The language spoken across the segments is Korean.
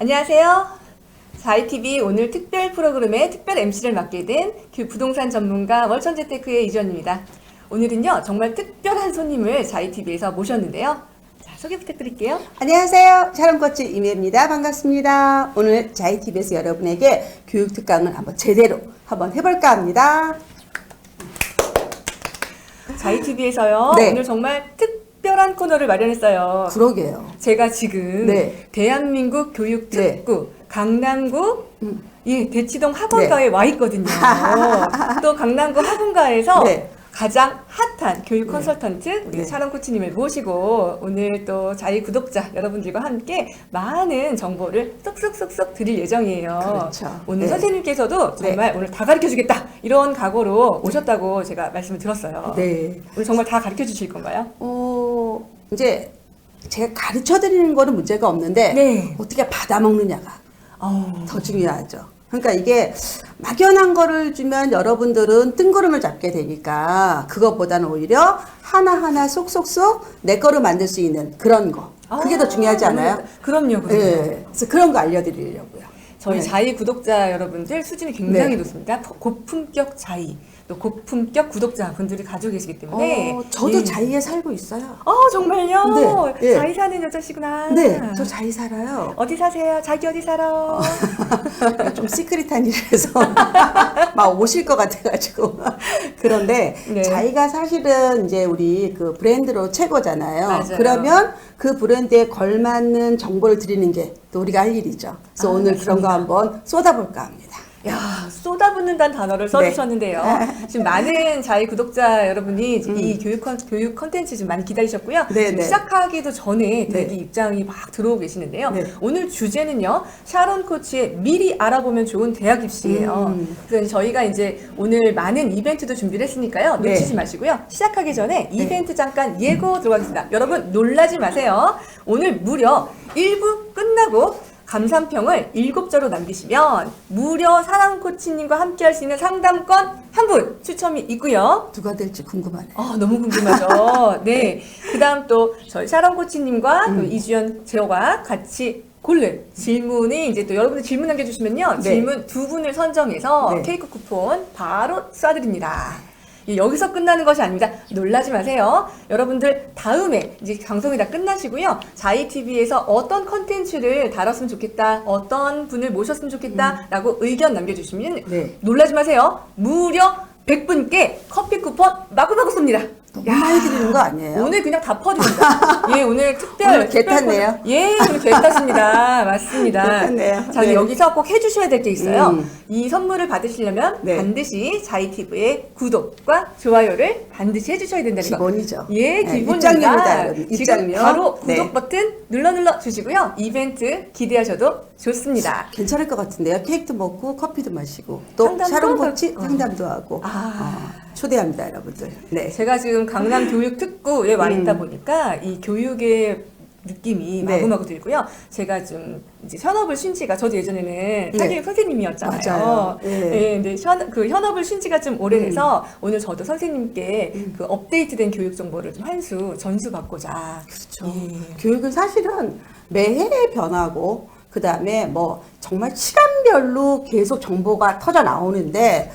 안녕하세요. 자이TV 오늘 특별 프로그램의 특별 MC를 맡게 된 부동산 전문가 월천재테크의 이주연입니다. 오늘은요 정말 특별한 손님을 자이TV에서 모셨는데요. 자, 소개 부탁드릴게요. 안녕하세요. 샤론코치 임혜입니다. 반갑습니다. 오늘 자이TV에서 여러분에게 교육 특강을 제대로 해볼까 합니다. 자이TV에서요 네. 오늘 정말 특별한 코너를 마련했어요. 그러게요. 제가 지금 네. 대한민국 교육특구 강남구 대치동 네. 학원가에 와 있거든요. 또 강남구 학원가에서 네. 가장 핫한 교육 컨설턴트 우리 네. 샤론 코치님을 모시고 오늘 또 자이 구독자 여러분들과 함께 많은 정보를 쏙쏙쏙쏙 드릴 예정이에요. 그렇죠. 오늘 네. 선생님께서도 정말 오늘 다 가르쳐 주겠다 이런 각오로 오셨다고 제가 말씀을 들었어요. 네. 오늘 정말 다 가르쳐 주실 건가요? 이제 제가 가르쳐 드리는 거는 문제가 없는데 네. 어떻게 받아먹느냐가 더 중요하죠. 그러니까 이게 막연한 거를 주면 여러분들은 뜬구름을 잡게 되니까 그것보다는 오히려 하나하나 쏙쏙쏙 내 거로 만들 수 있는 그런 거. 그게 더 중요하지 않아요? 그럼요. 네. 그래서 그런 거 알려드리려고요. 저희 네. 자이 구독자 여러분들 수준이 굉장히 네. 높습니다. 고품격 자이, 또 고품격 구독자분들이 가지고 계시기 때문에 저도 예. 자이에 살고 있어요. 정말요? 네. 자이 사는 여자시구나. 네, 저 자이 살아요. 어디 사세요? 자기 어디 살아? 좀 시크릿한 일이라서 막 오실 것 같아가지고 그런데 네. 자기가 사실은 이제 우리 그 브랜드로 최고잖아요. 맞아요. 그러면 그 브랜드에 걸맞는 정보를 드리는 게 또 우리가 할 일이죠. 그래서 오늘 맞습니다. 그런 거 한번 쏟아볼까 합니다. 야, 쏟아붓는다는 단어를 써주셨는데요. 지금 많은 자이 구독자 여러분이 이 교육 컨텐츠 좀 많이 기다리셨고요. 네, 지금 네. 시작하기도 전에 대기 네. 입장이 막 들어오고 계시는데요. 네. 오늘 주제는요, 샤론 코치의 미리 알아보면 좋은 대학 입시예요. 그래서 저희가 이제 오늘 많은 이벤트도 준비를 했으니까요. 네. 놓치지 마시고요. 시작하기 전에 이벤트 잠깐 예고 들어가겠습니다. 여러분 놀라지 마세요. 오늘 무려 1부 끝나고 감상평을 7자로 남기시면 무려 샤론 코치님과 함께 할 수 있는 상담권 한 분 추첨이 있고요. 누가 될지 궁금하네요. 너무 궁금하죠. 네. 그 다음 또 저희 샤론 코치님과 또 이주연 제어가 같이 고른 질문이 이제 또 여러분들 질문 남겨주시면요. 네. 질문 2분을 선정해서 네. 케이크 쿠폰 바로 쏴드립니다. 여기서 끝나는 것이 아닙니다. 놀라지 마세요. 여러분들 다음에 이제 방송이 다 끝나시고요. 자이TV에서 어떤 컨텐츠를 다뤘으면 좋겠다, 어떤 분을 모셨으면 좋겠다라고 의견 남겨주시면 네. 놀라지 마세요. 무려 100분께 커피 쿠폰 마구마구 쏩니다. 너무 많이 드리는 거 아니에요? 오늘 그냥 다 퍼드립니다. 예, 오늘 오늘 개 탔네요. 예, 오늘 개 탔습니다. 맞습니다. 개 탔네요. 자, 네. 여기서 꼭 해주셔야 될 게 있어요. 이 선물을 받으시려면 네. 반드시 자이TV의 구독과 좋아요를 반드시 해주셔야 된다는 거. 기본이죠. 예, 네, 기본입니다. 입장료입니다, 여러분. 지금 입장료. 바로 구독 네. 버튼 눌러 주시고요. 이벤트 기대하셔도 좋습니다. 괜찮을 것 같은데요. 케이크도 먹고 커피도 마시고 또 상담도 샤론 코치 하고. 상담도 하고 초대합니다, 여러분들. 네. 제가 지금 강남 교육특구에 와 있다 음. 보니까 이 교육의 느낌이 네. 마구마구 들고요. 제가 좀 이제 현업을 쉰 지가 저도 예전에는 네. 사교육 선생님이었잖아요. 맞아요. 네. 네, 근데 그 현업을 쉰 지가 좀 오래돼서 오늘 저도 선생님께 그 업데이트된 교육 정보를 좀 한 수 전수받고자. 그렇죠. 예. 교육은 사실은 매해 변하고 그 다음에 뭐 정말 시간별로 계속 정보가 터져 나오는데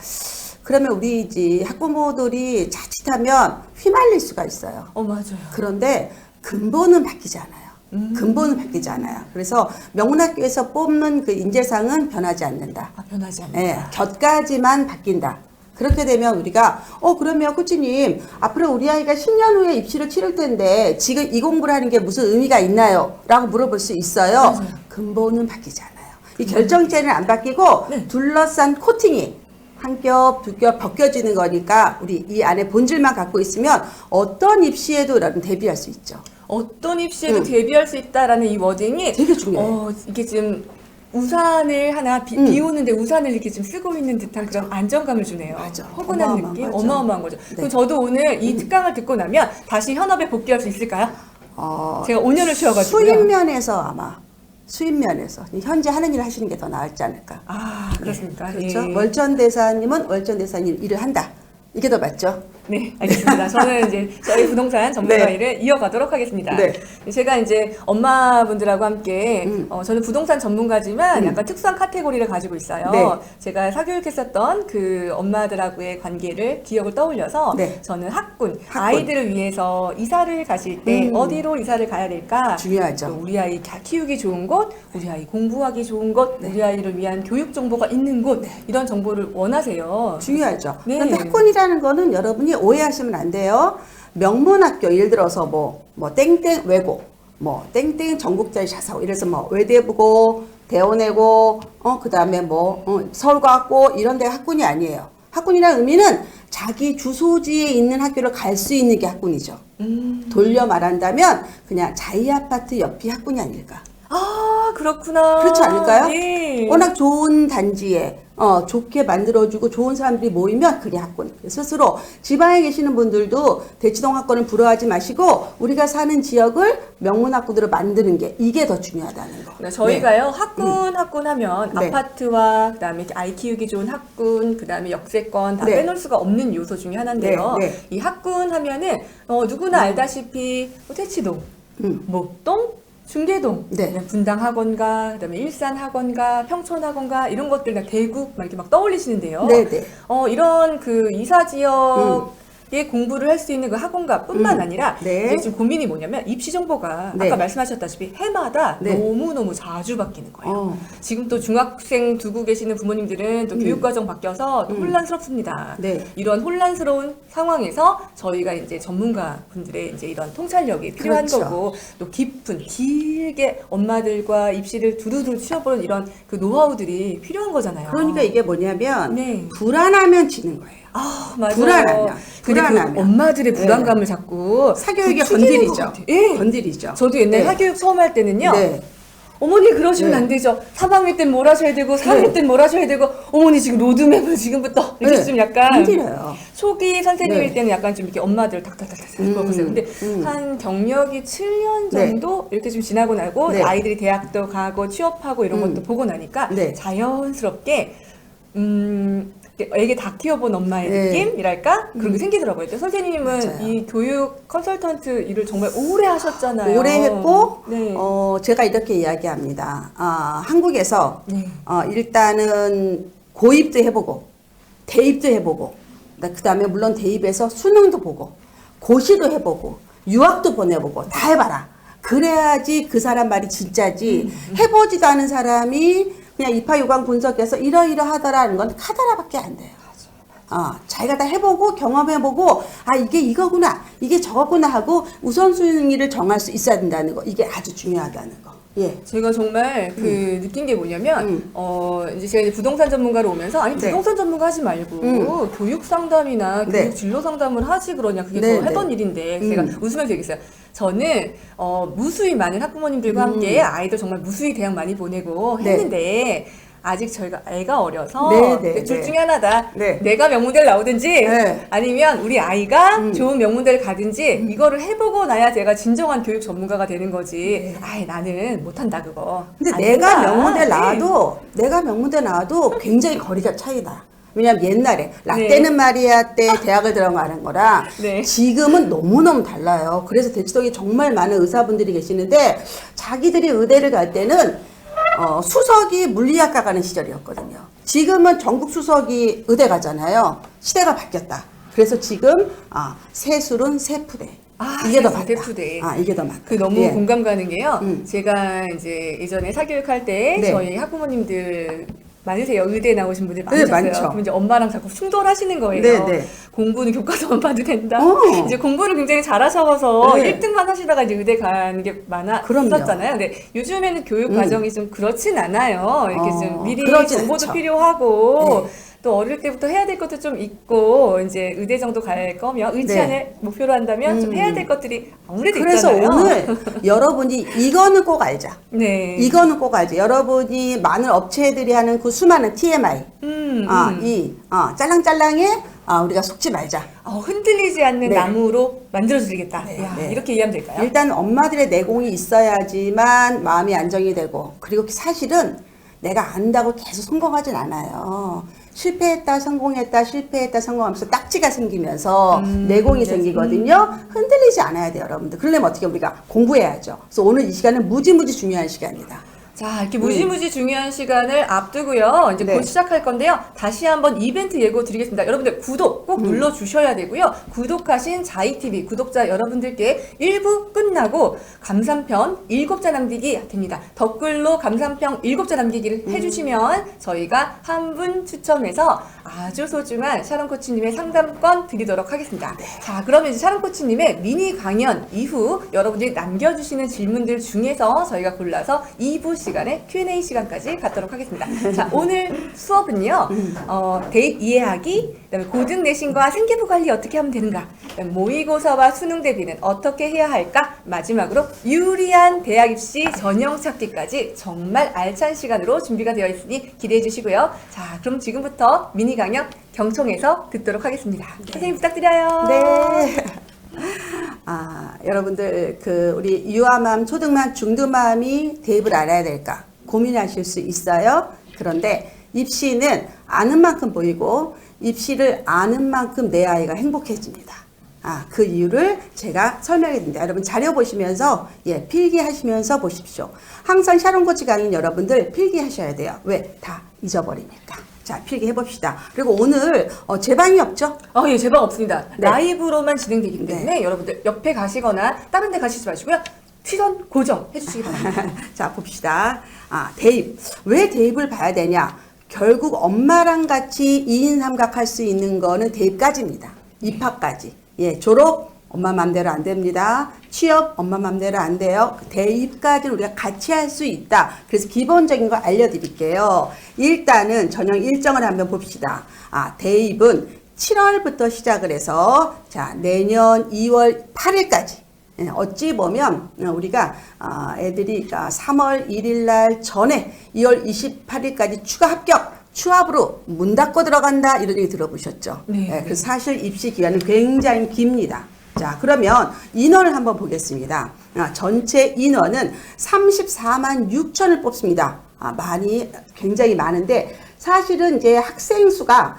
그러면 우리 이제 학부모들이 자칫하면 휘말릴 수가 있어요. 맞아요. 그런데 근본은 바뀌지 않아요. 근본은 바뀌지 않아요. 그래서 명문학교에서 뽑는 그 인재상은 변하지 않는다. 변하지 않는다. 네, 곁가지만 바뀐다. 그렇게 되면 우리가 그러면 코치님 앞으로 우리 아이가 10년 후에 입시를 치를 텐데 지금 이 공부를 하는 게 무슨 의미가 있나요? 라고 물어볼 수 있어요. 맞아요. 근본은 바뀌지 않아요. 이 결정체는 안 바뀌고 네. 둘러싼 코팅이 한 겹, 두 겹 벗겨지는 거니까 우리 이 안에 본질만 갖고 있으면 어떤 입시에도 여러분 대비할 수 있죠. 어떤 입시에도 대비할 수 있다라는 이 워딩이 되게 중요해요. 이게 지금 우산을 하나 비 오는데 우산을 이렇게 좀 쓰고 있는 듯한 그런 안정감을 주네요. 맞아. 포근한 어마어마한 느낌? 거죠. 어마어마한 거죠. 네. 그럼 저도 오늘 이 특강을 듣고 나면 다시 현업에 복귀할 수 있을까요? 제가 5년을 쉬어가지고요. 수입면에서 아마 수입면에서 현재 하는 일을 하시는 게 더 나을지 않을까. 그렇습니까? 그렇죠. 예. 월전대사님은 월전대사님 일을 한다. 이게 더 맞죠? 네, 알겠습니다. 저는 이제 저희 부동산 전문가 네. 일을 이어가도록 하겠습니다. 네. 제가 이제 엄마분들하고 함께 저는 부동산 전문가지만 약간 특수한 카테고리를 가지고 있어요. 네. 제가 사교육했었던 그 엄마들하고의 관계를 기억을 떠올려서 네. 저는 학군, 아이들을 위해서 이사를 가실 때 어디로 이사를 가야 될까? 중요하죠. 또 우리 아이 키우기 좋은 곳, 우리 아이 공부하기 좋은 곳, 우리 아이를 위한 교육 정보가 있는 곳 이런 정보를 원하세요. 중요하죠. 네. 그런데 학군이라는 거는 여러분이 오해하시면 안 돼요. 명문학교 예를 들어서 뭐 땡땡 외고, 뭐 땡땡 전국자리 자사고 이래서 뭐 외대부고, 대원외고, 그다음에 서울과학고 이런 데가 학군이 아니에요. 학군이라는 의미는 자기 주소지에 있는 학교를 갈 수 있는 게 학군이죠. 돌려 말한다면 그냥 자이 아파트 옆이 학군이 아닐까. 아, 그렇구나. 그렇지 않을까요? 네. 워낙 좋은 단지에 좋게 만들어주고 좋은 사람들이 모이면 그게 학군. 스스로 지방에 계시는 분들도 대치동 학군을 부러워하지 마시고 우리가 사는 지역을 명문 학군으로 만드는 게 이게 더 중요하다는 거. 네, 저희가요 학군 하면 네. 아파트와 그다음에 아이 키우기 좋은 학군, 그다음에 역세권 다 네. 빼놓을 수가 없는 요소 중에 하나인데요. 네, 네. 이 학군 하면은 누구나 알다시피 대치동, 목동, 중계동, 네. 그다음에 분당학원가, 그다음에 일산학원가, 평촌학원가 이런 것들 다 대구 막 이렇게 막 떠올리시는데요. 네, 네. 이런 그 이사 지역에 공부를 할 수 있는 그 학원가뿐만 아니라 네. 이제 지금 고민이 뭐냐면 입시 정보가 네. 아까 말씀하셨다시피 해마다 네. 너무너무 자주 바뀌는 거예요. 어. 지금 또 중학생 두고 계시는 부모님들은 또 교육과정 바뀌어서 또 혼란스럽습니다. 네. 이런 혼란스러운 상황에서 저희가 이제 전문가 분들의 이제 이런 통찰력이 필요한 그렇죠. 거고 또 길게 엄마들과 입시를 두루두루 치워보는 이런 그 노하우들이 필요한 거잖아요. 그러니까 이게 뭐냐면 네. 불안하면 지는 거예요. 아, 맞아요. 불안하면. 근데 불안하면. 그 엄마들의 불안감을 자꾸 사교육에 부추기는 것 건드리죠. 같아요. 예. 건드리죠. 저도 옛날 네. 사교육 처음 할 때는요. 네. 어머니 그러시면 네. 안 되죠. 3학년 때는 뭘 하셔야 되고 4학년 때는 뭘 하셔야 되고 어머니 지금 로드맵을 지금부터 이렇게 네. 좀 약간 건드려요. 초기 선생님일 네. 때는 약간 좀 이렇게 엄마들 탁탁탁탁 보세요. 근데 한 경력이 7년 정도 이렇게 좀 지나고 나고 네. 아이들이 대학도 가고 취업하고 이런 것도 보고 나니까 네. 자연스럽게 애기 다 키워본 엄마의 네. 느낌이랄까? 그런 게 생기더라고요. 또 선생님은 맞아요. 이 교육 컨설턴트 일을 정말 오래 하셨잖아요. 오래 했고 네. 제가 이렇게 이야기합니다. 한국에서 네. 일단은 고입도 해보고 대입도 해보고 그다음에 물론 대입에서 수능도 보고 고시도 해보고 유학도 보내보고 다 해봐라. 그래야지 그 사람 말이 진짜지. 해보지도 않은 사람이 그냥 입하 요강 분석해서 이러이러하더라는 건 카더라밖에 안 돼요. 자기가 다 해보고 경험해보고 이게 이거구나 이게 저거구나 하고 우선순위를 정할 수 있어야 된다는 거. 이게 아주 중요하다는 거. 예. 제가 정말 그 느낀 게 뭐냐면 이제 제가 이제 부동산 전문가로 오면서 아니 네. 부동산 전문가 하지 말고 교육 상담이나 네. 교육 진로 상담을 하지 그러냐 그게 네, 저 하던 네. 일인데 제가 웃으면서 얘기했어요. 저는 무수히 많은 학부모님들과 함께 아이들 정말 무수히 대학 많이 보내고 네. 했는데 아직 저희가 애가 어려서 네, 네, 둘 네. 중에 하나다. 네. 내가 명문대를 나오든지 네. 아니면 우리 아이가 좋은 명문대를 가든지 이거를 해보고 나야 제가 진정한 교육 전문가가 되는 거지. 나는 못한다 그거. 근데 안 내가 된다. 명문대 나와도 굉장히 거리가 차이다. 왜냐면 옛날에 라떼는 마리아 때 대학을 들어가는 거랑 네. 지금은 너무너무 달라요. 그래서 대치동에 정말 많은 의사분들이 계시는데 자기들이 의대를 갈 때는 수석이 물리학과 가는 시절이었거든요. 지금은 전국 수석이 의대 가잖아요. 시대가 바뀌었다. 그래서 지금 세술은 세푸대. 이게 더 맞다. 세푸대. 이게 더 맞다. 그 너무 예. 공감 가는 게요. 제가 이제 예전에 사교육할 때 네. 저희 학부모님들 많으세요. 의대 나오신 분들 많으셨어요. 많죠. 그럼 이제 엄마랑 자꾸 충돌하시는 거예요. 네, 네. 공부는 교과서만 봐도 된다. 어. 이제 공부를 굉장히 잘하셔서 네. 1등만 하시다가 이제 의대 가는 게 그럼요. 많았었잖아요. 근데 요즘에는 교육 과정이 좀 그렇진 않아요. 이렇게 좀 미리 그러진 정보도 않죠. 필요하고 또 어릴 때부터 해야 될 것도 좀 있고 이제 의대 정도 갈 거면 의치안을 목표로 한다면 좀 해야 될 것들이 아무래도 그래서 있잖아요. 오늘 여러분이 이거는 꼭 알자. 네. 이거는 꼭 알자. 여러분이 많은 업체들이 하는 그 수많은 TMI. 짤랑짤랑에 우리가 속지 말자. 흔들리지 않는 네. 나무로 만들어주겠다. 네, 야, 네. 이렇게 이해하면 될까요? 일단 엄마들의 내공이 있어야지만 마음이 안정이 되고 그리고 사실은 내가 안다고 계속 성공하진 않아요. 실패했다, 성공했다, 실패했다, 성공하면서 딱지가 생기면서 내공이 네. 생기거든요. 흔들리지 않아야 돼요, 여러분들. 그러려면 어떻게 우리가 공부해야죠. 그래서 오늘 이 시간은 무지무지 중요한 시간이다. 자, 이렇게 무지무지 중요한 시간을 앞두고요. 이제 네. 곧 시작할 건데요. 다시 한번 이벤트 예고 드리겠습니다. 여러분들 구독 꼭 눌러주셔야 되고요. 구독하신 자이TV 구독자 여러분들께 1부 끝나고 감상편 7자 남기기 됩니다. 댓글로 감상편 7자 남기기를 해주시면 저희가 한 분 추첨해서 아주 소중한 샤론 코치님의 상담권 드리도록 하겠습니다. 자, 그러면 이제 샤론 코치님의 미니 강연 이후 여러분들이 남겨주시는 질문들 중에서 저희가 골라서 2부 시간에 Q&A 시간까지 갖도록 하겠습니다. 자, 오늘 수업은요, 대입 이해하기, 그다음에 고등 내신과 생계부 관리 어떻게 하면 되는가, 그다음에 모의고사와 수능 대비는 어떻게 해야 할까, 마지막으로 유리한 대학 입시 전형 찾기까지 정말 알찬 시간으로 준비가 되어 있으니 기대해 주시고요. 자, 그럼 지금부터 미니 강연 경청해서 듣도록 하겠습니다. 선생님 부탁드려요. 네. 여러분들, 우리 유아맘, 초등맘, 중등맘이 대입을 알아야 될까 고민하실 수 있어요. 그런데 입시는 아는 만큼 보이고 입시를 아는 만큼 내 아이가 행복해집니다. 그 이유를 제가 설명해 드립니다. 여러분 자료 보시면서 필기하시면서 보십시오. 항상 샤론 코치 강의 여러분들 필기하셔야 돼요. 왜? 다 잊어버리니까. 자, 필기해 봅시다. 그리고 오늘 제방이 없죠? 예, 제방 없습니다. 네. 라이브로만 진행되기 때문에 여러분들 옆에 가시거나 다른 데 가시지 마시고요. 시선 고정해 주시기 바랍니다. 자, 봅시다. 대입. 왜 대입을 봐야 되냐? 결국 엄마랑 같이 2인 삼각 할 수 있는 거는 대입까지입니다. 입학까지. 졸업 엄마 맘대로 안 됩니다. 취업 엄마 맘대로 안 돼요. 대입까지는 우리가 같이 할 수 있다. 그래서 기본적인 거 알려드릴게요. 일단은 전형 일정을 한번 봅시다. 대입은 7월부터 시작을 해서 자, 내년 2월 8일까지. 어찌 보면 우리가 애들이 3월 1일 날 전에 2월 28일까지 추가 합격, 추합으로 문 닫고 들어간다 이런 얘기 들어보셨죠? 네. 그래서 사실 입시 기간은 굉장히 깁니다. 자, 그러면 인원을 한번 보겠습니다. 전체 인원은 34만 6천을 뽑습니다. 굉장히 많은데 사실은 이제 학생 수가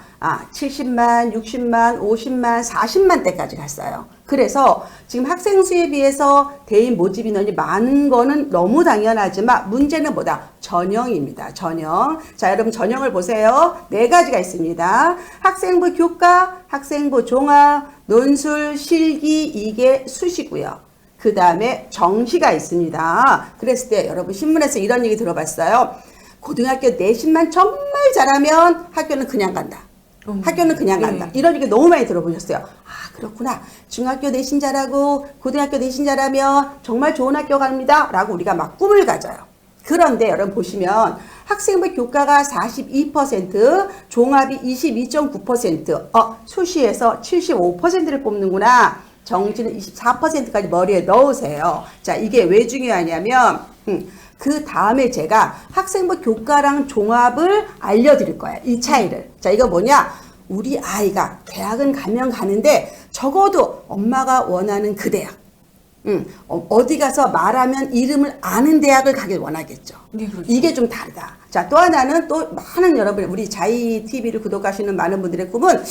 70만, 60만, 50만, 40만 대까지 갔어요. 그래서 지금 학생 수에 비해서 대입 모집 인원이 많은 거는 너무 당연하지만 문제는 뭐다? 전형입니다. 전형. 자, 여러분 전형을 보세요. 4가지가 있습니다. 학생부 교과, 학생부 종합, 논술, 실기, 이게 수시고요. 그 다음에 정시가 있습니다. 그랬을 때 여러분 신문에서 이런 얘기 들어봤어요. 고등학교 내신만 정말 잘하면 학교는 그냥 간다. 학교는 그냥 간다. 이런 얘기 너무 많이 들어보셨어요. 그렇구나. 중학교 내신 잘하고 고등학교 내신 잘하면 정말 좋은 학교 갑니다. 라고 우리가 막 꿈을 가져요. 그런데 여러분 보시면 학생부 교과가 42%, 종합이 22.9%, 수시에서 75%를 뽑는구나. 정시는 24%까지 머리에 넣으세요. 자, 이게 왜 중요하냐면 그 다음에 제가 학생부 교과랑 종합을 알려드릴 거예요. 이 차이를. 자, 이거 뭐냐? 우리 아이가 대학은 가면 가는데 적어도 엄마가 원하는 그 대학. 어디 가서 말하면 이름을 아는 대학을 가길 원하겠죠. 네, 그렇죠. 이게 좀 다르다. 자, 또 하나는 또 많은 여러분, 우리 자이TV를 구독하시는 많은 분들의 꿈은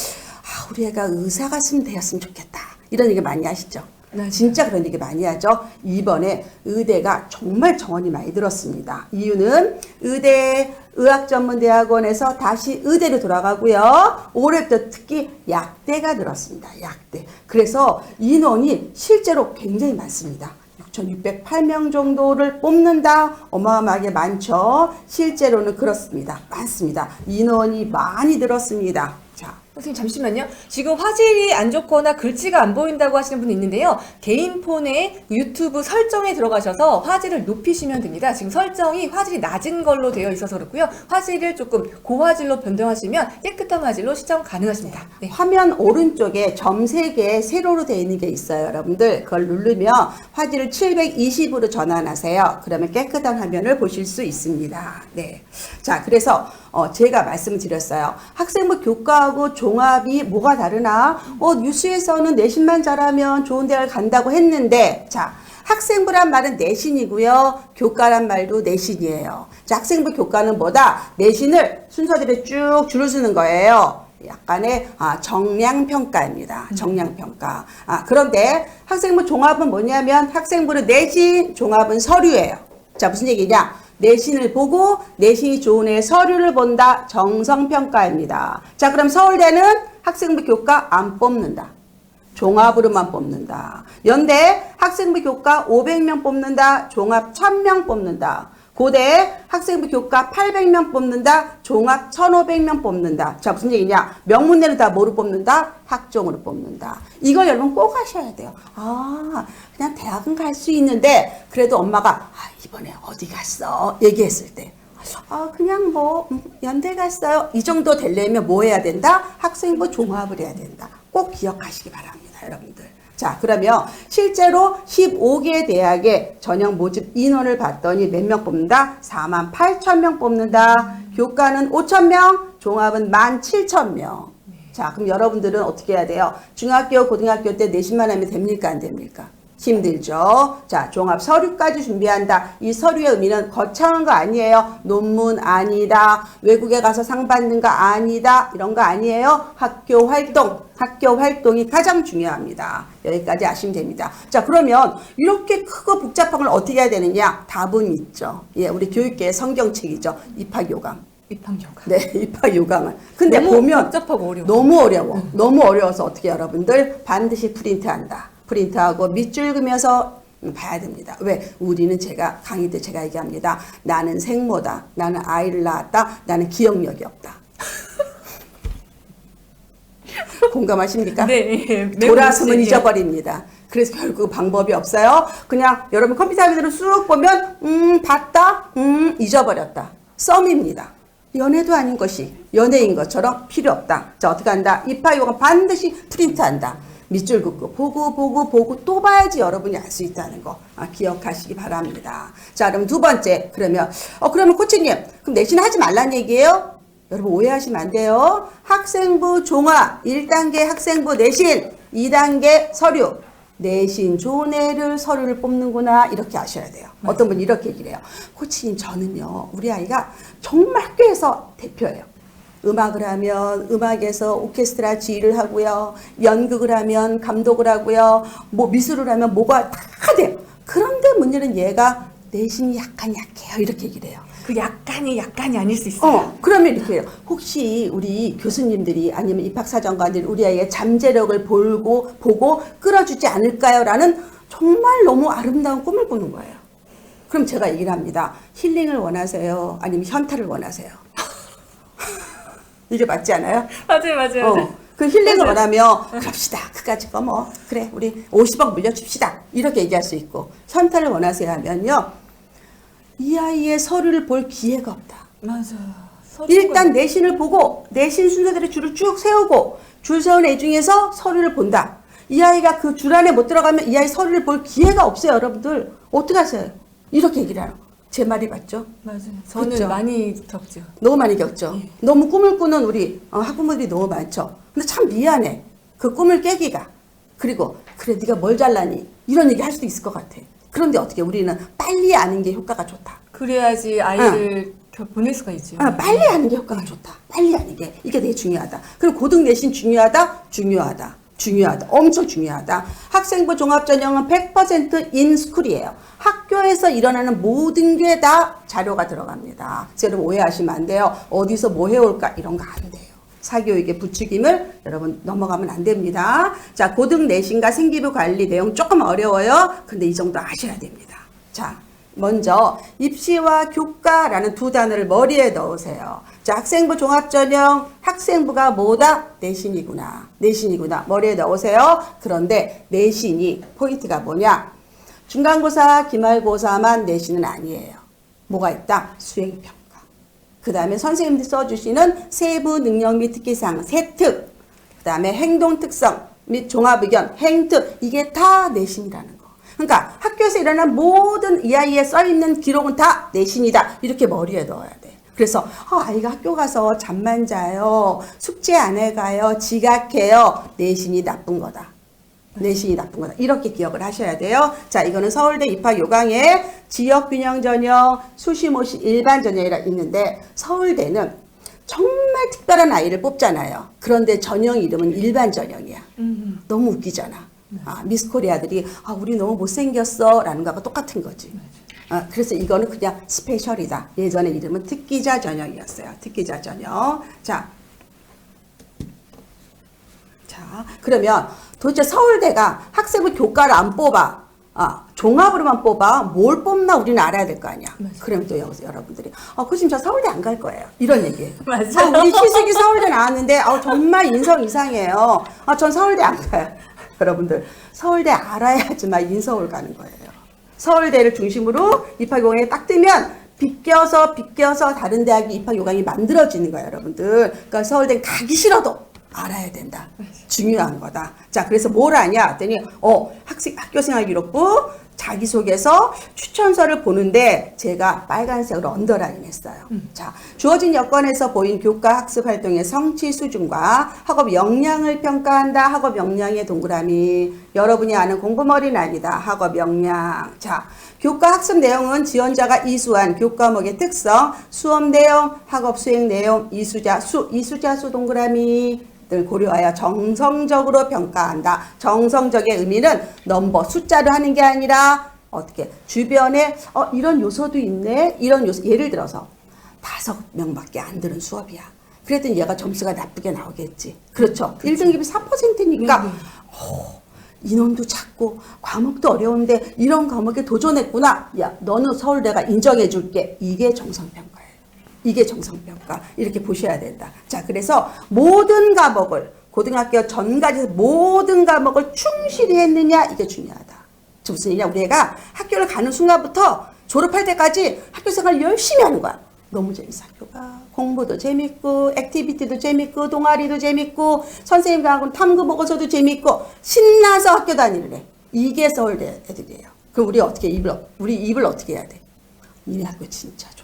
우리 애가 의사 갔으면 되었으면 좋겠다. 이런 얘기 많이 하시죠. 네. 진짜 그런 얘기 많이 하죠. 이번에 의대가 정말 정원이 많이 들었습니다. 이유는 의대 의학전문대학원에서 다시 의대로 돌아가고요. 올해부터 특히 약대가 늘었습니다. 약대. 그래서 인원이 실제로 굉장히 많습니다. 6,608명 정도를 뽑는다. 어마어마하게 많죠. 실제로는 그렇습니다. 많습니다. 인원이 많이 늘었습니다. 자, 선생님 잠시만요. 지금 화질이 안 좋거나 글씨가 안 보인다고 하시는 분이 있는데요. 개인 폰에 유튜브 설정에 들어가셔서 화질을 높이시면 됩니다. 지금 설정이 화질이 낮은 걸로 되어 있어서 그렇고요. 화질을 조금 고화질로 변경하시면 깨끗한 화질로 시청 가능하십니다. 네. 화면 오른쪽에 점 3개 세로로 되어 있는 게 있어요. 여러분들 그걸 누르면 화질을 720으로 전환하세요. 그러면 깨끗한 화면을 보실 수 있습니다. 네. 자, 그래서 제가 말씀드렸어요. 학생부 교과하고 종합이 뭐가 다르나? 뉴스에서는 내신만 잘하면 좋은 대학을 간다고 했는데, 자, 학생부란 말은 내신이고요. 교과란 말도 내신이에요. 자, 학생부 교과는 뭐다? 내신을 순서대로 쭉 줄을 서는 거예요. 약간의 정량평가입니다. 정량평가. 그런데 학생부 종합은 뭐냐면 학생부는 내신, 종합은 서류예요. 자, 무슨 얘기냐? 내신을 보고 내신이 좋은 애의 서류를 본다. 정성평가입니다. 자, 그럼 서울대는 학생부 교과 안 뽑는다. 종합으로만 뽑는다. 연대 학생부 교과 500명 뽑는다. 종합 1000명 뽑는다. 고대 학생부 교과 800명 뽑는다. 종합 1500명 뽑는다. 자, 무슨 얘기냐? 명문대는 다 뭐로 뽑는다? 학종으로 뽑는다. 이걸 여러분 꼭 하셔야 돼요. 그냥 대학은 갈 수 있는데 그래도 엄마가 이번에 어디 갔어? 얘기했을 때 그냥 뭐 연대 갔어요. 이 정도 되려면 뭐 해야 된다? 학생부 종합을 해야 된다. 꼭 기억하시기 바랍니다, 여러분들. 자, 그러면 실제로 15개 대학의 전형 모집 인원을 봤더니 몇 명 뽑는다? 48,000명 뽑는다. 교과는 5,000명, 종합은 17,000명. 자, 그럼 여러분들은 어떻게 해야 돼요? 중학교, 고등학교 때 내신만 하면 됩니까? 안 됩니까? 힘들죠. 자, 종합 서류까지 준비한다. 이 서류의 의미는 거창한 거 아니에요. 논문 아니다. 외국에 가서 상 받는 거 아니다. 이런 거 아니에요. 학교 활동이 가장 중요합니다. 여기까지 아시면 됩니다. 자, 그러면 이렇게 크고 복잡한 걸 어떻게 해야 되느냐? 답은 있죠. 예, 우리 교육계의 성경책이죠. 입학요강. 입학요강. 네, 입학요강을. 근데 너무 보면 복잡하고 어려워. 너무 어려워. 너무 어려워서 어떻게 여러분들 반드시 프린트한다. 프린트하고 밑줄 그면서 봐야 됩니다. 왜? 우리는 제가 강의 때 제가 얘기합니다. 나는 생모다. 나는 아이를 낳았다. 나는 기억력이 없다. 공감하십니까? 네. 돌아서면 잊어버립니다. 그래서 결국 방법이 없어요. 그냥 여러분 컴퓨터 그대로 쑥 보면 봤다. 잊어버렸다. 썸입니다. 연애도 아닌 것이 연애인 것처럼 필요 없다. 자, 어떻게 한다? 입학요강 반드시 프린트한다. 밑줄 긋고 보고 또 봐야지 여러분이 알 수 있다는 거 기억하시기 바랍니다. 자, 그럼 두 번째. 그러면 코치님 그럼 내신 하지 말란 얘기예요? 여러분 오해하시면 안 돼요. 학생부 종합 1단계 학생부 내신 2단계 서류 내신 좋은 애를 서류를 뽑는구나 이렇게 아셔야 돼요. 어떤 분이 이렇게 얘기를 해요. 코치님 저는요 우리 아이가 정말 학교에서 대표예요. 음악을 하면 음악에서 오케스트라 지휘를 하고요. 연극을 하면 감독을 하고요. 뭐 미술을 하면 뭐가 다 돼요. 그런데 문제는 얘가 내신이 약해요. 이렇게 얘기를 해요. 그 약간이 아닐 수 있어요. 그러면 이렇게 해요. 혹시 우리 교수님들이 아니면 입학사정관들이 우리 아이의 잠재력을 보고 끌어주지 않을까요? 라는 정말 너무 아름다운 꿈을 꾸는 거예요. 그럼 제가 얘기를 합니다. 힐링을 원하세요? 아니면 현타를 원하세요? 이게 맞지 않아요? 맞아요. 그 힐링을 원하면 그럽시다. 그까짓 거 뭐 그래 우리 50억 물려줍시다. 이렇게 얘기할 수 있고 현타를 원하세요 하면요. 이 아이의 서류를 볼 기회가 없다. 맞아요. 일단 내신을 보고 내신 순서대로 줄을 쭉 세우고 줄 세운 애 중에서 서류를 본다. 이 아이가 그 줄 안에 못 들어가면 이 아이 서류를 볼 기회가 없어요. 여러분들 어떻게 하세요? 이렇게 얘기를 해요. 제 말이 맞죠? 맞아요. 저는 그렇죠? 많이 겪죠. 너무 많이 겪죠. 예. 너무 꿈을 꾸는 우리 학부모들이 너무 많죠. 근데 참 미안해. 그 꿈을 깨기가. 그리고 그래 네가 뭘 잘나니? 이런 얘기 할 수도 있을 것 같아. 그런데 어떻게 우리는 빨리 아는 게 효과가 좋다. 그래야지 아이를 보낼 수가 있죠. 빨리 아는 게 효과가 좋다. 빨리 아는 게. 이게 되게 중요하다. 그리고 고등 내신 중요하다. 엄청 중요하다. 학생부 종합전형은 100% 인스쿨이에요. 학교에서 일어나는 모든 게 다 자료가 들어갑니다. 그래서 여러분 오해하시면 안 돼요. 어디서 뭐 해올까 이런 거 안 돼요. 사교육의 부추김을 여러분 넘어가면 안 됩니다. 자, 고등 내신과 생기부 관리 내용 조금 어려워요. 근데 이 정도 아셔야 됩니다. 자, 먼저 입시와 교과라는 두 단어를 머리에 넣으세요. 자, 학생부 종합전형 학생부가 뭐다? 내신이구나. 머리에 넣으세요. 그런데 내신이 포인트가 뭐냐? 중간고사, 기말고사만 내신은 아니에요. 뭐가 있다? 수행평가. 그 다음에 선생님들이 써주시는 세부 능력 및 특기사항, 세특. 그 다음에 행동특성 및 종합의견, 행특. 이게 다 내신이라는 거. 그러니까 학교에서 일어난 모든 이 아이에 써있는 기록은 다 내신이다. 이렇게 머리에 넣어야 돼. 그래서 아이가 학교 가서 잠만 자요. 숙제 안 해가요. 지각해요. 내신이 나쁜 거다. 내신이 나쁜 거다. 이렇게 기억을 하셔야 돼요. 자, 이거는 서울대 입학 요강에 지역균형 전형, 수시모시 일반 전형이라 있는데 서울대는 정말 특별한 아이를 뽑잖아요. 그런데 전형 이름은 일반 전형이야. 너무 웃기잖아. 미스 코리아들이 우리 너무 못생겼어 라는 거하고 똑같은 거지. 그래서 이거는 그냥 스페셜이다. 예전에 이름은 특기자 전형이었어요. 특기자 전형. 자, 그러면 도대체 서울대가 학생부 교과를 안 뽑아. 종합으로만 뽑아. 뭘 뽑나 우리는 알아야 될 거 아니야. 그러면 또 여러분들이 교수님 저 서울대 안 갈 거예요. 이런 얘기예요. 맞아요. 우리 희숙이 서울대 나왔는데 정말 인성 이상해요. 전 서울대 안 가요. 여러분들 서울대 알아야지만 인서울 가는 거예요. 서울대를 중심으로 입학 요강에 딱 뜨면 비껴서 다른 대학이 입학 요강이 만들어지는 거예요, 여러분들. 그러니까 서울대 가기 싫어도 알아야 된다. 중요한 거다. 자, 그래서 뭘 아냐 했더니 학교생활 기록부 자기소개서 추천서를 보는데 제가 빨간색으로 언더라인 했어요. 자, 주어진 여건에서 보인 교과 학습 활동의 성취 수준과 학업 역량을 평가한다. 학업 역량의 동그라미. 여러분이 아는 공부머리는 아니다. 학업 역량. 자, 교과 학습 내용은 지원자가 이수한 교과목의 특성, 수업 내용, 학업 수행 내용, 이수자 수 동그라미 를 고려하여 정성적으로 평가한다. 정성적의 의미는 넘버 숫자로 하는 게 아니라 어떻게 주변에 이런 요소도 있네. 이런 요소 예를 들어서 5명밖에 안 들은 수업이야. 그랬더니 얘가 점수가 나쁘게 나오겠지. 그렇죠. 1등급이 4%니까 인원도 작고 과목도 어려운데 이런 과목에 도전했구나. 야, 너는 서울대가 인정해 줄게. 이게 정성평가예요. 이게 정성평가. 이렇게 보셔야 된다. 자, 그래서 모든 과목을 고등학교 전까지 모든 과목을 충실히 했느냐 이게 중요하다. 무슨 얘기냐, 우리 애가 학교를 가는 순간부터 졸업할 때까지 학교생활 열심히 하는 거야. 너무 재밌어. 학교가 공부도 재밌고 액티비티도 재밌고 동아리도 재밌고 선생님하고 탐구 보고서도 재밌고 신나서 학교 다니는 애. 이게 서울대 애들이에요. 그럼 우리 입을 어떻게 해야 돼? 니네 학교 진짜 좋다.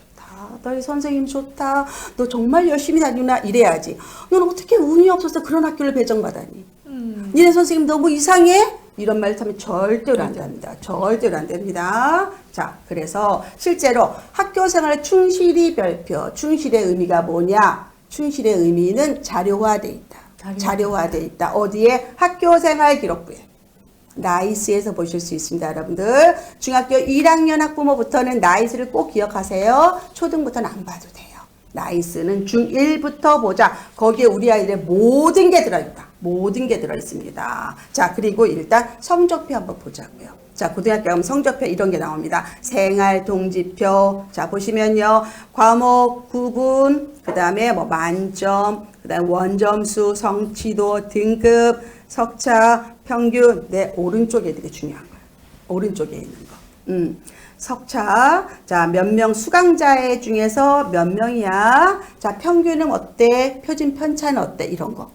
너희 선생님 좋다. 너 정말 열심히 다니구나. 이래야지. 넌 어떻게 운이 없어서 그런 학교를 배정받았니? 니네 선생님 너무 이상해? 이런 말 하면 절대로 안 됩니다. 절대로 안 됩니다. 자, 그래서 실제로 학교생활 충실히 별표. 충실의 의미가 뭐냐? 충실의 의미는 자료화돼 있다. 자료화돼 있다. 어디에? 학교생활 기록부에. 나이스에서 보실 수 있습니다, 여러분들. 중학교 1학년 학부모부터는 나이스를 꼭 기억하세요. 초등부터는 안 봐도 돼요. 나이스는 중1부터 보자. 거기에 우리 아이들의 모든 게 들어있다. 모든 게 들어있습니다. 자, 그리고 일단 성적표 한번 보자고요. 자, 고등학교 가면 성적표 이런 게 나옵니다. 생활 동지표. 자, 보시면요. 과목 구분, 그 다음에 만점, 그 다음에 원점수, 성취도, 등급, 석차, 평균. 네, 오른쪽에 되게 중요한 거예요. 오른쪽에 있는 거. 석차. 자, 몇 명 수강자 중에서 몇 명이야? 자, 평균은 어때? 표준 편차는 어때? 이런 거.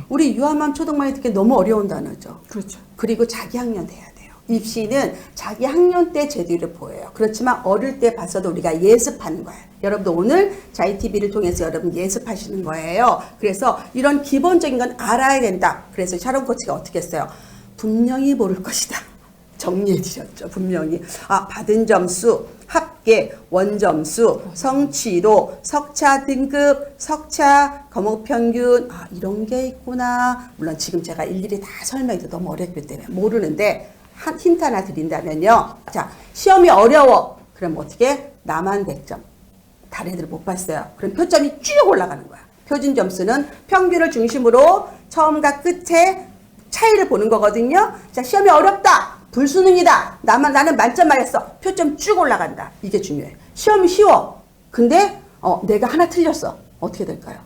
우리 유아맘 초등반이 듣기 너무 어려운 단어죠. 그렇죠. 그리고 자기 학년 돼야 돼요. 입시는 자기 학년 때 제도를 보여요. 그렇지만 어릴 때 봤어도 우리가 예습하는 거예요. 여러분도 오늘 자이TV를 통해서 여러분 예습하시는 거예요. 그래서 이런 기본적인 건 알아야 된다. 그래서 샤론 코치가 어떻게 했어요? 분명히 모를 것이다. 정리해드렸죠. 분명히. 받은 점수, 합계, 원점수, 성취도, 석차 등급, 석차, 과목 평균. 이런 게 있구나. 물론 지금 제가 일일이 다 설명해도 너무 어렵기 때문에 모르는데 힌트 하나 드린다면요. 자, 시험이 어려워. 그럼 어떻게? 나만 100점. 다른 애들 못 봤어요. 그럼 표점이 쭉 올라가는 거야. 표준 점수는 평균을 중심으로 처음과 끝에 차이를 보는 거거든요. 자, 시험이 어렵다. 불수능이다. 나는 만점 맞았어. 표점 쭉 올라간다. 이게 중요해요. 시험이 쉬워. 근데 내가 하나 틀렸어. 어떻게 될까요?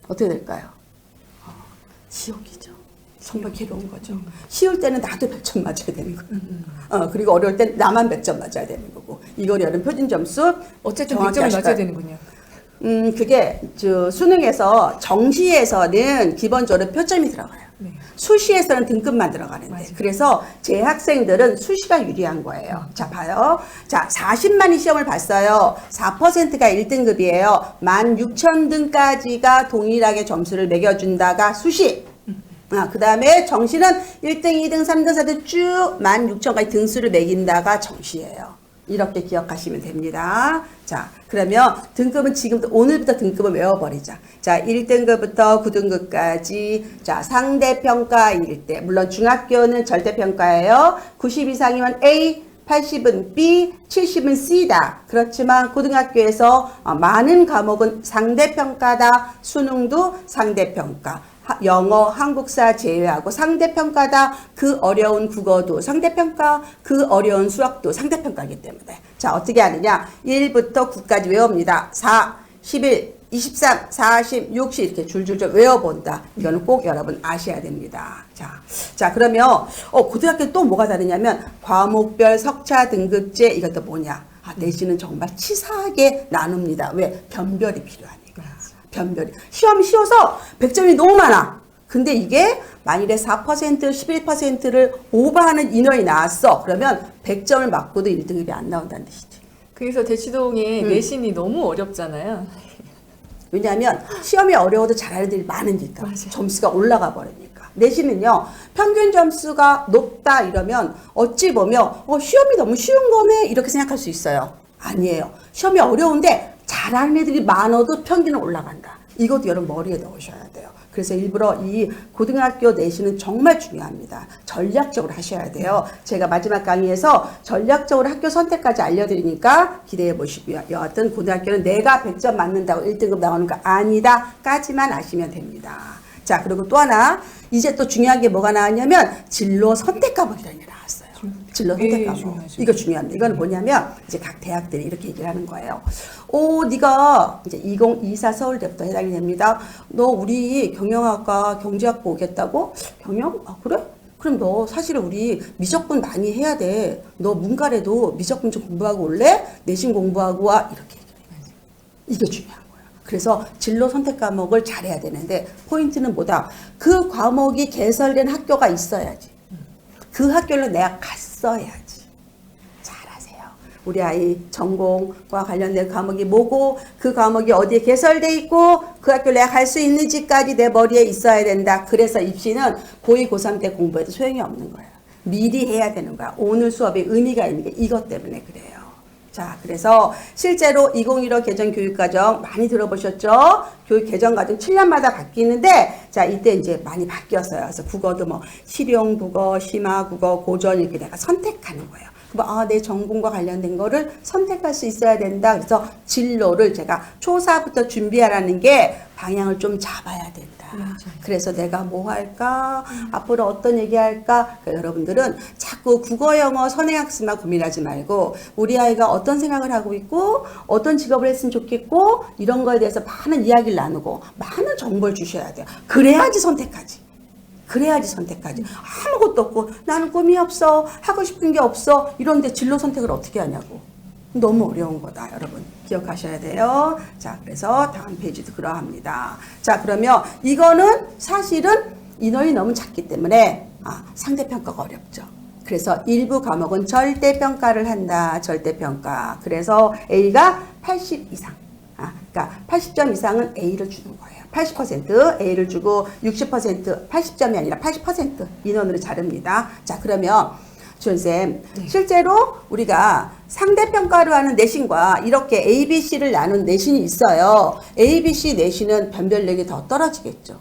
어떻게 될까요? 지옥이죠. 정말 괴로운 거죠. 쉬울 때는 나도 100점 맞아야 되는 거예요. 그리고 어려울 땐 나만 100점 맞아야 되는 거고. 이걸 여름 표준 점수 어쨌든 100점을 맞아야 되는군요. 그게 수능에서 정시에서는 기본적으로 표점이 들어가요. 네. 수시에서는 등급만 들어가는데. 맞아요. 그래서 제 학생들은 수시가 유리한 거예요. 자, 봐요. 자, 40만이 시험을 봤어요. 4%가 1등급이에요. 16,000등까지가 동일하게 점수를 매겨준다가 수시. 그 다음에 정시는 1등, 2등, 3등, 4등 쭉 16,000까지 등수를 매긴다가 정시예요. 이렇게 기억하시면 됩니다. 자, 그러면 등급은 지금부터, 오늘부터 등급을 외워버리자. 자, 1등급부터 9등급까지. 자, 상대평가일 때, 물론 중학교는 절대평가예요. 90 이상이면 A, 80은 B, 70은 C다. 그렇지만 고등학교에서 많은 과목은 상대평가다. 수능도 상대평가. 영어, 한국사 제외하고 상대평가다. 그 어려운 국어도 상대평가, 그 어려운 수학도 상대평가이기 때문에. 자, 어떻게 하느냐. 1부터 9까지 외웁니다. 4, 11, 23, 40, 60 이렇게 줄줄줄 외워본다. 이거는 꼭 여러분 아셔야 됩니다. 자, 그러면 고등학교 또 뭐가 다르냐면 과목별 석차 등급제 이것도 뭐냐. 내신은 정말 치사하게 나눕니다. 왜? 변별이 필요하니까. 변별이. 시험이 쉬워서 100점이 너무 많아. 근데 이게 만일에 4%, 11%를 오버하는 인원이 나왔어. 그러면 100점을 맞고도 1등급이 안 나온다는 뜻이지. 그래서 대치동의 내신이 너무 어렵잖아요. 왜냐하면 시험이 어려워도 잘하는 애들이 많으니까. 맞아요. 점수가 올라가 버리니까. 내신은요. 평균 점수가 높다 이러면 어찌 보면 시험이 너무 쉬운 거네 이렇게 생각할 수 있어요. 아니에요. 시험이 어려운데 잘하는 애들이 많아도 평균은 올라간다. 이것도 여러분 머리에 넣으셔야 돼요. 그래서 일부러 이 고등학교 내신은 정말 중요합니다. 전략적으로 하셔야 돼요. 제가 마지막 강의에서 전략적으로 학교 선택까지 알려드리니까 기대해 보시고요. 여하튼 고등학교는 내가 100점 맞는다고 1등급 나오는 거 아니다 까지만 아시면 됩니다. 자, 그리고 또 하나 이제 또 중요한 게 뭐가 나왔냐면 진로 선택 과목이라는 게 나왔어요. 진로 선택 과목. 중요하죠. 이거 중요합니다. 이거는 뭐냐면 이제 각 대학들이 이렇게 얘기를 하는 거예요. 네가 이제 2024 서울대부터 해당이 됩니다. 너 우리 경영학과 경제학부 오겠다고? 경영? 그래? 그럼 너 사실 우리 미적분 많이 해야 돼. 너 문과래도 미적분 좀 공부하고 올래? 내신 공부하고 와. 이렇게 얘기를 해요. 이게 중요한 거예요. 그래서 진로 선택 과목을 잘해야 되는데 포인트는 뭐다? 그 과목이 개설된 학교가 있어야지. 그 학교를 내가 갔어야지. 잘하세요. 우리 아이 전공과 관련된 과목이 뭐고 그 과목이 어디에 개설돼 있고 그 학교를 내가 갈 수 있는지까지 내 머리에 있어야 된다. 그래서 입시는 고2, 고3 때 공부해도 소용이 없는 거예요. 미리 해야 되는 거야. 오늘 수업에 의미가 있는 게 이것 때문에 그래요. 자, 그래서 실제로 2015 개정 교육과정 많이 들어보셨죠? 교육 개정 과정 7년마다 바뀌는데, 자, 이때 이제 많이 바뀌었어요. 그래서 국어도 뭐, 실용 국어, 심화 국어, 고전 이렇게 내가 선택하는 거예요. 내 전공과 관련된 거를 선택할 수 있어야 된다. 그래서 진로를 제가 초사부터 준비하라는 게 방향을 좀 잡아야 된다. 그래서 내가 뭐 할까? 앞으로 어떤 얘기 할까? 그러니까 여러분들은 자꾸 국어, 영어, 선행학습만 고민하지 말고 우리 아이가 어떤 생각을 하고 있고 어떤 직업을 했으면 좋겠고 이런 거에 대해서 많은 이야기를 나누고 많은 정보를 주셔야 돼요. 그래야지 선택하지. 아무것도 없고 나는 꿈이 없어. 하고 싶은 게 없어. 이런데 진로 선택을 어떻게 하냐고. 너무 어려운 거다. 여러분 기억하셔야 돼요. 자, 그래서 다음 페이지도 그러합니다. 자, 그러면 이거는 사실은 인원이 너무 작기 때문에 상대평가가 어렵죠. 그래서 일부 과목은 절대평가를 한다. 절대평가. 그래서 A가 80 이상. 그러니까 80점 이상은 A를 주는 거예요. 80% A를 주고 60% 80점이 아니라 80% 인원으로 자릅니다. 자, 그러면 주연쌤, 실제로 우리가 상대평가를 하는 내신과 이렇게 A, B, C를 나눈 내신이 있어요. A, B, C 내신은 변별력이 더 떨어지겠죠.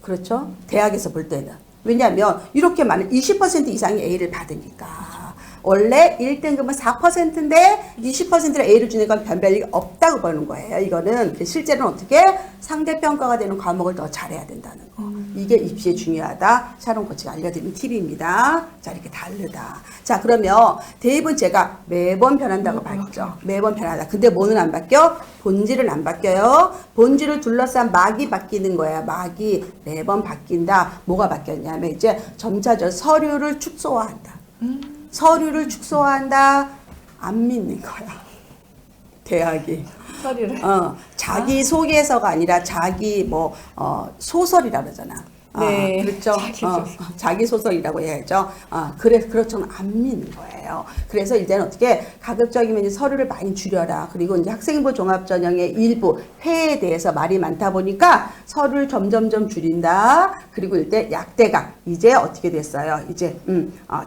그렇죠? 대학에서 볼 때는. 왜냐하면 이렇게 많은 20% 이상이 A를 받으니까. 원래 1등급은 4%인데 20%를 A를 주는 건 변별력이 없다고 보는 거예요. 이거는 실제로는 어떻게 상대평가가 되는 과목을 더 잘해야 된다는 거. 이게 입시에 중요하다. 샤론 코치가 알려드린 팁입니다. 자, 이렇게 다르다. 자, 그러면 대입은 제가 매번 변한다고 봤죠. 매번 변하다. 근데 뭐는 안 바뀌어? 본질은 안 바뀌어요. 본질을 둘러싼 막이 바뀌는 거야. 막이 매번 바뀐다. 뭐가 바뀌었냐면 이제 점차적으로 서류를 축소화한다. 서류를 축소한다. 안 믿는 거야. 대학이. 서류를. 자기 소개서가 아니라 자기 소설이라 그러잖아. 네. 그렇죠. 자기소설. 자기소설이라고 해야죠. 그렇죠. 안 믿는 거예요. 그래서 이제는 어떻게 가급적이면 이제 서류를 많이 줄여라. 그리고 이제 학생부 종합전형의 일부 회에 대해서 말이 많다 보니까 서류를 점점점 줄인다. 그리고 이제 약대강 이제 어떻게 됐어요? 이제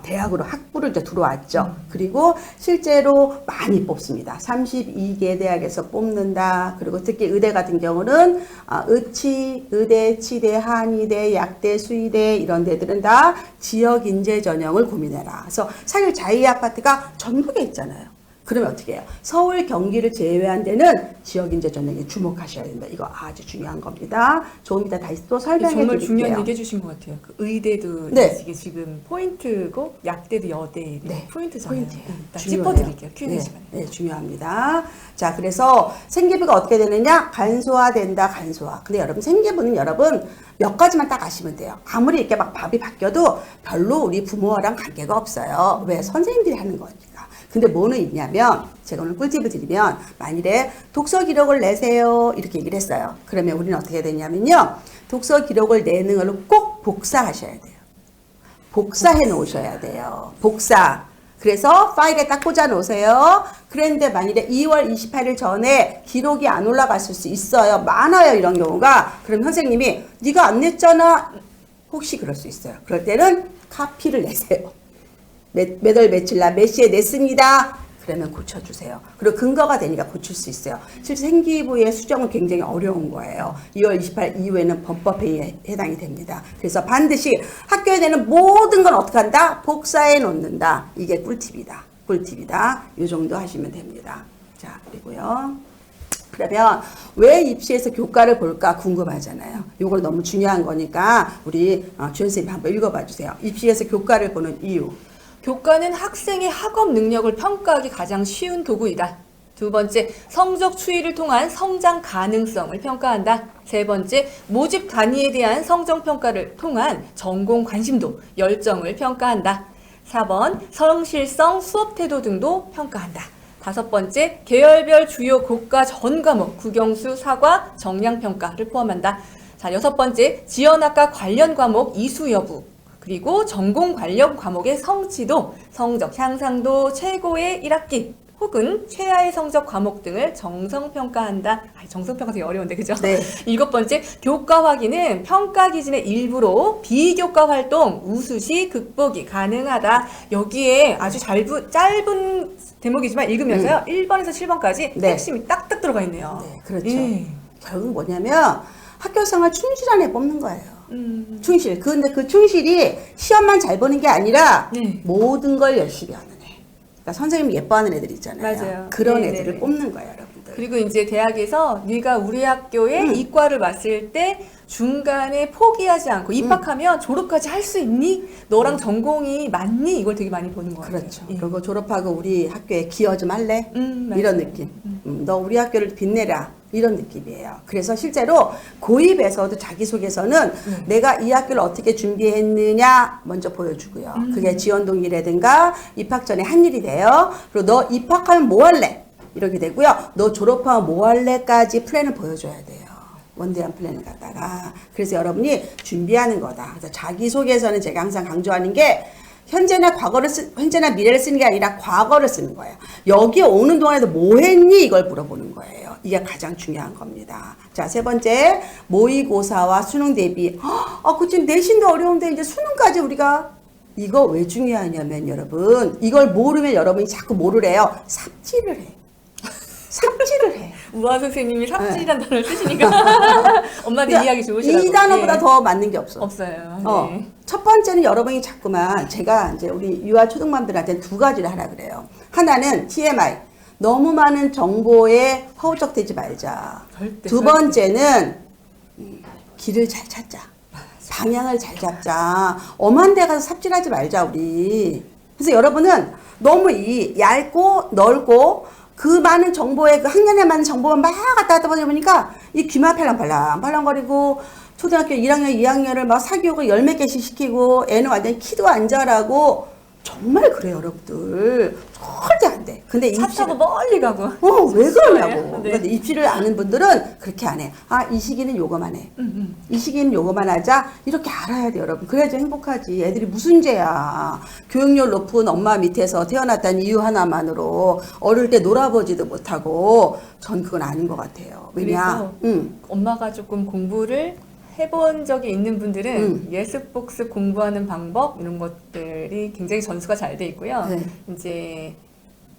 대학으로 학부를 이제 들어왔죠. 그리고 실제로 많이 뽑습니다. 32개 대학에서 뽑는다. 그리고 특히 의대 같은 경우는 의치, 의대, 치대, 한의대, 약대, 수의대 이런 데들은 다 지역 인재 전형을 고민해라. 그래서 사실 자이 아파트가 전국에 있잖아요. 그러면 어떻게 해요? 서울, 경기를 제외한 데는 지역 인재 전형에 주목하셔야 된다. 이거 아주 중요한 겁니다. 조금 이따 다시 또 설명해 정말 드릴게요. 중요한 얘기 해주신 것 같아요. 그 의대도 네. 이게 지금 포인트고 약대도 여대 네. 포인트잖아요. 포인트예요. 일단 중요해요. 짚어드릴게요. Q&A 네, 시간에. 네, 중요합니다. 자, 그래서 생기부가 어떻게 되느냐? 간소화된다, 간소화. 근데 여러분, 생기부는 여러분 몇 가지만 딱 아시면 돼요. 아무리 이렇게 막 밥이 바뀌어도 별로 우리 부모랑 관계가 없어요. 왜? 선생님들이 하는 거니까. 근데 뭐는 있냐면, 제가 오늘 꿀팁을 드리면, 만일에 독서 기록을 내세요. 이렇게 얘기를 했어요. 그러면 우리는 어떻게 되냐면요. 독서 기록을 내는 걸로 꼭 복사하셔야 돼요. 복사해 놓으셔야 돼요. 복사. 그래서 파일에 딱 꽂아 놓으세요. 그런데 만일에 2월 28일 전에 기록이 안 올라갔을 수 있어요. 많아요, 이런 경우가. 그럼 선생님이 네가 안 냈잖아. 혹시 그럴 수 있어요. 그럴 때는 카피를 내세요. 몇 월 며칠 날 몇 시에 냈습니다. 그러면 고쳐주세요. 그리고 근거가 되니까 고칠 수 있어요. 실제 생기부의 수정은 굉장히 어려운 거예요. 2월 28일 이후에는 범법회의에 해당이 됩니다. 그래서 반드시 학교에 내는 모든 건 어떻게 한다? 복사해 놓는다. 이게 꿀팁이다. 꿀팁이다. 이 정도 하시면 됩니다. 자, 그리고요. 그러면 왜 입시에서 교과를 볼까 궁금하잖아요. 이걸 너무 중요한 거니까 우리 주연 선생님 한번 읽어봐 주세요. 입시에서 교과를 보는 이유. 교과는 학생의 학업 능력을 평가하기 가장 쉬운 도구이다. 두 번째, 성적 추이를 통한 성장 가능성을 평가한다. 세 번째, 모집 단위에 대한 성적 평가를 통한 전공 관심도, 열정을 평가한다. 4번, 성실성, 수업 태도 등도 평가한다. 다섯 번째, 계열별 주요 교과 전 과목, 국영수, 사과, 정량 평가를 포함한다. 자, 여섯 번째, 지원학과 관련 과목 이수 여부. 그리고 전공 관련 과목의 성취도, 성적 향상도, 최고의 1학기 혹은 최하의 성적 과목 등을 정성평가한다. 정성평가 되게 어려운데, 그죠? 네. 일곱 번째, 교과 확인은 평가 기준의 일부로 비교과 활동, 우수시 극복이 가능하다. 여기에 아주 짧은 대목이지만 읽으면서요. 1번에서 7번까지 네. 핵심이 딱딱 들어가 있네요. 네, 그렇죠. 예. 결국 뭐냐면 학교생활 충실한 애 뽑는 거예요. 충실. 근데 그 충실이 시험만 잘 보는 게 아니라 네. 모든 걸 열심히 하는 애. 그러니까 선생님 예뻐하는 애들 있잖아요. 맞아요. 그런 네, 애들을 네. 뽑는 거예요, 여러분들. 그리고 이제 대학에서 네가 우리 학교에 이과를 왔을 때 중간에 포기하지 않고 입학하면 졸업까지 할 수 있니? 너랑 전공이 맞니? 이걸 되게 많이 보는 것 같아요. 그렇죠. 예. 그리고 졸업하고 우리 학교에 기여 좀 할래? 맞아요. 이런 느낌. 너 우리 학교를 빛내라. 이런 느낌이에요. 그래서 실제로 고입에서도 자기소개서는 내가 이 학교를 어떻게 준비했느냐 먼저 보여주고요. 그게 지원동의라든가 입학 전에 한 일이 돼요. 그리고 너 입학하면 뭐 할래? 이렇게 되고요. 너 졸업하면 뭐 할래까지 플랜을 보여줘야 돼요. 원대한 플랜을 갖다가. 그래서 여러분이 준비하는 거다. 그래서 자기소개서는 제가 항상 강조하는 게 현재나 현재나 미래를 쓰는 게 아니라 과거를 쓰는 거예요. 여기 오는 동안에도 뭐 했니? 이걸 물어보는 거예요. 이게 가장 중요한 겁니다. 자, 세 번째, 모의고사와 수능 대비. 그 지금 내신도 어려운데 이제 수능까지 우리가 이거 왜 중요하냐면 여러분, 이걸 모르면 여러분이 자꾸 뭐를 해요? 삽질을 해. 삽질을 해. 우아 선생님이 삽질이란 단어를 쓰시니까 엄마한테 이해하기 좋으시라고. 이 단어보다 예. 더 맞는 게 없어. 없어요. 네. 첫 번째는 여러분이 자꾸만 제가 이제 우리 유아 초등맘들한테 두 가지를 하라 그래요. 하나는 TMI. 너무 많은 정보에 허우적대지 말자. 절대, 두 번째는 길을 잘 찾자. 방향을 잘 잡자. 엄한 데 가서 삽질하지 말자 우리. 그래서 여러분은 너무 이 얇고 넓고 그 많은 정보에 그 학년에 맞는 정보만 막 갖다 보니까 이 귀만 팔랑팔랑거리고 초등학교 1학년, 2학년을 막 사교육을 10몇 개씩 시키고 애는 완전히 키도 안 자라고 정말 그래요, 여러분들. 절대 안 돼. 근데 차 타고 멀리 가고. 왜 그러냐고. 네. 그러니까 입시를 아는 분들은 그렇게 안 해. 이 시기는 요거만 해. 이 시기는 요거만 하자. 이렇게 알아야 돼, 여러분. 그래야지 행복하지. 애들이 무슨 죄야. 교육열 높은 엄마 밑에서 태어났다는 이유 하나만으로 어릴 때 놀아보지도 못하고 전 그건 아닌 것 같아요. 왜냐? 엄마가 조금 공부를 해본 적이 있는 분들은 예습복습 공부하는 방법 이런 것들이 굉장히 전수가 잘 돼 있고요. 네. 이제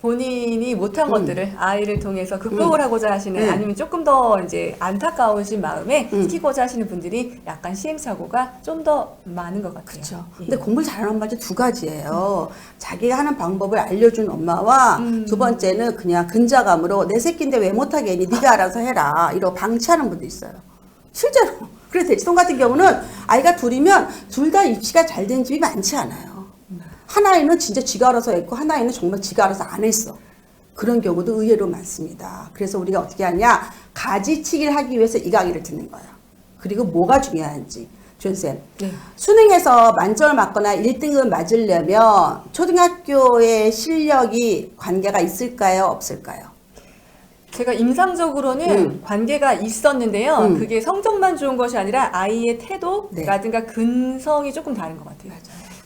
본인이 못한 것들을 아이를 통해서 극복을 하고자 하시는 네. 아니면 조금 더 이제 안타까우신 마음에 시키고자 하시는 분들이 약간 시행착오가 좀 더 많은 것 같아요. 그렇죠. 예. 근데 공부를 잘하는 엄마는 두 가지예요. 자기가 하는 방법을 알려준 엄마와 두 번째는 그냥 근자감으로 내 새끼인데 왜 못하게 했니? 네가 알아서 해라. 이러고 방치하는 분도 있어요. 실제로. 그래서 대치동 같은 경우는 아이가 둘이면 둘 다 입시가 잘 된 집이 많지 않아요. 하나에는 진짜 지가 알아서 했고 하나에는 정말 지가 알아서 안 했어. 그런 경우도 의외로 많습니다. 그래서 우리가 어떻게 하냐? 가지치기를 하기 위해서 이 강의를 듣는 거예요. 그리고 뭐가 중요한지. 준쌤, 네. 수능에서 만점을 맞거나 1등을 맞으려면 초등학교의 실력이 관계가 있을까요? 없을까요? 제가 임상적으로는 관계가 있었는데요. 그게 성적만 좋은 것이 아니라 아이의 태도라든가 근성이 조금 다른 것 같아요.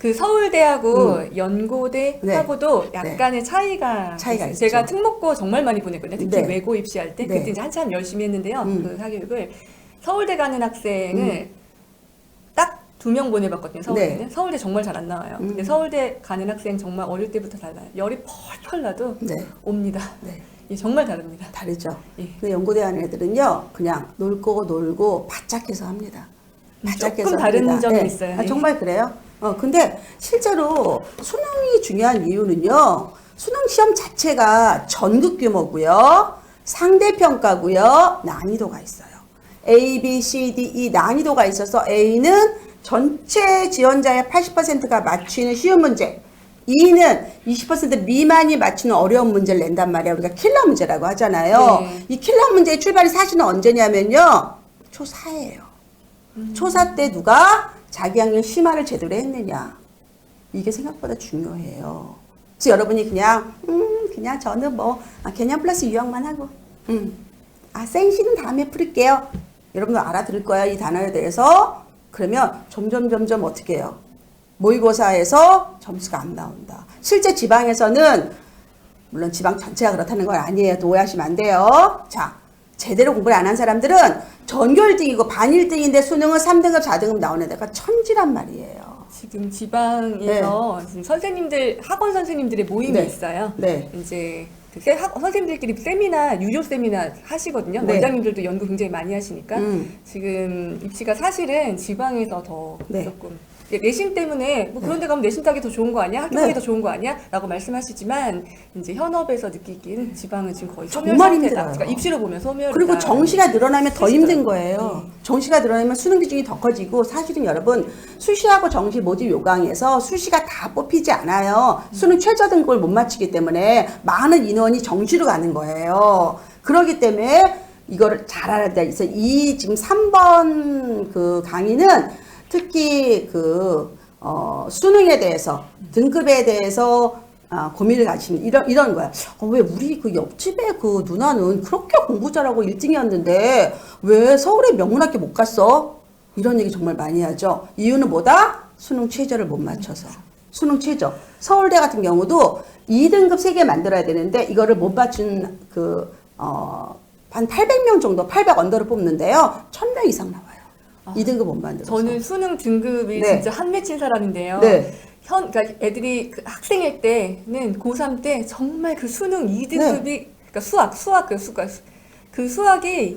그 서울대하고 연고대하고도 약간의 차이가 있어요. 있죠. 제가 특목고 정말 많이 보냈거든요. 특히 네. 외고 입시할 때. 네. 그때 이제 한참 열심히 했는데요. 그 사교육을. 서울대 가는 학생을 딱 2명 보내봤거든요. 서울대는. 네. 서울대 정말 잘 안 나와요. 근데 서울대 가는 학생 정말 어릴 때부터 달라요. 열이 펄펄 나도 네. 옵니다. 네. 예, 정말 다릅니다. 다르죠. 예. 근데 연고대 하는 애들은요, 그냥 놀고 바짝해서 합니다. 바짝해서 조금 다른 합니다. 점이 있어요. 예. 정말 그래요. 근데 실제로 수능이 중요한 이유는요, 수능 시험 자체가 전국 규모고요, 상대평가고요, 난이도가 있어요. A, B, C, D, E 난이도가 있어서 A는 전체 지원자의 80%가 맞추는 쉬운 문제, E는 20% 미만이 맞추는 어려운 문제를 낸단 말이에요. 우리가 킬러 문제라고 하잖아요. 네. 이 킬러 문제의 출발이 사실은 언제냐면요, 초4예요. 초4 때 누가 자기 학년 심화를 제대로 했느냐. 이게 생각보다 중요해요. 그래서 여러분이 그냥 저는 개념 플러스 유형만 하고 생시는 다음에 풀을게요. 여러분도 알아들을 거야, 이 단어에 대해서. 그러면 점점 어떻게 해요? 모의고사에서 점수가 안 나온다. 실제 지방에서는, 물론 지방 전체가 그렇다는 건 아니에요. 또 오해하시면 안 돼요. 자, 제대로 공부를 안 한 사람들은 전교 1등이고 반 1등인데 수능은 3등급, 4등급 나오는 데가 천지란 말이에요. 지금 지방에서 지금 선생님들, 학원 선생님들의 모임이 네. 있어요. 네. 이제 선생님들끼리 세미나, 유료 세미나 하시거든요. 네. 원장님들도 연구 굉장히 많이 하시니까. 지금 입시가 사실은 지방에서 더 네. 조금 내신 때문에 뭐 그런 데 가면 내신 따기 더 좋은 거 아니야? 학교 가기 네. 더 좋은 거 아니야? 라고 말씀하시지만 이제 현업에서 느끼기는 지방은 지금 거의 소멸 정말 상태다. 힘들어요. 그러니까 입시로 보면 소멸이다. 그리고 정시가 늘어나면 더 수시죠. 힘든 거예요. 정시가 늘어나면 수능 비중이 더 커지고, 사실은 여러분 수시하고 정시 모집 요강에서 수시가 다 뽑히지 않아요. 수능 최저 등급을 못 맞추기 때문에 많은 인원이 정시로 가는 거예요. 그렇기 때문에 이거를 잘 알아야 돼. 그래서 이 지금 3번 그 강의는 특히 수능에 대해서, 등급에 대해서 고민을 가지시면 이런 거야. 왜 우리 그 옆집에 그 누나는 그렇게 공부 잘하고 1등이었는데 왜 서울의 명문학교 못 갔어? 이런 얘기 정말 많이 하죠. 이유는 뭐다? 수능 최저를 못 맞춰서. 수능 최저. 서울대 같은 경우도 2등급 3개 만들어야 되는데 이거를 못 맞춘 한 800명 정도, 800 언더를 뽑는데요. 1000명 이상 나와요. 2등급 못 만들어서. 저는 수능 등급이 네. 진짜 한 맺힌 사람인데요. 네. 그러니까 애들이 그 학생일 때는 고3 때 정말 그 수능 2등급이, 그러니까 그 수학이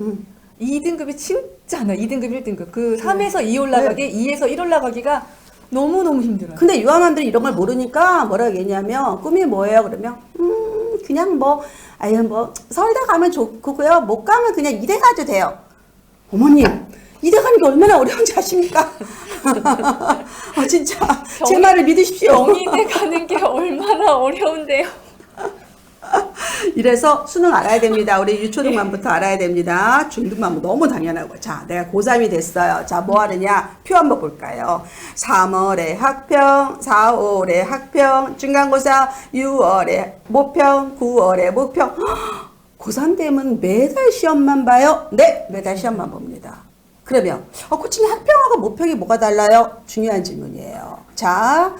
2등급이 진짜 안 나요. 2등급, 1등급. 그 3에서 2 올라가기, 2에서 1 올라가기가 너무너무 힘들어요. 근데 유아맘들이 이런 걸 모르니까 뭐라 얘기냐면, 꿈이 뭐예요? 그러면 그냥 서울대 가면 좋고요. 못 가면 그냥 이대 가도 돼요. 어머님, 이대 가는 게 얼마나 어려운지 아십니까? 진짜 제 말을 믿으십시오. 경희대 가는 게 얼마나 어려운데요. 이래서 수능 알아야 됩니다. 우리 유초등반부터 알아야 됩니다. 중등반부 너무 당연하고. 자, 내가 고3이 됐어요. 자, 뭐 하느냐? 표 한번 볼까요? 3월에 학평, 4월에 학평, 중간고사 6월에 모평, 9월에 모평. 고3 되면 매달 시험만 봐요? 네, 매달 시험만 봅니다. 그러면 코칭이 학평하고 모평이 뭐가 달라요? 중요한 질문이에요. 자,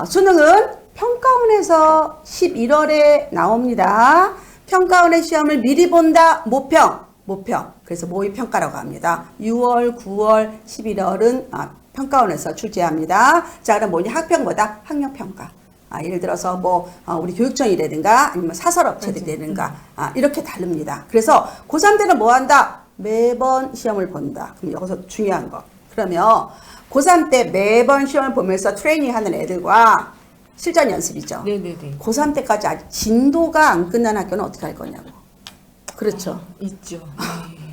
수능은 평가원에서 11월에 나옵니다. 평가원의 시험을 미리 본다. 모평. 그래서 모의평가라고 합니다. 6월, 9월, 11월은 평가원에서 출제합니다. 자, 그럼 뭐냐? 학평보다 학력평가. 예를 들어서 우리 교육청이라든가 아니면 사설업체들이라든가 이렇게 다릅니다. 그래서 고3 때는 뭐 한다? 매번 시험을 본다. 그럼 여기서 중요한 거. 그러면 고3 때 매번 시험을 보면서 트레이닝 하는 애들과 실전 연습이죠. 네네네. 고3 때까지 아직 진도가 안 끝난 학교는 어떻게 할 거냐고. 그렇죠. 있죠.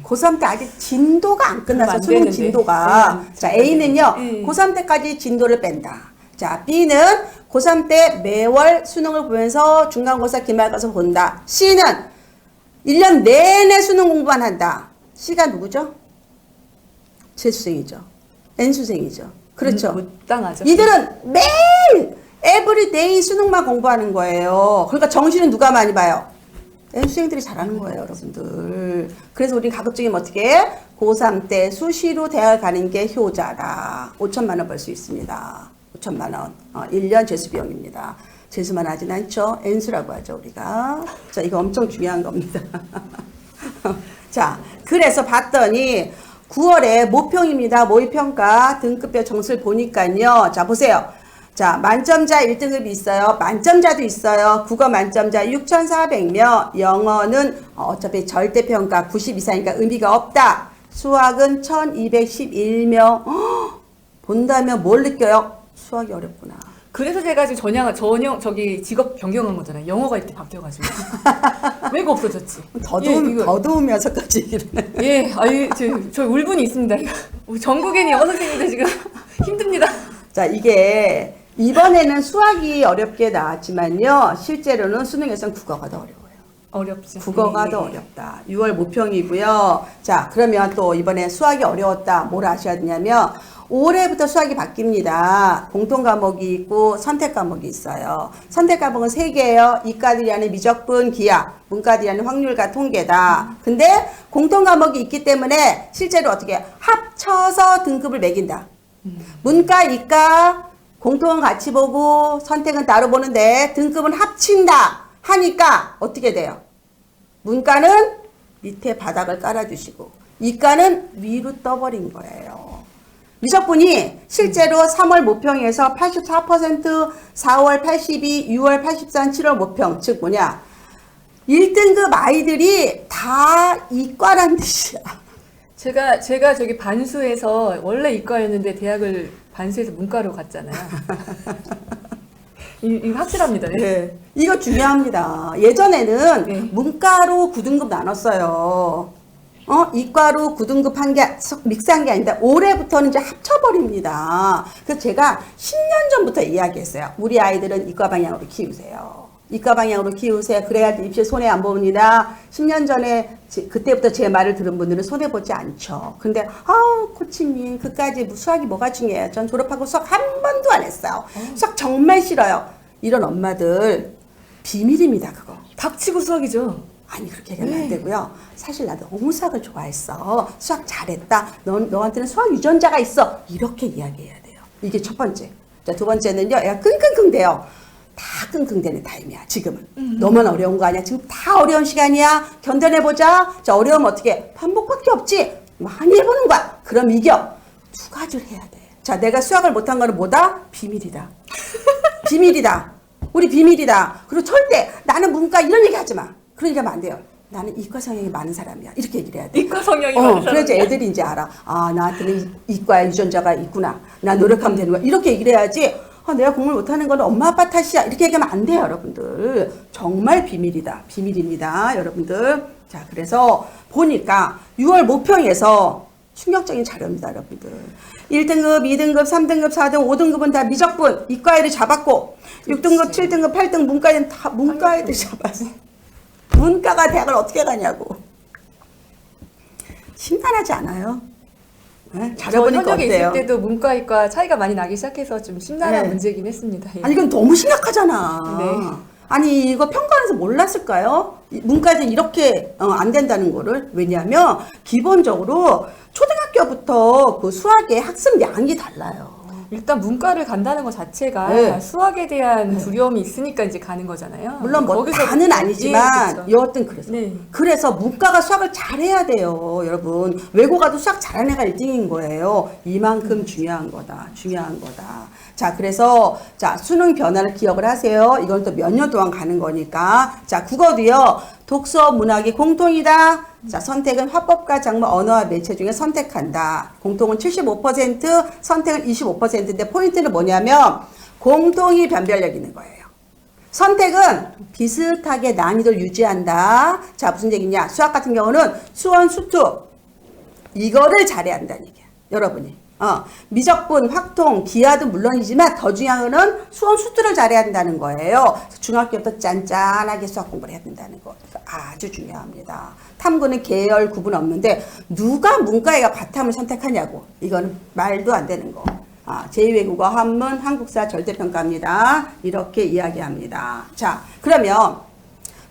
고3 때 아직 진도가 안 끝나서 안 수능 되는데. 진도가. 자, A는요, 고3 때까지 진도를 뺀다. 자, B는 고3 때 매월 수능을 보면서 중간고사, 기말고사 본다. C는 1년 내내 수능 공부만 한다. C가 누구죠? 재수생이죠. N수생이죠. 그렇죠. 못당하죠. 이들은 매일 에브리데이 수능만 공부하는 거예요. 그러니까 정시는 누가 많이 봐요? N수생들이 잘하는 거예요, 여러분들. 그래서 우리 가급적이면 어떻게 해? 고3 때 수시로 대학을 가는 게 효자다. 5천만 원 벌 수 있습니다. 5천만 원. 1년 재수 비용입니다. 재수만 하진 않죠. N수라고 하죠, 우리가. 자, 이거 엄청 중요한 겁니다. 자, 그래서 봤더니 9월에 모평입니다. 모의평가 등급별 점수를 보니까요. 자, 보세요. 자, 만점자 1등급이 있어요. 만점자도 있어요. 국어 만점자 6,400명. 영어는 어차피 절대평가 90 이상이니까 의미가 없다. 수학은 1,211명. 본다면 뭘 느껴요? 수학이 어렵구나. 그래서 제가 지금 전형 직업 변경한 거잖아요. 영어가 이렇게 바뀌어가지고. 왜 이거 없어졌지? 더 더우면서까지 이러네. 예, 저 울분이 있습니다. 우리 전국인 영어 선생님들 지금 힘듭니다. 자, 이게 이번에는 수학이 어렵게 나왔지만요. 실제로는 수능에서는 국어가 더 어려워요. 어렵죠. 국어가 더 어렵다. 6월 모평이고요. 자, 그러면 또 이번에 수학이 어려웠다. 뭘 아셔야 되냐면 올해부터 수학이 바뀝니다. 공통 과목이 있고 선택 과목이 있어요. 선택 과목은 3개예요. 이과들이 하는 미적분, 기하, 문과들이 하는 확률과 통계다. 근데 공통 과목이 있기 때문에 실제로 어떻게 합쳐서 등급을 매긴다. 문과, 이과, 공통은 같이 보고 선택은 따로 보는데 등급은 합친다 하니까 어떻게 돼요? 문과는 밑에 바닥을 깔아주시고 이과는 위로 떠버린 거예요. 미적분이 실제로 3월 모평에서 84%, 4월 82, 6월 83, 7월 모평, 즉 뭐냐 1등급 아이들이 다 이과란 뜻이야. 제가 저기 반수에서 원래 이과였는데 대학을 반수해서 문과로 갔잖아요. 이거 확실합니다. 네. 네. 이거 중요합니다. 예전에는 네. 문과로 9등급 나눴어요. 이과로 9등급 한 게 믹스한 게 아닌데 올해부터는 이제 합쳐버립니다. 그래서 제가 10년 전부터 이야기했어요. 우리 아이들은 이과 방향으로 키우세요. 이과 방향으로 키우세요. 그래야지 입시에 손해 안 봅니다. 10년 전에 그때부터 제 말을 들은 분들은 손해 보지 않죠. 근데 코치님 그까지 수학이 뭐가 중요해요. 전 졸업하고 수학 한 번도 안 했어요. 수학 정말 싫어요. 이런 엄마들 비밀입니다. 그거. 닥치고 수학이죠. 아니 그렇게 얘기하면 안 되고요. 사실 나 너무 수학을 좋아했어. 수학 잘했다. 너한테는 수학 유전자가 있어. 이렇게 이야기해야 돼요. 이게 첫 번째. 자, 두 번째는요. 애가 끙끙끙대요. 다 끙끙대는 타임이야. 지금은. 너만 어려운 거 아니야. 지금 다 어려운 시간이야. 견뎌내보자. 자, 어려우면 어떻게? 반복밖에 없지. 많이 해보는 거야. 그럼 이겨. 두 가지를 해야 돼. 자, 내가 수학을 못한 거는 뭐다? 비밀이다. 비밀이다. 우리 비밀이다. 그리고 절대 나는 문과 이런 얘기 하지 마. 그런 얘기 하면 안 돼요. 나는 이과 성향이 많은 사람이야. 이렇게 얘기를 해야 돼. 이과 성향이 많은 사람. 그래서 애들이 이제 알아. 나한테는 이과에 유전자가 있구나. 나 노력하면 되는 거야. 이렇게 얘기를 해야지. 내가 공부를 못하는 건 엄마 아빠 탓이야. 이렇게 얘기하면 안 돼요, 여러분들. 정말 비밀이다. 비밀입니다, 여러분들. 자, 그래서 보니까 6월 모평에서 충격적인 자료입니다, 여러분들. 1등급, 2등급, 3등급, 4등급, 5등급은 다 미적분, 이과 애들 잡았고 6등급, 7등급, 8등급 문과 애들 다 문과 애들 잡았어. 문과가 대학을 어떻게 가냐고. 심란하지 않아요? 네? 저 잘해보니까 현역에 어때요? 있을 때도 문과 이과 차이가 많이 나기 시작해서 좀 심란한 네. 문제이긴 했습니다. 예. 아니 이건 너무 심각하잖아. 네. 아니 이거 평가원에서 몰랐을까요? 문과에서 이렇게 안 된다는 거를. 왜냐하면 기본적으로 초등학교부터 그 수학의 학습량이 달라요. 일단 문과를 간다는 것 자체가 네. 수학에 대한 두려움이 있으니까 이제 가는 거잖아요. 물론 뭐 거기서 다는 아니지만 예, 그렇죠. 여하튼 그래서 네. 그래서 문과가 수학을 잘해야 돼요, 여러분. 외고 가도 수학 잘하는 애가 1등인 거예요. 이만큼 중요한 거다. 자, 그래서 자 수능 변화를 기억을 하세요. 이건 또 몇 년 동안 가는 거니까. 자, 국어도요. 독서, 문학이 공통이다. 자, 선택은 화법과 작문, 언어와 매체 중에 선택한다. 공통은 75%, 선택은 25%인데 포인트는 뭐냐면 공통이 변별력 있는 거예요. 선택은 비슷하게 난이도를 유지한다. 자, 무슨 얘기냐? 수학 같은 경우는 수원, 수투 이거를 잘해야 한다는 얘기야. 여러분이. 미적분, 확통, 기하도 물론이지만 더 중요한 거는 수원, 수투를 잘해야 한다는 거예요. 중학교부터 짠짠하게 수학 공부를 해야 된다는 거. 아주 중요합니다. 탐구는 계열 구분 없는데 누가 문과애가 과탐을 선택하냐고. 이거는 말도 안 되는 거. 제2외국어, 한문, 한국사 절대평가입니다. 이렇게 이야기합니다. 자, 그러면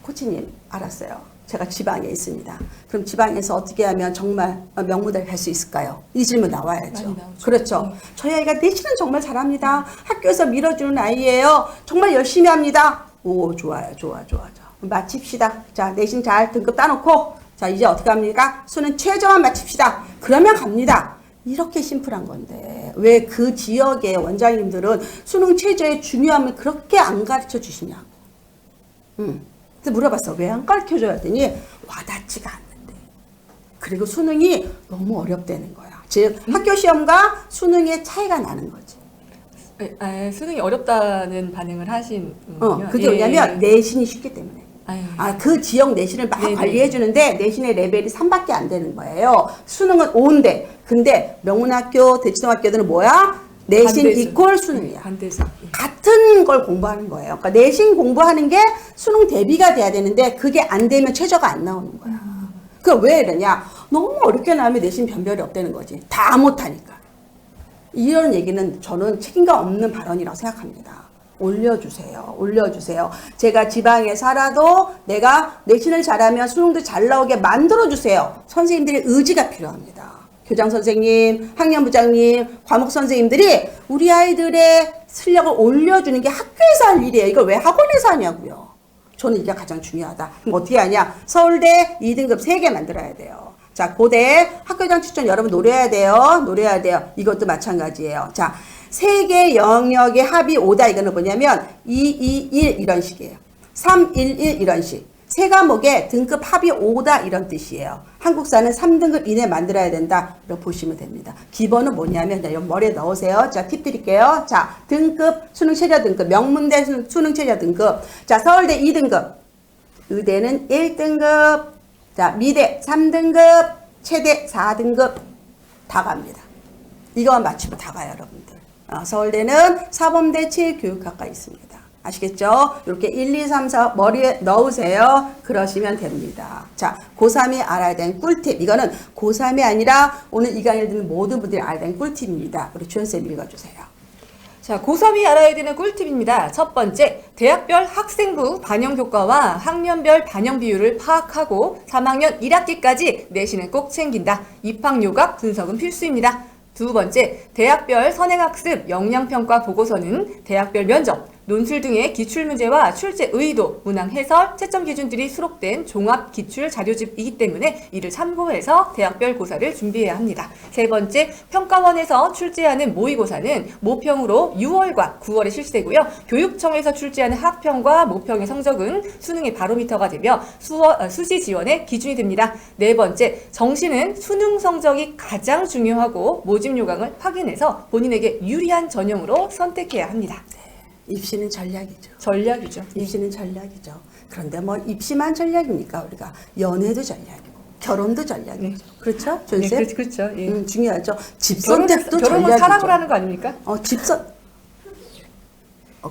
코치님 알았어요. 제가 지방에 있습니다. 그럼 지방에서 어떻게 하면 정말 명문대를 갈 수 있을까요? 이 질문 나와야죠. 많이 나오죠. 그렇죠. 네. 저희 아이가 내신은 정말 잘합니다. 학교에서 밀어주는 아이예요. 정말 열심히 합니다. 오, 좋아요. 좋아. 마칩시다. 자, 내신 잘 등급 따놓고 자, 이제 어떻게 합니까? 수능 최저만 마칩시다. 그러면 갑니다. 이렇게 심플한 건데 왜 그 지역의 원장님들은 수능 최저의 중요함을 그렇게 안 가르쳐 주시냐고. 그래서 물어봤어. 왜 안 가르쳐줘야 되니? 와닿지가 않는데. 그리고 수능이 너무 어렵다는 거야. 즉 학교 시험과 수능의 차이가 나는 거지. 수능이 어렵다는 반응을 하신군요. 그게 왜냐면 내신이 쉽기 때문에. 그 지역 내신을 막 네네. 관리해 주는데 내신의 레벨이 3밖에 안 되는 거예요. 수능은 5인데 근데 명문학교, 대치동학교들은 뭐야? 내신 반대죠. 이퀄 수능이야. 반대죠. 같은 걸 공부하는 거예요. 그러니까 내신 공부하는 게 수능 대비가 돼야 되는데 그게 안 되면 최저가 안 나오는 거야. 그 왜 이러냐? 너무 어렵게 나오면 내신 변별이 없다는 거지. 다 못하니까. 이런 얘기는 저는 책임감 없는 발언이라고 생각합니다. 올려주세요. 제가 지방에 살아도 내가 내신을 잘하면 수능도 잘 나오게 만들어주세요. 선생님들의 의지가 필요합니다. 교장 선생님, 학년부장님, 과목 선생님들이 우리 아이들의 실력을 올려주는 게 학교에서 할 일이에요. 이걸 왜 학원에서 하냐고요. 저는 이게 가장 중요하다. 그럼 어떻게 하냐? 서울대 2등급 3개 만들어야 돼요. 자, 고대 학교장 추천 여러분 노려야 돼요. 이것도 마찬가지예요. 자, 3개 영역의 합이 5다. 이거는 뭐냐면 2, 2, 1 이런 식이에요. 3, 1, 1 이런 식. 3과목에 등급 합이 5다 이런 뜻이에요. 한국사는 3등급 이내 만들어야 된다. 이렇게 보시면 됩니다. 기본은 뭐냐면 여기 머리에 넣으세요. 자, 팁 드릴게요. 자, 등급, 수능 최저 등급, 명문대 수능 최저 등급. 자, 서울대 2등급, 의대는 1등급, 자, 미대 3등급, 최대 4등급 다 갑니다. 이거만 맞추면 다 가요, 여러분들. 서울대는 사범대 체육교육학과 있습니다. 아시겠죠? 이렇게 1, 2, 3, 4 머리에 넣으세요. 그러시면 됩니다. 자, 고3이 알아야 되는 꿀팁. 이거는 고3이 아니라 오늘 이 강의를 듣는 모든 분들이 알아야 되는 꿀팁입니다. 우리 주연쌤 읽어주세요. 자, 고3이 알아야 되는 꿀팁입니다. 첫 번째, 대학별 학생부 반영 효과와 학년별 반영 비율을 파악하고 3학년 1학기까지 내신은 꼭 챙긴다. 입학 요각 분석은 필수입니다. 두 번째, 대학별 선행학습 역량평가 보고서는 대학별 면접, 논술 등의 기출문제와 출제 의도, 문항 해설, 채점 기준들이 수록된 종합 기출 자료집이기 때문에 이를 참고해서 대학별 고사를 준비해야 합니다. 세 번째, 평가원에서 출제하는 모의고사는 모평으로 6월과 9월에 실시되고요. 교육청에서 출제하는 학평과 모평의 성적은 수능의 바로미터가 되며 수시 지원의 기준이 됩니다. 네 번째, 정시는 수능 성적이 가장 중요하고 모집 요강을 확인해서 본인에게 유리한 전형으로 선택해야 합니다. 입시는 전략이죠. 전략이죠. 입시는 전략이죠. 그런데 뭐 입시만 전략입니까? 우리가 연애도 전략이고 결혼도 전략이죠. 그렇죠? 네, 존쌤? 그렇죠. 예. 중요하죠. 집 선택도 결혼은 전략이죠. 사랑을 하는 거 아닙니까?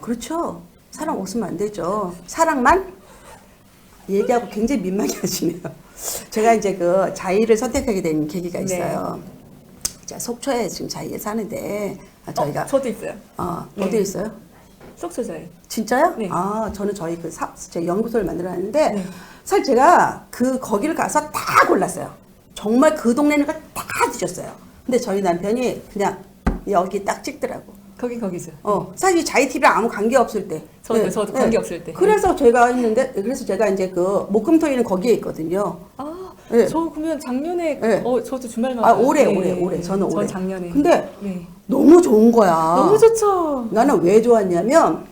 그렇죠. 사랑 없으면 안 되죠. 사랑만 얘기하고 굉장히 민망해 하시네요. 제가 이제 그 자이를 선택하게 된 계기가 있어요. 자, 속초에 지금 자이에 사는데 저희가 저도 있어요. 어디에 있어요? 속초자예요. 진짜요? 네. 저는 저희 제 연구소를 만들어놨는데 네. 사실 제가 거기를 가서 다 골랐어요. 정말 그 동네는 다 뒤졌어요. 근데 저희 남편이 그냥 여기 딱 찍더라고. 거기죠. 사실 자이 TV랑 아무 관계 없을 때. 저도 관계 없을 때. 그래서 제가 이제 그 목금토일은 거기에 있거든요. 네. 저 그러면 작년에 네. 저도 주말마다 올해. 저는 올해. 전 작년에. 근데 네. 너무 좋은 거야. 너무 좋죠. 나는 왜 좋았냐면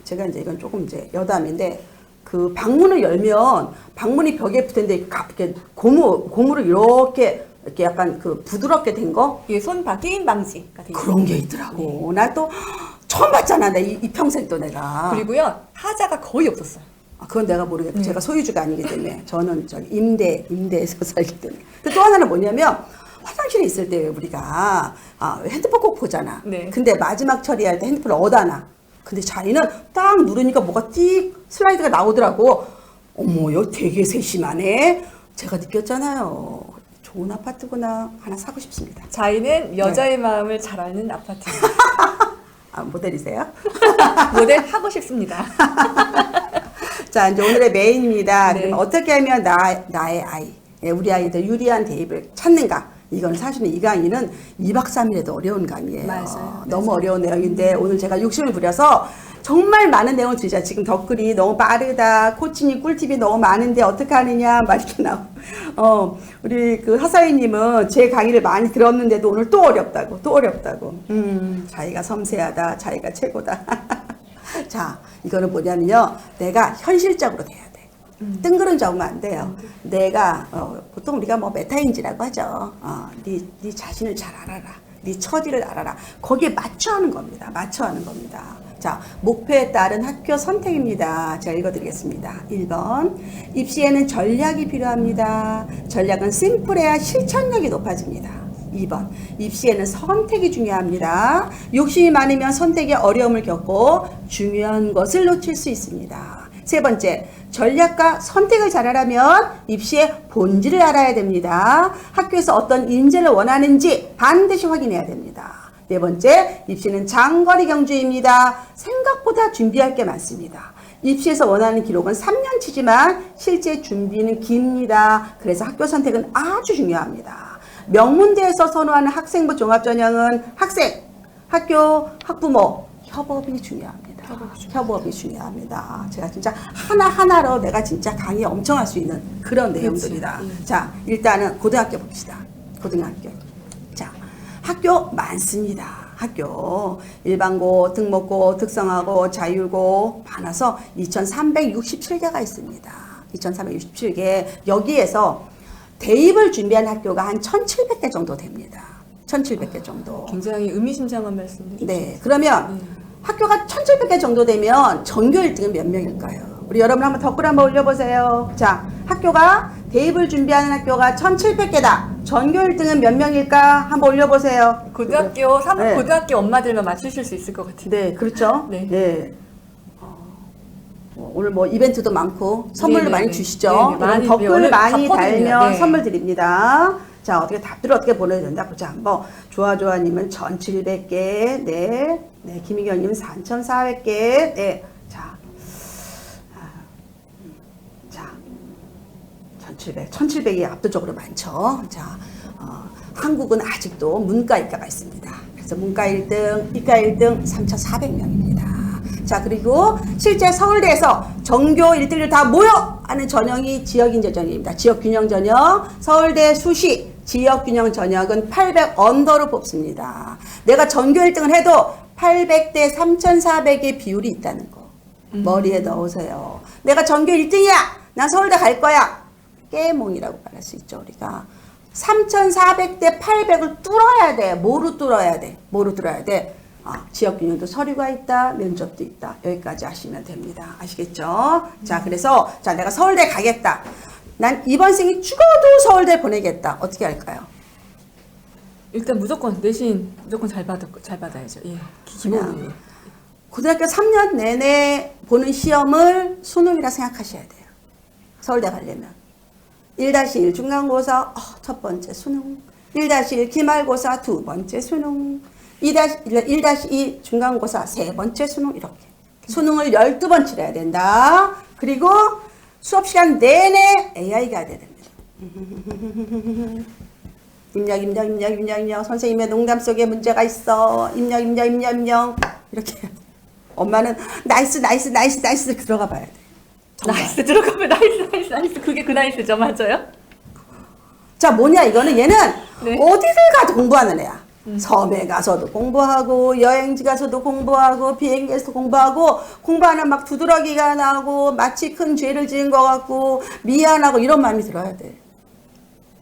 제가 이제 이건 조금 이제 여담인데 그 방문을 열면 방문이 벽에 붙은데 이렇게 고무를 이렇게 약간 그 부드럽게 된 거 이게 게임 방지가 돼 있어요. 그런 게 있더라고. 난 또 처음 봤잖아. 이 평생 또 내가. 그리고요 타자가 거의 없었어요. 그건 내가 모르겠고 제가 소유주가 아니기 때문에 저는 저기 임대에서 살기 때문에. 또 하나는 뭐냐면 화장실에 있을 때 우리가 핸드폰 꼭 보잖아. 네. 근데 마지막 처리할 때 핸드폰을 어디다 놔. 근데 자기는 딱 누르니까 뭐가 띡 슬라이드가 나오더라고. 어머 여기 되게 세심하네. 제가 느꼈잖아요. 좋은 아파트구나. 하나 사고 싶습니다. 자이는 여자의 마음을 잘 아는 아파트예요. 모델이세요? 모델 하고 싶습니다. 자, 이제 오늘의 메인입니다. 네. 그럼 어떻게 하면 나의 아이, 우리 아이들 유리한 대입을 찾는가? 이건 사실은 이 강의는 2박 3일에도 어려운 강의예요. 맞아요. 너무 어려운 내용인데 오늘 제가 욕심을 부려서 정말 많은 내용을 드리자. 지금 댓글이 너무 빠르다. 코치님 꿀팁이 너무 많은데 어떻게 하느냐. 막 이렇게 나오고. 우리 그 하사위님은 제 강의를 많이 들었는데도 오늘 또 어렵다고. 자기가 섬세하다. 자기가 최고다. 자, 이거는 뭐냐면요. 내가 현실적으로 돼야 돼. 뜬구름 잡으면 안 돼요. 내가 보통 우리가 뭐 메타인지라고 하죠. 네 자신을 잘 알아라. 네 처지를 알아라. 거기에 맞춰하는 겁니다. 자, 목표에 따른 학교 선택입니다. 제가 읽어드리겠습니다. 1번, 입시에는 전략이 필요합니다. 전략은 심플해야 실천력이 높아집니다. 2번, 입시에는 선택이 중요합니다. 욕심이 많으면 선택에 어려움을 겪고 중요한 것을 놓칠 수 있습니다. 세 번째, 전략과 선택을 잘하려면 입시의 본질을 알아야 됩니다. 학교에서 어떤 인재를 원하는지 반드시 확인해야 됩니다. 네 번째, 입시는 장거리 경주입니다. 생각보다 준비할 게 많습니다. 입시에서 원하는 기록은 3년치지만 실제 준비는 깁니다. 그래서 학교 선택은 아주 중요합니다. 명문대에서 선호하는 학생부 종합전형은 학생, 학교, 학부모, 협업이 중요합니다. 협업이 중요합니다. 제가 진짜 하나하나로 내가 진짜 강의 엄청 할 수 있는 그런 내용들이다. 자, 일단은 고등학교 봅시다. 고등학교. 자, 학교 많습니다. 학교 일반고, 특목고, 특성화고, 자율고 많아서 2367개가 있습니다. 2367개. 여기에서 대입을 준비한 학교가 한 1700개 정도 됩니다. 1700개 정도. 굉장히 의미심장한 말씀이죠. 네. 그러면 학교가 1700개 정도 되면 전교 1등은 몇 명일까요? 우리 여러분 한번 댓글 한번 올려보세요. 자, 학교가 대입을 준비하는 학교가 1700개다. 전교 1등은 몇 명일까? 한번 올려보세요. 고등학교 네. 고등학교 엄마들만 맞추실 수 있을 것 같은데. 네, 그렇죠. 네. 네. 오늘 뭐 이벤트도 많고 선물도 많이 주시죠. 많이 댓글 오늘 많이 바쁘거든요. 달면 네. 선물 드립니다. 자, 어떻게 답들을 어떻게 보내야 된다 보자. 한번 좋아님은 1700개, 네, 김희경님은 4400개, 네, 자, 1700이 압도적으로 많죠. 자, 한국은 아직도 문과 이과가 있습니다. 그래서 문과 1등, 이과 1등 3,400명입니다. 자, 그리고 실제 서울대에서 전교 1등을 다 모여 하는 전형이 지역인재 전형입니다. 지역균형 전형, 서울대 수시 지역균형 전형은 800 언더로 뽑습니다. 내가 전교 1등을 해도 800대 3,400의 비율이 있다는 거 머리에 넣으세요. 내가 전교 1등이야. 난 서울대 갈 거야. 깨몽이라고 말할 수 있죠. 우리가 3,400대 800을 뚫어야 돼. 뭐로 뚫어야 돼? 지역균형도 서류가 있다, 면접도 있다. 여기까지 하시면 됩니다. 아시겠죠? 자, 그래서 내가 서울대 가겠다. 난 이번 생이 죽어도 서울대 보내겠다. 어떻게 할까요? 일단 무조건 내신 무조건 잘 받아야죠. 예, 기본이에요. 고등학교 3년 내내 보는 시험을 수능이라 생각하셔야 돼요. 서울대 가려면 1-1 중간고사 첫 번째 수능, 1-1 기말고사 두 번째 수능, 1-2 중간고사 세 번째 수능 이렇게 수능을 12번 치러야 된다. 그리고 수업 시간 내내 AI가 돼야 됩니다. 입력 선생님의 농담 속에 문제가 있어. 입력 이렇게 엄마는 나이스 들어가 봐야 돼. 정말. 나이스 들어가면 나이스 그게 그 나이스죠. 맞아요? 자, 뭐냐 이거는 얘는 네. 어디를 가도 공부하는 애야. 섬에 가서도 공부하고 여행지 가서도 공부하고 비행기에서도 공부하는 막 두드러기가 나고 마치 큰 죄를 지은 것 같고 미안하고 이런 마음이 들어야 돼.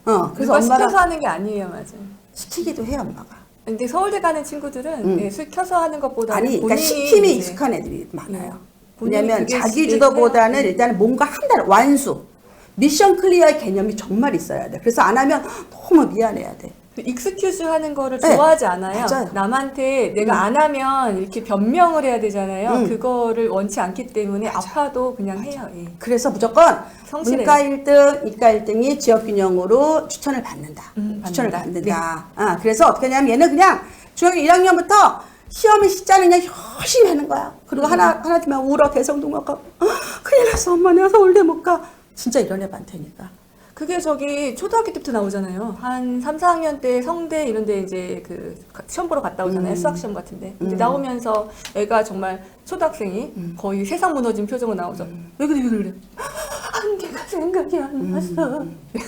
그래서 누가 엄마가 시켜서 하는 게 아니에요. 맞아요. 시키기도 해 엄마가. 근데 서울대 가는 친구들은 네, 시켜서 하는 것보다는 아니, 그러니까 본인이 시킴이 이제 익숙한 애들이 많아요. 본인이 왜냐면 그게 자기 시- 주도보다는 네. 일단 뭔가 한다는 완수, 미션 클리어의 개념이 정말 있어야 돼. 그래서 안 하면 너무 미안해야 돼. 익스큐즈 하는 거를 네, 좋아하지 않아요. 맞아요. 남한테 내가 안 하면 이렇게 변명을 해야 되잖아요. 그거를 원치 않기 때문에 아파도 그냥 해요. 예. 그래서 무조건 성실해요. 문과 1등, 이과 1등이 지역균형으로 추천을 받는다. 추천을 받는다. 받는다. 그래서 어떻게 하냐면 얘는 그냥 중학교 1학년부터 시험을 시자는 그냥 열심히 하는 거야. 그리고 하나 되면 울어 대성동학과. 큰일 났어 엄마 내가 서울대 못 가. 진짜 이런 애 많다니까. 그게 저기 초등학교 때부터 나오잖아요. 한 3, 4학년 때 성대 이런 데 이제 그 시험 보러 갔다 오잖아요. 수학 시험 같은데. 근데 나오면서 애가 정말 초등학생이 거의 세상 무너진 표정으로 나오죠. 왜 그래? 한계가 생각이 안 났어.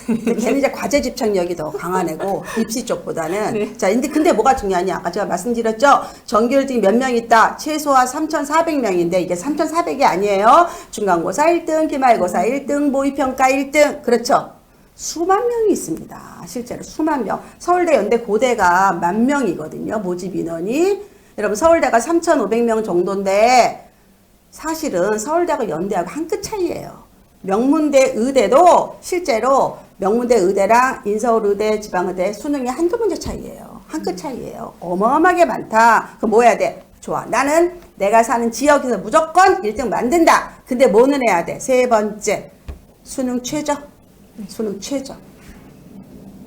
근데 걔는 이제 과제 집착력이 더 강한 애고 입시 쪽보다는. 네. 자, 근데 뭐가 중요하냐? 아까 제가 말씀드렸죠. 정규 1등이 몇 명 있다. 최소한 3,400명인데 이게 3,400이 아니에요. 중간고사 1등, 기말고사 1등, 모의평가 1등. 그렇죠. 수만 명이 있습니다. 실제로 수만 명. 서울대, 연대, 고대가 10,000명이거든요. 모집 인원이. 여러분 서울대가 3,500명 정도인데 사실은 서울대하고 연대하고 한 끗 차이예요. 명문대, 의대도 실제로 명문대, 의대랑 인서울 의대, 지방의대 수능이 한두 문제 차이예요. 한 끗 차이예요. 어마어마하게 많다. 그럼 뭐 해야 돼? 좋아. 나는 내가 사는 지역에서 무조건 1등 만든다. 근데 뭐는 해야 돼? 세 번째, 수능 최저. 수능 최저.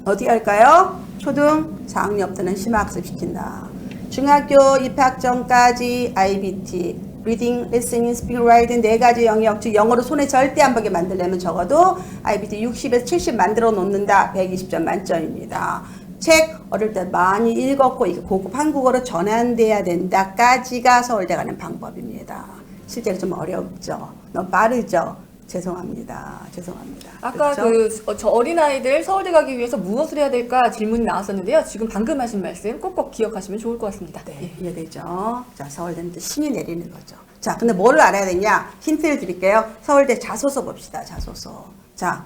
어디 할까요? 초등 4학년부터는 심화학습 시킨다. 중학교 입학 전까지 IBT, Reading, Listening, Speaking, Writing 4가지 영역, 즉 영어로 손에 절대 안 보게 만들려면 적어도 IBT 60에서 70 만들어 놓는다. 120점 만점입니다. 책 어릴 때 많이 읽었고 이게 고급 한국어로 전환돼야 된다까지가 서울대 가는 방법입니다. 실제로 좀 어렵죠. 너무 빠르죠. 죄송합니다. 아까 그렇죠? 저 어린아이들 서울대 가기 위해서 무엇을 해야 될까 질문이 나왔었는데요. 지금 방금 하신 말씀 꼭꼭 기억하시면 좋을 것 같습니다. 네, 이해되죠? 자, 서울대는 또 신이 내리는 거죠. 자, 근데 뭐를 알아야 되냐? 힌트를 드릴게요. 서울대 자소서 봅시다. 자소서. 자,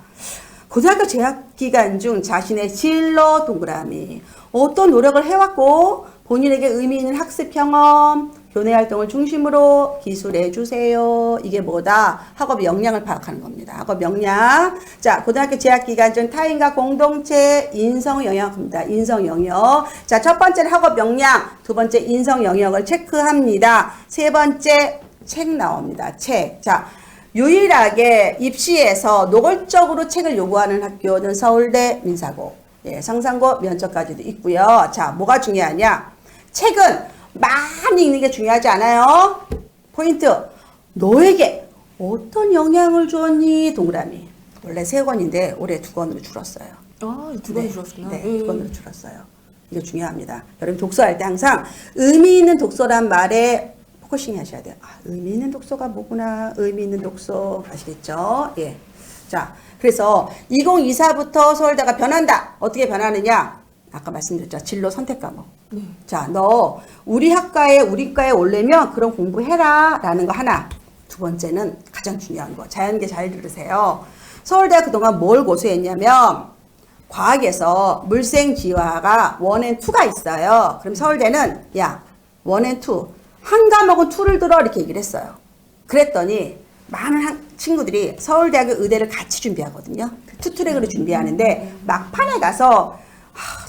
고등학교 재학 기간 중 자신의 진로 동그라미, 어떤 노력을 해왔고 본인에게 의미 있는 학습 경험, 교내 활동을 중심으로 기술해 주세요. 이게 뭐다? 학업 역량을 파악하는 겁니다. 학업 역량. 자, 고등학교 재학 기간 중 타인과 공동체 인성 영역입니다. 인성 영역. 자, 첫 번째는 학업 역량, 두 번째 인성 영역을 체크합니다. 세 번째 책 나옵니다. 책. 자, 유일하게 입시에서 노골적으로 책을 요구하는 학교는 서울대, 민사고, 예, 성산고, 면접까지도 있고요. 자, 뭐가 중요하냐? 책은 많이 읽는 게 중요하지 않아요? 포인트. 너에게 어떤 영향을 주었니? 동그라미. 원래 3권인데 올해 2권으로 줄었어요. 아, 두 번 줄었구나. 네, 2권으로 줄었어요. 이거 중요합니다. 여러분 독서할 때 항상 의미 있는 독서란 말에 포커싱 하셔야 돼요. 아, 의미 있는 독서가 뭐구나. 의미 있는 독서. 아시겠죠? 예. 자, 그래서 2024부터 서울대가 변한다. 어떻게 변하느냐? 아까 말씀드렸죠. 진로 선택 과목. 자, 너 우리 학과에 오려면 그런 공부해라 라는 거 하나. 두 번째는 가장 중요한 거. 자연계 잘 들으세요. 서울대가 그동안 뭘 고수했냐면 과학에서 물생지화가 1&2가 있어요. 그럼 서울대는 야 1&2 한 과목은 2를 들어 이렇게 얘기를 했어요. 그랬더니 많은 친구들이 서울대학교 의대를 같이 준비하거든요. 투트랙으로 준비하는데 막판에 가서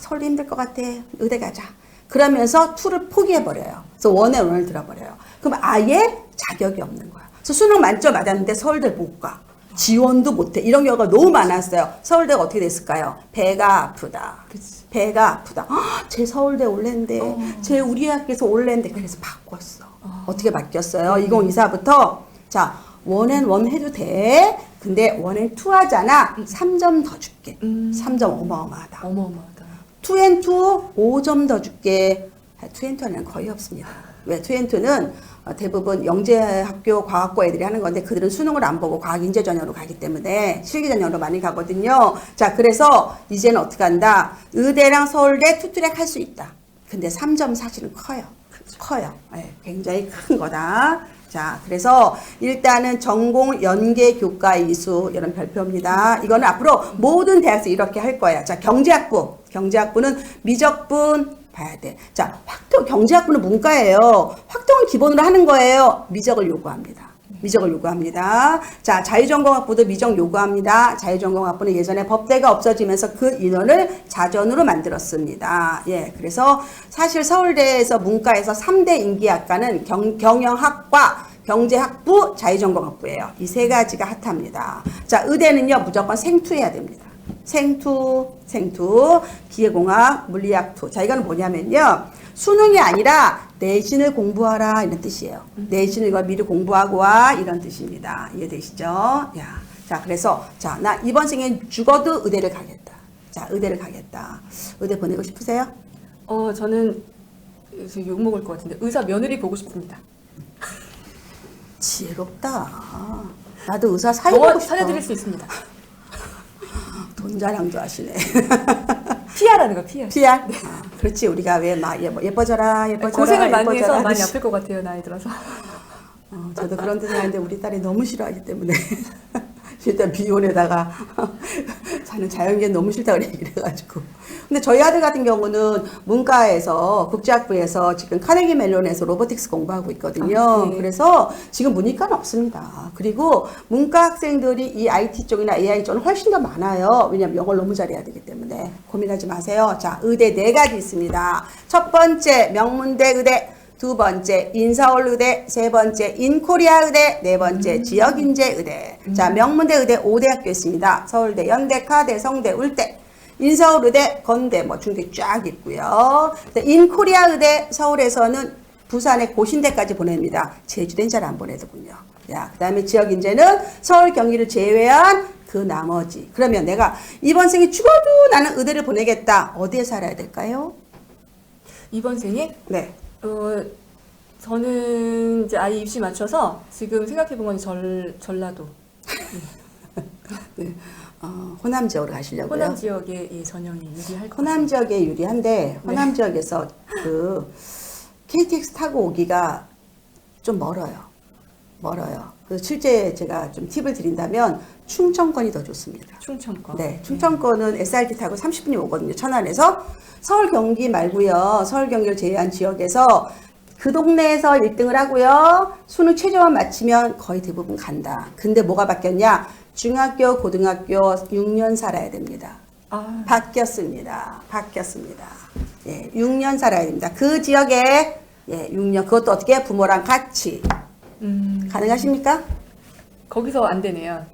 서울대 힘들 것 같아. 의대 가자. 그러면서 2를 포기해버려요. 그래서 1을 들어버려요. 그럼 아예 자격이 없는 거야. 그래서 수능 만점 맞았는데 서울대 못 가. 지원도 못해. 이런 경우가 너무 많았어요. 서울대가 어떻게 됐을까요? 배가 아프다. 그치. 배가 아프다. 제 서울대 올랜데, 제 우리 학교에서 올랜데. 그래서 바꿨어. 어떻게 바뀌었어요? 2024부터 자 원앤원 해도 돼. 근데 원앤투 하잖아. 3점 더 줄게. 3점 어마어마하다. 어마어마하다. 투앤투 5점 더 줄게. 투앤투는 거의 없습니다. 왜? 투앤투는 대부분 영재학교 과학고 애들이 하는 건데 그들은 수능을 안 보고 과학인재 전형으로 가기 때문에 실기 전형으로 많이 가거든요. 자, 그래서 이제는 어떻게 한다? 의대랑 서울대 투트랙 할 수 있다. 근데 3점 사실은 커요. 커요. 네, 굉장히 큰 거다. 자, 그래서 일단은 전공 연계 교과 이수 이런 별표입니다. 이거는 앞으로 모든 대학에서 이렇게 할 거예요. 자, 경제학부는 미적분 봐야 돼. 자, 경제학부는 문과예요. 확동을 기본으로 하는 거예요. 미적을 요구합니다. 미적을 요구합니다. 자, 자유전공학부도 미적 요구합니다. 자유전공학부는 예전에 법대가 없어지면서 그 인원을 자전으로 만들었습니다. 예, 그래서 사실 서울대에서 문과에서 3대 인기학과는 경영학과, 경제학부, 자유전공학부예요. 이 세 가지가 핫합니다. 자, 의대는요, 무조건 생투해야 됩니다. 생투, 기계공학, 물리학투. 자, 이거는 뭐냐면요. 수능이 아니라 내신을 공부하라 이런 뜻이에요. 내신을 이거 미리 공부하고 와 이런 뜻입니다. 이해되시죠? 야, 자, 그래서 자, 나 이번 생에 죽어도 의대를 가겠다. 자, 의대를 가겠다. 의대 보내고 싶으세요? 저는 욕 먹을 것 같은데 의사 며느리 보고 싶습니다. 지혜롭다. 나도 의사 사이 보고 병원 싶어. 살려드릴 수 있습니다. 돈 자랑도 하시네. PR하는 거, PR. PR? 그렇지. 우리가 왜 막 예뻐져라. 고생을 많이 해서 많이 하듯이. 아플 것 같아요, 나이 들어서. 저도 그런 뜻을 하는데 우리 딸이 너무 싫어하기 때문에 일단 비혼에다가 자는 자연계 너무 싫다고 얘기를 해가지고. 근데 저희 아들 같은 경우는 문과에서 국제학부에서 지금 카네기 멜론에서 로보틱스 공부하고 있거든요. 네. 그래서 지금 문이과는 없습니다. 그리고 문과 학생들이 이 IT 쪽이나 AI 쪽은 훨씬 더 많아요. 왜냐면 영어를 너무 잘해야 되기 때문에 고민하지 마세요. 자, 의대 4가지 있습니다. 첫 번째 명문대 의대, 두 번째 인서울 의대, 세 번째 인코리아 의대, 네 번째 지역인재 의대. 자, 명문대 의대 5대 학교 있습니다. 서울대, 연대, 카대, 성대, 울대. 인서울 의대, 건대, 뭐 중대 쫙 있고요. 인코리아 의대 서울에서는 부산의 고신대까지 보냅니다. 제주대는 잘 안 보내더군요. 야, 그다음에 지역인재는 서울, 경기를 제외한 그 나머지. 그러면 내가 이번 생에 죽어도 나는 의대를 보내겠다. 어디에 살아야 될까요? 이번 생에 네. 저는 이제 아이 입시 맞춰서 지금 생각해보면 전라도. 네. 호남 지역으로 가시려고요? 호남 지역의 이 전형이 유리할 것 호남 지역에 유리한데 호남 지역에서 그 KTX 타고 오기가 좀 멀어요. 그래서 실제 제가 좀 팁을 드린다면 충청권이 더 좋습니다. 충청권. 네, 충청권은 SRT 타고 30분이 오거든요. 천안에서. 서울 경기 말고요. 서울 경기를 제외한 지역에서 그 동네에서 1등을 하고요. 수능 최저만 마치면 거의 대부분 간다. 근데 뭐가 바뀌었냐? 중학교, 고등학교 6년 살아야 됩니다. 바뀌었습니다. 예, 6년 살아야 됩니다. 그 지역에 예, 6년. 그것도 어떻게? 부모랑 같이. 가능하십니까? 거기서 안 되네요.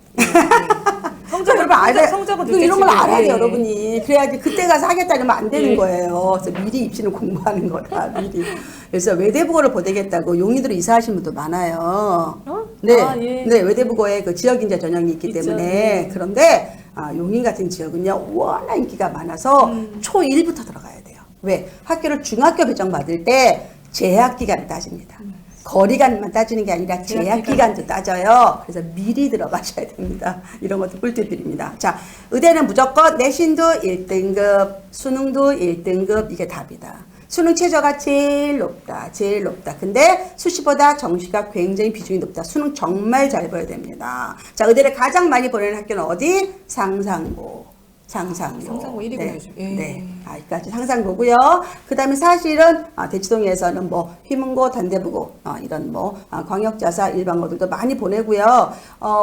여러분 알아야 성적은 이런 걸 늦겠지만, 알아야 돼, 예. 여러분이. 그래야지 그때 가서 하겠다 이러면 안 되는 예. 거예요. 그래서 미리 입시는 공부하는 거다, 미리. 그래서 외대부고를 보내겠다고 용인으로 이사하신 분도 많아요. 네, 예. 네, 외대부고에 그 지역인재 전형이 있기 있죠. 때문에. 네. 그런데 용인 같은 지역은요, 워낙 인기가 많아서 초1부터 들어가야 돼요. 왜? 학교를 중학교 배정받을 때 재학 기간을 따집니다. 거리간만 따지는 게 아니라 재학 기간도 따져요. 그래서 미리 들어가셔야 됩니다. 이런 것도 꿀팁 드립니다. 자, 의대는 무조건 내신도 1등급, 수능도 1등급, 이게 답이다. 수능 최저가 제일 높다. 근데 수시보다 정시가 굉장히 비중이 높다. 수능 정말 잘 봐야 됩니다. 자, 의대를 가장 많이 보내는 학교는 어디? 상상고. 상상고 1위군요. 네. 예. 네. 여기까지 상상고고요. 그 다음에 사실은 대치동에서는 뭐 휘문고, 단대부고 이런 뭐 광역자사 일반고들도 많이 보내고요.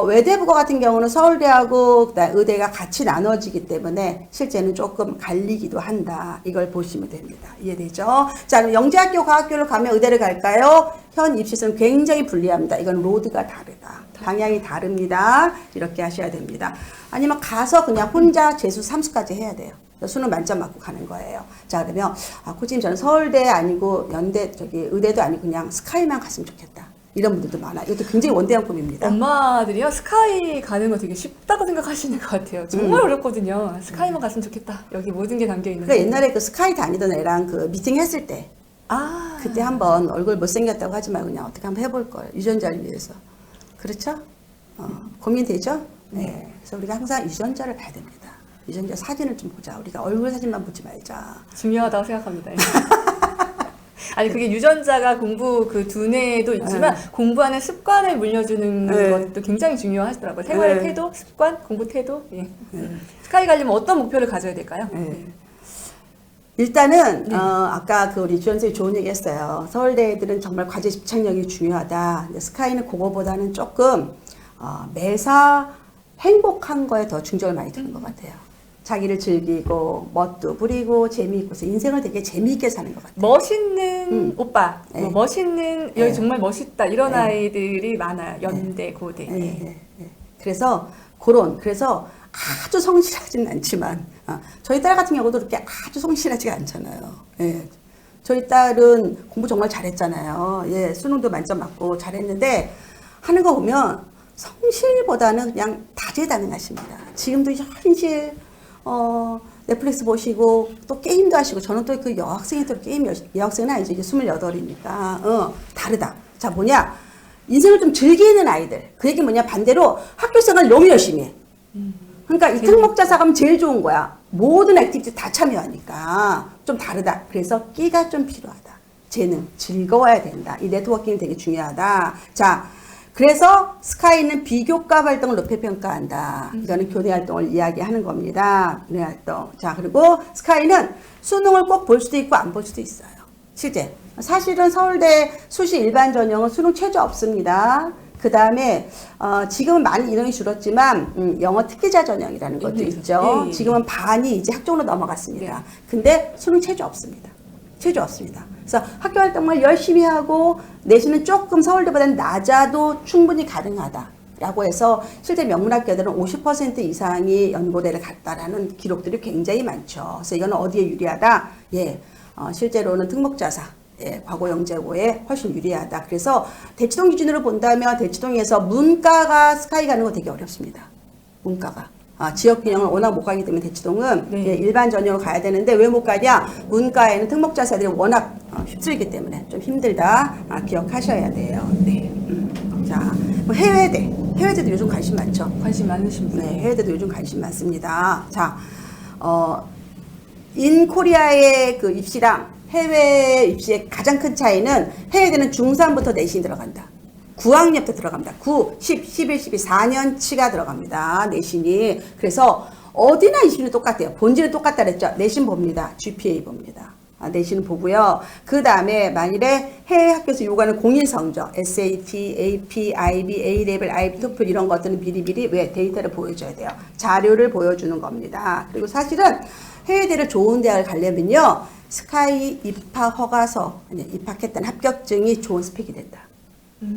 외대부고 같은 경우는 서울대하고 의대가 같이 나눠지기 때문에 실제는 조금 갈리기도 한다. 이걸 보시면 됩니다. 이해되죠? 자, 그럼 영재학교, 과학교를 가면 의대를 갈까요? 현 입시에서는 굉장히 불리합니다. 이건 로드가 다르다. 방향이 다릅니다. 이렇게 하셔야 됩니다. 아니면 가서 그냥 혼자 재수 3수까지 해야 돼요. 수능 만점 맞고 가는 거예요. 자, 그러면 코치님 저는 서울대 아니고 연대 의대도 아니고 그냥 스카이만 갔으면 좋겠다. 이런 분들도 많아. 이것도 굉장히 원대한 꿈입니다. 엄마들이요 스카이 가는 거 되게 쉽다고 생각하시는 것 같아요. 정말 어렵거든요. 스카이만 갔으면 좋겠다. 여기 모든 게 담겨 있는데. 그러니까 옛날에 그 스카이 다니던 애랑 그 미팅 했을 때 그때 한번 얼굴 못생겼다고 하지 말고 그냥 어떻게 한번 해볼 거예요. 유전자를 위해서. 그렇죠? 고민되죠? 네. 그래서 우리가 항상 유전자를 봐야 됩니다. 유전자 사진을 좀 보자. 우리가 얼굴 사진만 보지 말자. 중요하다고 생각합니다. 아니 그게 유전자가 공부 그 두뇌에도 있지만 공부하는 습관을 물려주는 것도 굉장히 중요하시더라고요. 생활의 태도, 습관, 공부 태도. 예. 스카이 가려면 어떤 목표를 가져야 될까요? 일단은 아까 그 우리 주연 선생님이 좋은 얘기 했어요. 서울대 애들은 정말 과제 집착력이 중요하다. 근데 스카이는 그거보다는 조금 매사 행복한 거에 더 중점을 많이 두는 것 같아요. 자기를 즐기고 멋도 부리고 재미있고서 인생을 되게 재미있게 사는 것 같아요. 멋있는 오빠, 네. 뭐 멋있는 여기 정말 멋있다 이런 아이들이 많아요. 연대, 고대. 그래서 그래서 아주 성실하지는 않지만 저희 딸 같은 경우도 그렇게 아주 성실하지가 않잖아요. 예. 저희 딸은 공부 정말 잘했잖아요. 예, 수능도 만점 맞고 잘했는데 하는 거 보면 성실보다는 그냥 다재다능하십니다. 지금도 현실 넷플릭스 보시고 또 게임도 하시고 저는 또 그 여학생이 또 게임 여학생은 아니죠. 이제 28이니까 다르다. 자 뭐냐 인생을 좀 즐기는 아이들. 그 얘기 뭐냐 반대로 학교 생활 너무 열심히 해. 그러니까 이 특목자사 가면 제일 좋은 거야. 모든 액티비티 다 참여하니까 좀 다르다. 그래서 끼가 좀 필요하다. 재능, 즐거워야 된다. 이 네트워킹이 되게 중요하다. 자, 그래서 스카이는 비교과 활동을 높이 평가한다. 이거는 교내 활동을 이야기하는 겁니다. 교내 활동. 자, 그리고 스카이는 수능을 꼭 볼 수도 있고 안 볼 수도 있어요. 실제. 사실은 서울대 수시 일반 전형은 수능 최저 없습니다. 그 다음에 지금은 많이 인원이 줄었지만 영어 특기자 전형이라는 것도 있죠. 예. 지금은 반이 이제 학종으로 넘어갔습니다. 근데 수능 최저 없습니다. 최저 없습니다. 그래서 학교 활동을 열심히 하고 내신은 조금 서울대보다는 낮아도 충분히 가능하다라고 해서 실제 명문학교들은 50% 이상이 연고대를 갔다라는 기록들이 굉장히 많죠. 그래서 이거는 어디에 유리하다? 예, 실제로는 특목자사. 예, 과거 영재고에 훨씬 유리하다. 그래서 대치동 기준으로 본다면 대치동에서 문과가 스카이 가는 거 되게 어렵습니다. 문과가. 지역 균형을 워낙 못 가기 때문에 대치동은 예, 일반 전형으로 가야 되는데 왜 못 가냐? 문과에는 특목자사들이 워낙 휩쓸기 때문에 좀 힘들다. 기억하셔야 돼요. 네. 자, 뭐 해외대도 요즘 관심 많죠. 관심 많으신 분. 네, 해외대도 요즘 관심 많습니다. 자, 인코리아의 그 입시랑 해외 입시의 가장 큰 차이는 해외대는 중3부터 내신이 들어간다. 9학년부터 들어갑니다. 9, 10, 11, 12, 4년치가 들어갑니다. 내신이. 그래서 어디나 입시는 똑같아요. 본질은 똑같다 그랬죠. 내신 봅니다. GPA 봅니다. 내신은 보고요. 그 다음에 만일에 해외 학교에서 요구하는 공인 성적, SAT, AP, IB, A-레벨, IB, TOEFL 이런 것들은 미리미리 왜 데이터를 보여줘야 돼요. 자료를 보여주는 겁니다. 그리고 사실은 해외대를 좋은 대학을 가려면요. 스카이 입학 허가서, 아니, 입학했다는 합격증이 좋은 스펙이 된다.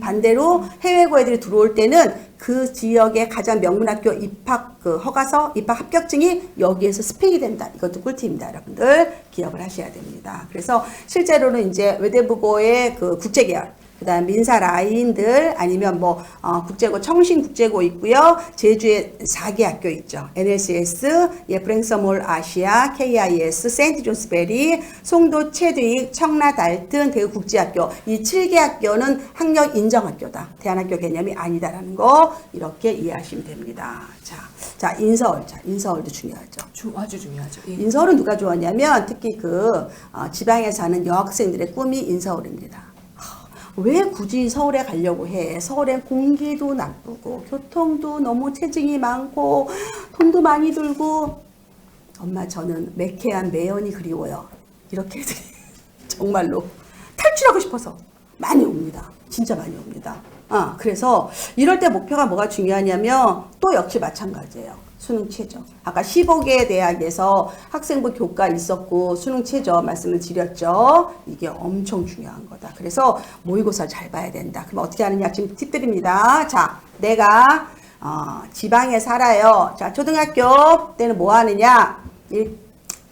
반대로 해외고 애들이 들어올 때는 그 지역의 가장 명문학교 입학 그 허가서, 입학 합격증이 여기에서 스펙이 된다. 이것도 꿀팁입니다. 여러분들 기억을 하셔야 됩니다. 그래서 실제로는 이제 외대부고의 그 국제계열, 그 다음 민사 라인들 아니면 뭐 국제고 청신국제고 있고요. 제주에 4개 학교 있죠. NLCS, 프랭서몰 아시아, KIS, 세인트존스베리, 송도 체드윅, 청라 달튼, 대구 국제학교 이 7개 학교는 학력 인정학교다. 대안학교 개념이 아니다라는 거 이렇게 이해하시면 됩니다. 자 인서울, 인서울도 중요하죠. 아주 중요하죠. 예. 인서울은 누가 좋았냐면 특히 그 지방에 사는 여학생들의 꿈이 인서울입니다. 왜 굳이 서울에 가려고 해? 서울엔 공기도 나쁘고 교통도 너무 체증이 많고 돈도 많이 들고 엄마 저는 매캐한 매연이 그리워요. 이렇게 정말로 탈출하고 싶어서 많이 옵니다. 진짜 많이 옵니다. 그래서 이럴 때 목표가 뭐가 중요하냐면 또 역시 마찬가지예요. 수능 최저. 아까 15개 대학에서 학생부 교과 있었고 수능 최저 말씀을 드렸죠. 이게 엄청 중요한 거다. 그래서 모의고사를 잘 봐야 된다. 그럼 어떻게 하느냐 지금 팁 드립니다. 자, 내가 지방에 살아요. 자, 초등학교 때는 뭐 하느냐?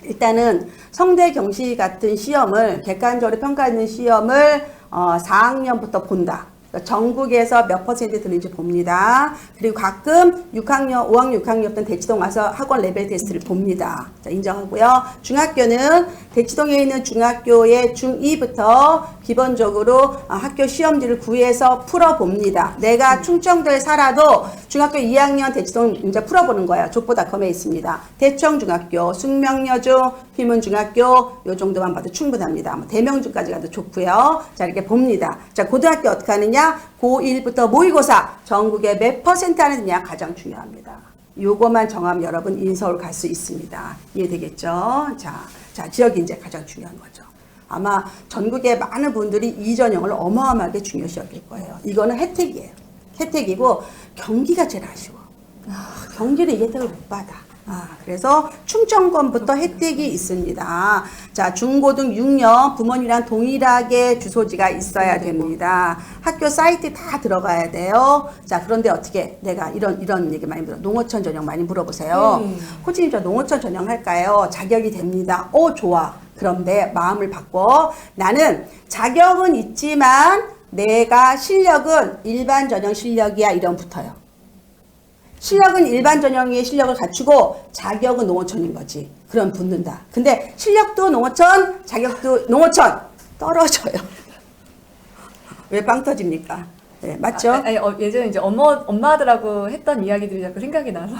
일단은 성대 경시 같은 시험을 객관적으로 평가하는 시험을 4학년부터 본다. 전국에서 몇 퍼센트 드는지 봅니다. 그리고 가끔 6학년, 5학년, 6학년 대치동 와서 학원 레벨 테스트를 봅니다. 자, 인정하고요. 중학교는 대치동에 있는 중학교의 중2부터 기본적으로 학교 시험지를 구해서 풀어봅니다. 내가 충청도에 살아도 중학교 2학년 대치동 이제 풀어보는 거예요. 족보닷컴에 있습니다. 대청중학교, 숙명여중, 휘문중학교 요 정도만 봐도 충분합니다. 뭐 대명중까지 가도 좋고요. 자, 이렇게 봅니다. 자, 고등학교 어떻게 하느냐? 고1부터 모의고사 전국에 몇 퍼센트 하느냐 가장 중요합니다. 요거만 정하면 여러분 인서울 갈 수 있습니다. 이해되겠죠? 자, 지역이 이제 가장 중요한 거죠. 아마 전국의 많은 분들이 이 전형을 어마어마하게 중요시 여길 거예요. 이거는 혜택이에요. 혜택이고 경기가 제일 아쉬워. 경기는 이 혜택을 못 받아. 그래서 충청권부터 혜택이 있습니다. 자, 중고등 6년 부모님이랑 동일하게 주소지가 있어야 됩니다. 학교 사이트 다 들어가야 돼요. 자, 그런데 어떻게 내가 이런 얘기 많이 물어. 농어촌 전형 많이 물어보세요. 코치님 저 농어촌 전형 할까요? 자격이 됩니다. 좋아. 그런데 마음을 바꿔. 나는 자격은 있지만 내가 실력은 일반 전형 실력이야. 이런 붙어요. 실력은 일반 전형의 실력을 갖추고 자격은 농어촌인 거지. 그럼 붙는다. 근데 실력도 농어촌, 자격도 농어촌 떨어져요. 왜 빵 터집니까? 네, 맞죠? 예전에 이제 엄마들하고 했던 이야기들이 자꾸 생각이 나서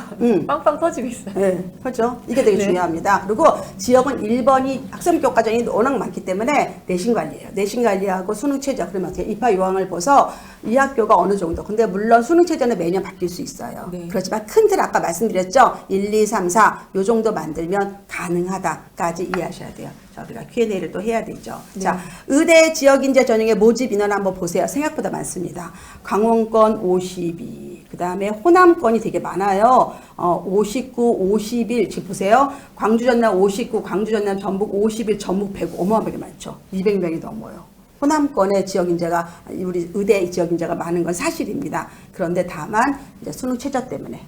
빵빵 터지고 있어요. 네, 그렇죠. 이게 되게 중요합니다. 그리고 지역은 1번이 학생 교과전이 워낙 많기 때문에 내신 관리예요. 내신 관리하고 수능 최저. 그러면 어떻게 입학 요항을 봐서 이 학교가 어느 정도. 근데 물론 수능 최저는 매년 바뀔 수 있어요. 네. 그렇지만 큰 틀 아까 말씀드렸죠. 1, 2, 3, 4 요 정도 만들면 가능하다까지 이해하셔야 돼요. 자, 우리가 Q&A를 또 해야 되죠. 네. 자, 의대 지역인재 전형의 모집 인원 한번 보세요. 생각보다 많습니다. 강원권 52, 그 다음에 호남권이 되게 많아요. 59, 51, 지금 보세요. 광주 전남 59, 광주 전남 전북 51, 전북 100, 어마어마하게 많죠. 200명이 넘어요. 호남권의 지역인재가, 우리 의대 지역인재가 많은 건 사실입니다. 그런데 다만 이제 수능 최저 때문에.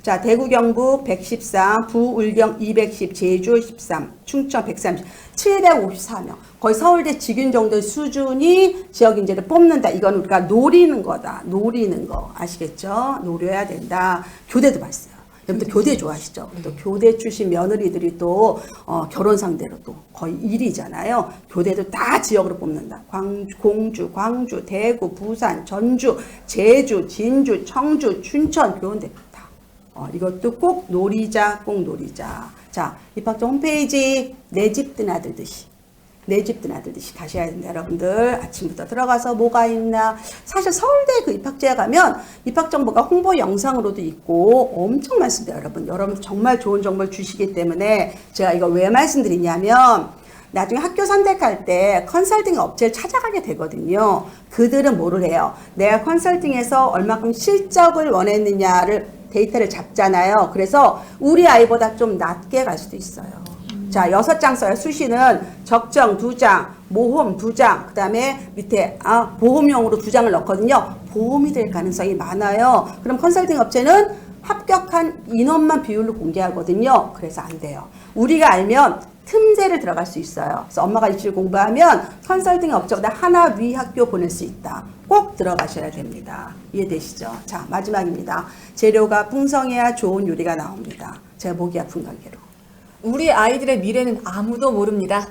자, 대구 경북 113, 부울경 210, 제주 13, 충청 130, 754명. 거의 서울대 직윤 정도의 수준이 지역인재를 뽑는다. 이건 우리가 노리는 거다. 노리는 거. 아시겠죠? 노려야 된다. 교대도 봤어요. 여러분들 교대 좋아하시죠? 또 교대 출신 며느리들이 또 결혼 상대로 또 거의 1위잖아요. 교대도 다 지역으로 뽑는다. 공주, 광주, 대구, 부산, 전주, 제주, 진주, 청주, 춘천, 교원대 다. 이것도 꼭 노리자, 꼭 노리자. 자, 입학처 홈페이지 내 집 드나들듯이. 내 집 드나들듯이 가셔야 됩니다. 여러분들 아침부터 들어가서 뭐가 있나. 사실 서울대 그 입학제에 가면 입학 정보가 홍보 영상으로도 있고 엄청 많습니다. 여러분 정말 좋은 정보를 주시기 때문에 제가 이거 왜 말씀드리냐면 나중에 학교 선택할 때 컨설팅 업체를 찾아가게 되거든요. 그들은 뭐를 해요? 내가 컨설팅에서 얼마큼 실적을 원했느냐를 데이터를 잡잖아요. 그래서 우리 아이보다 좀 낮게 갈 수도 있어요. 자, 6장 써요. 수시는 적정 2장, 모험 2장, 그 다음에 밑에 보험용으로 2장을 넣거든요. 보험이 될 가능성이 많아요. 그럼 컨설팅 업체는 합격한 인원만 비율로 공개하거든요. 그래서 안 돼요. 우리가 알면 틈새를 들어갈 수 있어요. 그래서 엄마가 입시를 공부하면 컨설팅 업체보다 하나 위 학교 보낼 수 있다. 꼭 들어가셔야 됩니다. 이해되시죠? 자, 마지막입니다. 재료가 풍성해야 좋은 요리가 나옵니다. 제가 목이 아픈 관계로. 우리 아이들의 미래는 아무도 모릅니다.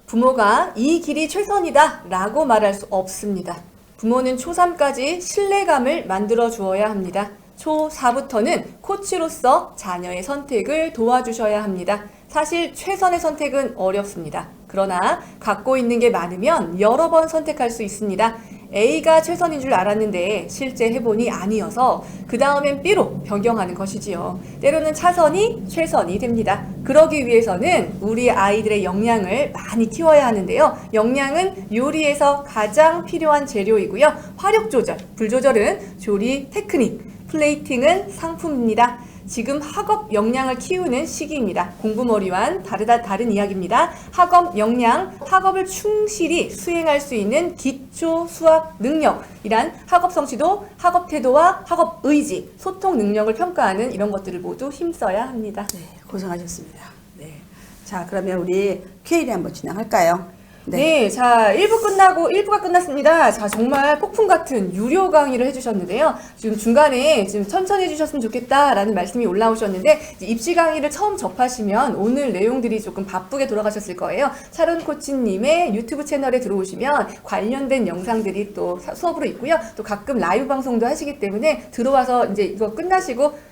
부모가 이 길이 최선이다 라고 말할 수 없습니다. 부모는 초3까지 신뢰감을 만들어 주어야 합니다. 초4부터는 코치로서 자녀의 선택을 도와주셔야 합니다. 사실 최선의 선택은 어렵습니다. 그러나 갖고 있는 게 많으면 여러 번 선택할 수 있습니다. A가 최선인 줄 알았는데 실제 해보니 아니어서 그 다음엔 B로 변경하는 것이지요. 때로는 차선이 최선이 됩니다. 그러기 위해서는 우리 아이들의 역량을 많이 키워야 하는데요. 역량은 요리에서 가장 필요한 재료이고요. 화력 조절, 불 조절은 조리 테크닉, 플레이팅은 상품입니다. 지금 학업 역량을 키우는 시기입니다. 공부머리와는 다른 이야기입니다. 학업 역량, 학업을 충실히 수행할 수 있는 기초 수학 능력이란 학업 성취도, 학업 태도와 학업 의지, 소통 능력을 평가하는 이런 것들을 모두 힘써야 합니다. 네, 고생하셨습니다. 네. 자, 그러면 우리 Q&A 한번 진행할까요? 네, 자, 1부가 끝났습니다. 자, 정말 폭풍 같은 유료 강의를 해주셨는데요. 지금 중간에 지금 천천히 해주셨으면 좋겠다라는 말씀이 올라오셨는데, 이제 입시 강의를 처음 접하시면 오늘 내용들이 조금 바쁘게 돌아가셨을 거예요. 차론 코치님의 유튜브 채널에 들어오시면 관련된 영상들이 또 수업으로 있고요. 또 가끔 라이브 방송도 하시기 때문에 들어와서 이제 이거 끝나시고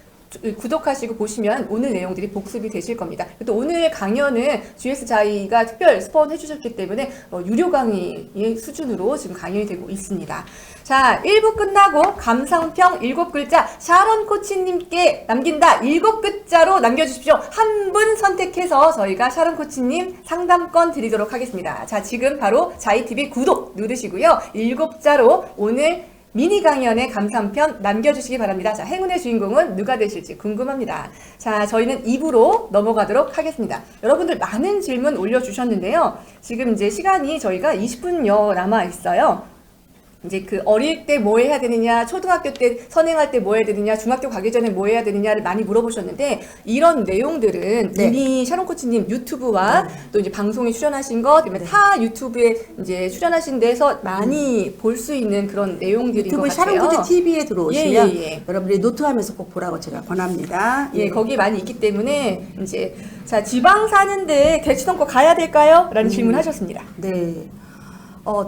구독하시고 보시면 오늘 내용들이 복습이 되실 겁니다. 또 오늘 강연은 GS 자이가 특별 스폰 해주셨기 때문에 유료 강의의 수준으로 지금 강연이 되고 있습니다. 자, 1부 끝나고 감상평 7글자 샤론 코치님께 남긴다 7글자로 남겨주십시오. 한 분 선택해서 저희가 샤론 코치님 상담권 드리도록 하겠습니다. 자, 지금 바로 자이TV 구독 누르시고요. 7자로 오늘 미니 강연의 감상편 남겨주시기 바랍니다. 자, 행운의 주인공은 누가 되실지 궁금합니다. 자, 저희는 2부로 넘어가도록 하겠습니다. 여러분들 많은 질문 올려주셨는데요. 지금 이제 시간이 저희가 20분여 남아 있어요. 이제 그 어릴 때 뭐 해야 되느냐, 초등학교 때 선행할 때 뭐 해야 되느냐, 중학교 가기 전에 뭐 해야 되느냐를 많이 물어보셨는데 이런 내용들은 네. 이미 샤론 코치님 유튜브와 또 이제 방송에 출연하신 것, 그다음에 타 유튜브에 이제 출연하신 데서 많이 볼 수 있는 그런 내용들인 것 유튜브 같아요. 샤론 코치 TV에 들어오시면 예. 여러분들이 노트하면서 꼭 보라고 제가 권합니다. 예, 거기 많이 있기 때문에 이제 자, 지방 사는데 대치동거 가야 될까요? 라는 질문하셨습니다. 네.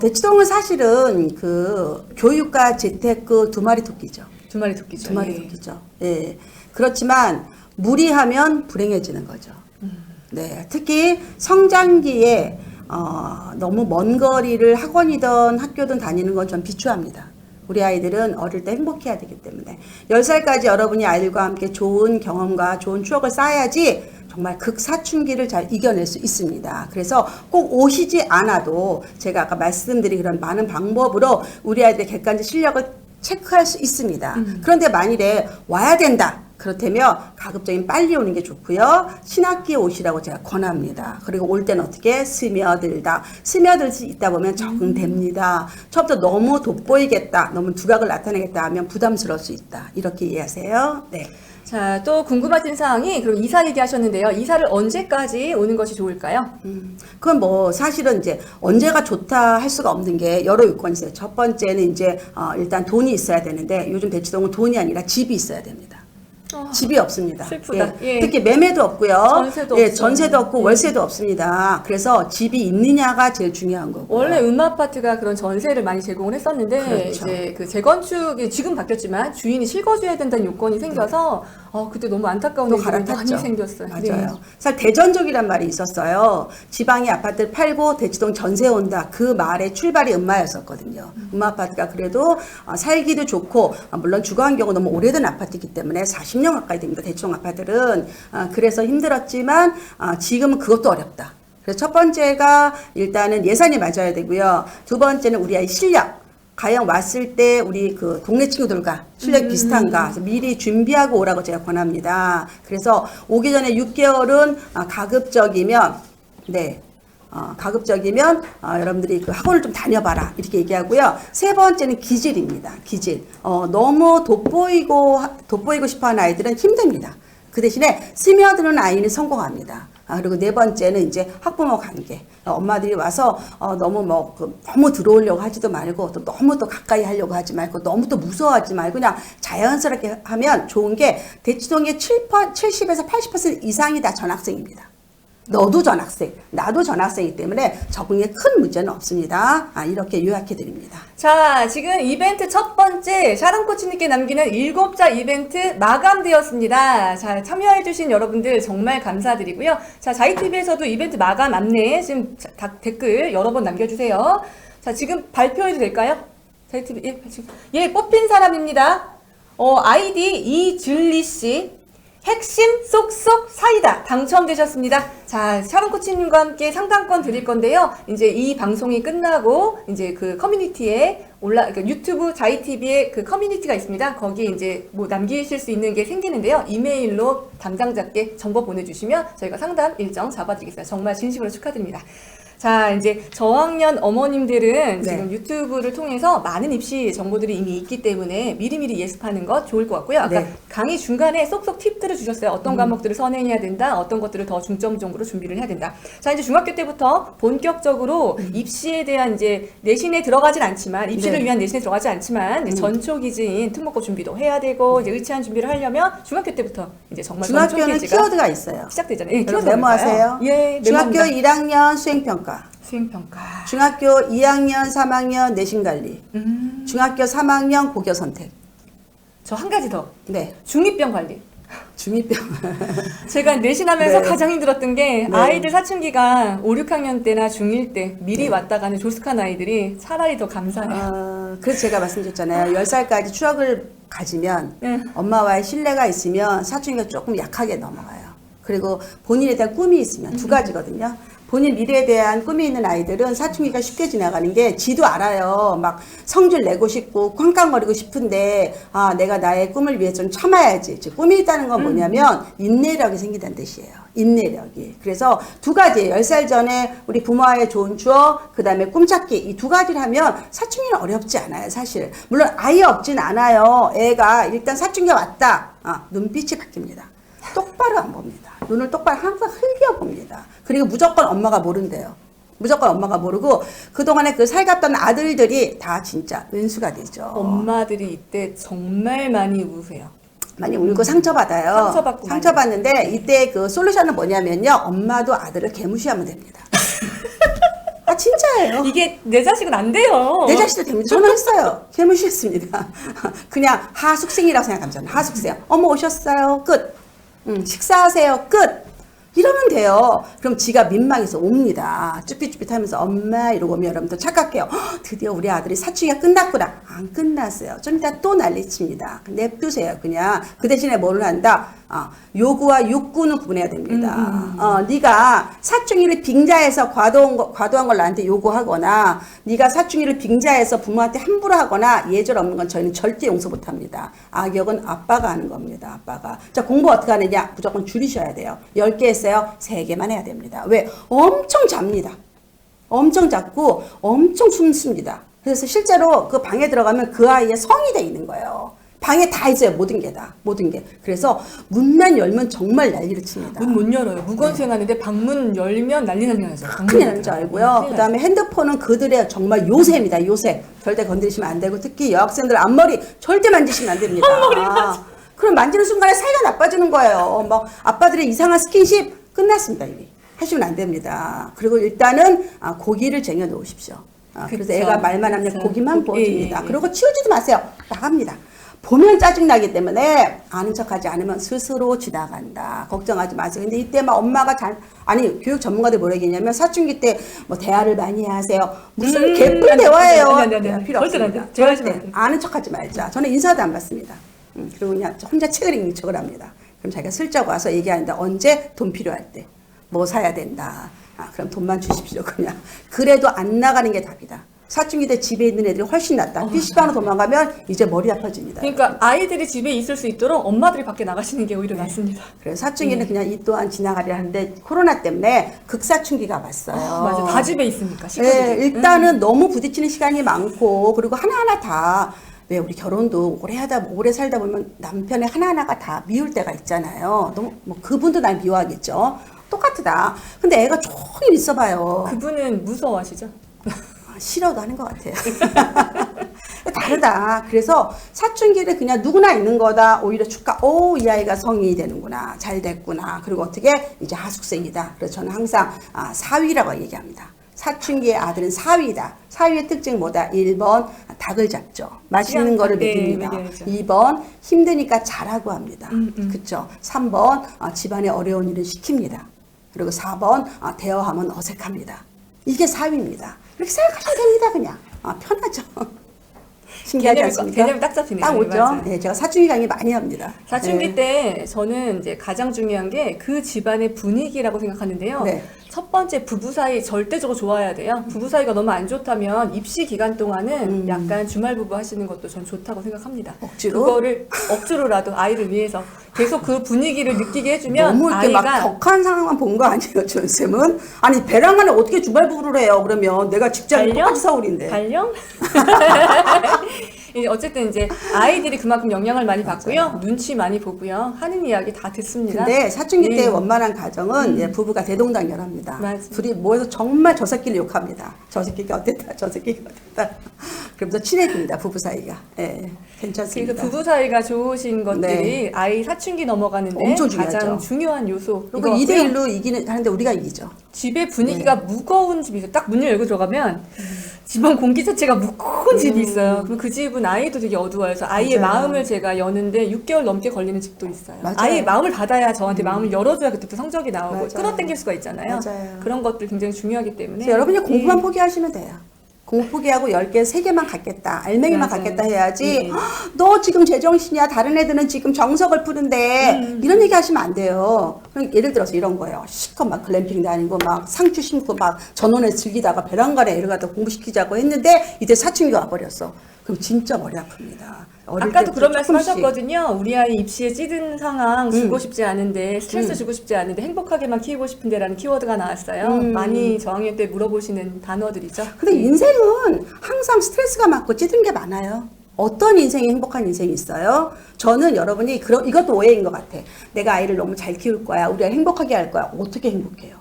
대치동은 사실은 그 교육과 재테크 두 마리 토끼죠. 두 마리 토끼죠. 두 마리 예. 토끼죠. 예. 그렇지만 무리하면 불행해지는 거죠. 네. 특히 성장기에 너무 먼 거리를 학원이든 학교든 다니는 건 좀 비추합니다. 우리 아이들은 어릴 때 행복해야 되기 때문에 10살까지 여러분이 아이들과 함께 좋은 경험과 좋은 추억을 쌓아야지 정말 극사춘기를 잘 이겨낼 수 있습니다. 그래서 꼭 오시지 않아도 제가 아까 말씀드린 그런 많은 방법으로 우리 아이들의 객관적 실력을 체크할 수 있습니다. 그런데 만일에 와야 된다. 그렇다면 가급적이면 빨리 오는 게 좋고요. 신학기에 오시라고 제가 권합니다. 그리고 올 때는 어떻게 스며들 수 있다 보면 적응됩니다. 처음부터 너무 돋보이겠다, 너무 두각을 나타내겠다 하면 부담스러울 수 있다. 이렇게 이해하세요. 네. 자, 또 궁금하신 사항이 그럼 이사 얘기하셨는데요. 이사를 언제까지 오는 것이 좋을까요? 그건 뭐 사실은 이제 언제가 좋다 할 수가 없는 게 여러 요건이 있어요. 첫 번째는 이제 일단 돈이 있어야 되는데 요즘 대치동은 돈이 아니라 집이 있어야 됩니다. 집이 없습니다. 슬프다. 예. 특히 매매도 없고요. 전세도 예, 없어요. 전세도 없고 월세도 없습니다. 그래서 집이 있느냐가 제일 중요한 거고요. 원래 아파트가 그런 전세를 많이 제공을 했었는데 그렇죠. 이제 그 재건축이 지금 바뀌었지만 주인이 실거주해야 된다는 요건이 생겨서 그때 너무 안타까운 또 일들이 많이 갈아탔죠. 생겼어요. 맞아요. 네. 사실 대전족이란 말이 있었어요. 지방이 아파트를 팔고 대치동 전세 온다. 그 말의 출발이 음마였었거든요. 음마아파트가 그래도 살기도 좋고 물론 주거 환경은 너무 오래된 아파트이기 때문에 40년 가까이 됩니다. 대치동 아파트들은 그래서 힘들었지만 지금은 그것도 어렵다. 그래서 첫 번째가 일단은 예산이 맞아야 되고요. 두 번째는 우리 아이 실력. 과연 왔을 때 우리 그 동네 친구들과 실력이 비슷한가 그래서 미리 준비하고 오라고 제가 권합니다. 그래서 오기 전에 6개월은 가급적이면 여러분들이 그 학원을 좀 다녀봐라 이렇게 얘기하고요. 세 번째는 기질입니다. 기질. 너무 돋보이고 싶어하는 아이들은 힘듭니다. 그 대신에 스며드는 아이는 성공합니다. 그리고 네 번째는 이제 학부모 관계. 엄마들이 와서 너무 들어오려고 하지도 말고 또 너무 또 가까이 하려고 하지 말고 너무 또 무서워하지 말고 그냥 자연스럽게 하면 좋은 게 대치동의 70에서 80% 이상이 다 전학생입니다. 너도 전학생, 나도 전학생이기 때문에 적응에 큰 문제는 없습니다. 이렇게 요약해 드립니다. 자, 지금 이벤트 첫 번째 샤론 코치님께 남기는 7자 이벤트 마감되었습니다. 자, 참여해주신 여러분들 정말 감사드리고요. 자, 자이TV에서도 이벤트 마감 안내 지금 댓글 여러 번 남겨주세요. 자, 지금 발표해도 될까요? 자이TV, 예, 뽑힌 사람입니다. 아이디 이줄리 씨. 핵심 쏙쏙 사이다 당첨되셨습니다. 자, 샤론 코치님과 함께 상담권 드릴 건데요. 이제 이 방송이 끝나고 이제 그 커뮤니티에 그러니까 유튜브 자이TV에 그 커뮤니티가 있습니다. 거기에 이제 뭐 남기실 수 있는 게 생기는데요. 이메일로 담당자께 정보 보내주시면 저희가 상담 일정 잡아드리겠습니다. 정말 진심으로 축하드립니다. 자, 이제 저학년 어머님들은 네. 지금 유튜브를 통해서 많은 입시 정보들이 이미 있기 때문에 미리미리 예습하는 것 좋을 것 같고요. 아까 네. 강의 중간에 쏙쏙 팁들을 주셨어요. 어떤 과목들을 선행해야 된다, 어떤 것들을 더 중점적으로 준비를 해야 된다. 자, 이제 중학교 때부터 본격적으로 입시에 대한 이제 내신에 들어가진 않지만, 입시를 네. 위한 내신에 들어가지 않지만, 이제 전초 기지인 특목고 준비도 해야 되고, 이제 의치한 준비를 하려면 중학교 때부터 이제 정말 전초 중학교는 기지가 키워드가 있어요. 시작되잖아요. 예, 여러분 키워드가 메모하세요. 뭘까요? 예, 중학교 메모합니다. 1학년 수행평가. 수행평가. 중학교 2학년, 3학년 내신관리. 중학교 3학년 고교선택. 저 한 가지 더. 네. 중이병 관리. 중이병. 제가 내신하면서 네. 가장 힘들었던 게 네. 아이들 사춘기가 5, 6학년 때나 중1 때 미리 네. 왔다 가는 조숙한 아이들이 차라리 더 감사해요. 그래서 제가 말씀드렸잖아요. 10살까지 추억을 가지면 네. 엄마와의 신뢰가 있으면 사춘기가 조금 약하게 넘어가요. 그리고 본인에 대한 꿈이 있으면 두 가지거든요. 본인 미래에 대한 꿈이 있는 아이들은 사춘기가 쉽게 지나가는 게 지도 알아요. 막 성질 내고 싶고 쾅쾅거리고 싶은데 아 내가 나의 꿈을 위해 좀 참아야지. 즉, 꿈이 있다는 건 뭐냐면 인내력이 생긴다는 뜻이에요. 인내력이. 그래서 두 가지 10살 전에 우리 부모와의 좋은 추억 그 다음에 꿈찾기 이 두 가지를 하면 사춘기는 어렵지 않아요. 사실 물론 아예 없진 않아요. 애가 일단 사춘기가 왔다. 눈빛이 바뀝니다. 똑바로 안 봅니다. 눈을 똑바로 항상 흘겨 봅니다. 그리고 무조건 엄마가 모른대요. 무조건 엄마가 모르고 그동안에 그 살갑던 아들들이 다 진짜 은수가 되죠. 엄마들이 이때 정말 많이 우세요. 많이 울고 상처받아요. 상처받고 상처받는데 이때 그 솔루션은 뭐냐면요. 엄마도 아들을 개무시하면 됩니다. 아 진짜예요. 이게 내 자식은 안 돼요. 내 자식도 됩니다. 저는 했어요. 개무시했습니다. 그냥 하숙생이라고 생각하면 저는 하숙생. 어머 오셨어요. 끝. 식사하세요. 끝. 이러면 돼요. 그럼 지가 민망해서 옵니다. 쭈삣쭈삣하면서 엄마 이러고 오면 여러분들 착각해요. "헉, 드디어 우리 아들이 사춘기가 끝났구나. 안 끝났어요. 좀 이따 또 난리칩니다. 냅두세요. 그냥 그 대신에 뭘 한다. 요구와 욕구는 구분해야 됩니다. 네가 사춘기를 빙자해서 과도한 걸 나한테 요구하거나 네가 사춘기를 빙자해서 부모한테 함부로 하거나 예절 없는 건 저희는 절대 용서 못합니다. 악역은 아빠가 하는 겁니다. 아빠가. 자, 공부 어떻게 하느냐? 무조건 줄이셔야 돼요. 10개 했어요? 3개만 해야 됩니다. 왜? 엄청 잡니다. 엄청 잡고 엄청 숨습니다. 그래서 실제로 그 방에 들어가면 그 아이의 성이 돼 있는 거예요. 방에 다 있어요. 모든 게 다. 모든 게. 그래서 문만 열면 정말 난리를 칩니다. 문 못 열어요. 무건수행 하는데 방문 열면 난리 나죠. 큰일 나는 줄 알고요. 그 다음에 핸드폰은 그들의 정말 요새입니다. 요새. 절대 건드리시면 안 되고 특히 여학생들 앞머리 절대 만지시면 안 됩니다. 앞머리 맞아. 그럼 만지는 순간에 사이가 나빠지는 거예요. 막 아빠들의 이상한 스킨십 끝났습니다. 이미. 하시면 안 됩니다. 그리고 일단은 고기를 쟁여 놓으십시오. 그래서 그쵸. 애가 말만 하면 그쵸. 고기만 보여줍니다. 예. 그리고 치우지도 마세요. 나갑니다. 보면 짜증나기 때문에 아는 척하지 않으면 스스로 지나간다. 걱정하지 마세요. 근데 이때 막 엄마가 교육 전문가들 뭐라 얘기냐면 사춘기 때 뭐 대화를 많이 하세요. 무슨 개뿔 대화예요. 네. 필요 절대 안 없습니다. 돼요. 제가 절대 하시면 안 돼요. 아는 척하지 말자. 저는 인사도 안 받습니다. 그리고 그냥 혼자 책을 읽는 척을 합니다. 그럼 자기가 슬쩍 와서 얘기하는데 언제 돈 필요할 때 뭐 사야 된다. 그럼 돈만 주십시오. 그냥 그래도 안 나가는 게 답이다. 사춘기 때 집에 있는 애들이 훨씬 낫다. PC방으로 도망가면 이제 머리 아파집니다. 그러니까 아이들이 집에 있을 수 있도록 엄마들이 밖에 나가시는 게 오히려 낫습니다. 그래서 사춘기는 그냥 이 또한 지나가려 하는데 코로나 때문에 극사춘기가 왔어요. 맞아. 다 집에 있으니까. 네, 식구들이. 일단은 너무 부딪히는 시간이 많고 그리고 하나하나 다 왜 우리 결혼도 오래 살다 보면 남편의 하나하나가 다 미울 때가 있잖아요. 너무 뭐 그분도 날 미워하겠죠. 똑같다. 근데 애가 종일 있어봐요. 그분은 무서워하시죠? 싫어도 하는 것 같아요. 다르다. 그래서 사춘기를 그냥 누구나 있는 거다. 오히려 이 아이가 성인이 되는구나. 잘 됐구나. 그리고 어떻게 이제 하숙생이다. 그래서 저는 항상 사위라고 얘기합니다. 사춘기의 아들은 사위다. 사위의 특징 뭐다? 1번 닭을 잡죠. 맛있는 거를 먹입니다. 2번 힘드니까 잘하고 합니다. 그렇죠. 3번 집안에 어려운 일을 시킵니다. 그리고 4번 대화하면 어색합니다. 이게 사위입니다. 이렇게 생각하시면 됩니다. 그냥 편하죠. 신기하지 않습니까? 개념이 딱 잡히네요. 딱 오죠. 맞아요. 네, 제가 사춘기 강의 많이 합니다. 사춘기 네. 때 저는 이제 가장 중요한 게 그 집안의 분위기라고 생각하는데요. 네. 첫 번째 부부 사이 절대적으로 좋아야 돼요. 부부 사이가 너무 안 좋다면 입시 기간 동안은 약간 주말 부부 하시는 것도 전 좋다고 생각합니다. 억지로? 그거를 억지로라도 아이를 위해서 계속 그 분위기를 느끼게 해주면 너무 이렇게 아이가 막 격한 상황만 본 거 아니에요, 전쌤은? 아니 배랑 안에 어떻게 주말 부부를 해요? 그러면 내가 직장이 발령? 똑같이 서울인데. 발령? 어쨌든 이제 아이들이 그만큼 영향을 많이 받고요. 눈치 많이 보고요. 하는 이야기 다 듣습니다. 근데 사춘기 때 네. 원만한 가정은 이제 부부가 대동단결합니다. 맞아요. 둘이 모여서 정말 저 새끼를 욕합니다. 저 새끼가 어땠다, 저 새끼가 어땠다. 그러면서 친해집니다, 부부 사이가. 예, 괜찮습니다. 그래서 부부 사이가 좋으신 것들이 네. 아이 사춘기 넘어가는데 엄청 중요하죠. 가장 중요한 요소. 그리고 2대1로 이기는 하는데 우리가 이기죠. 집의 분위기가 무거운 집이 있어요. 딱 문을 열고 들어가면 집안 공기 자체가 무거운 집이 있어요. 그럼 그 집은 아이도 되게 어두워요. 그래서 아이의 맞아요. 마음을 제가 여는데 6개월 넘게 걸리는 집도 있어요. 맞아요. 아이의 마음을 받아야 저한테 마음을 열어줘야 그때부터 성적이 나오고 맞아요. 끌어당길 수가 있잖아요. 맞아요. 그런 것들 굉장히 중요하기 때문에 그래서 여러분이 공부만 예. 포기하시면 돼요. 공부 포기하고 10개, 3개만 갖겠다. 알맹이만 맞아요. 갖겠다 해야지. 예. "헉, 너 지금 제정신이야. 다른 애들은 지금 정석을 푸는데. 이런 얘기 하시면 안 돼요. 그럼 예를 들어서 이런 거예요. 실컷 막 글램핑 다니고 막 상추 심고 막 전원에 즐기다가 베란가에 애를 갖다 공부시키자고 했는데 이때 사춘기가 와버렸어. 그럼 진짜 머리 아픕니다. 어릴 아까도 때부터 그런 말씀 조금씩. 하셨거든요. 우리 아이 입시에 찌든 상황 주고 싶지 않은데 스트레스 주고 싶지 않은데 행복하게만 키우고 싶은데라는 키워드가 나왔어요. 많이 저학년 때 물어보시는 단어들이죠. 근데 인생은 항상 스트레스가 많고 찌든 게 많아요. 어떤 인생이 행복한 인생이 있어요? 저는 여러분이 이것도 오해인 것 같아. 내가 아이를 너무 잘 키울 거야. 우리 아이 행복하게 할 거야. 어떻게 행복해요?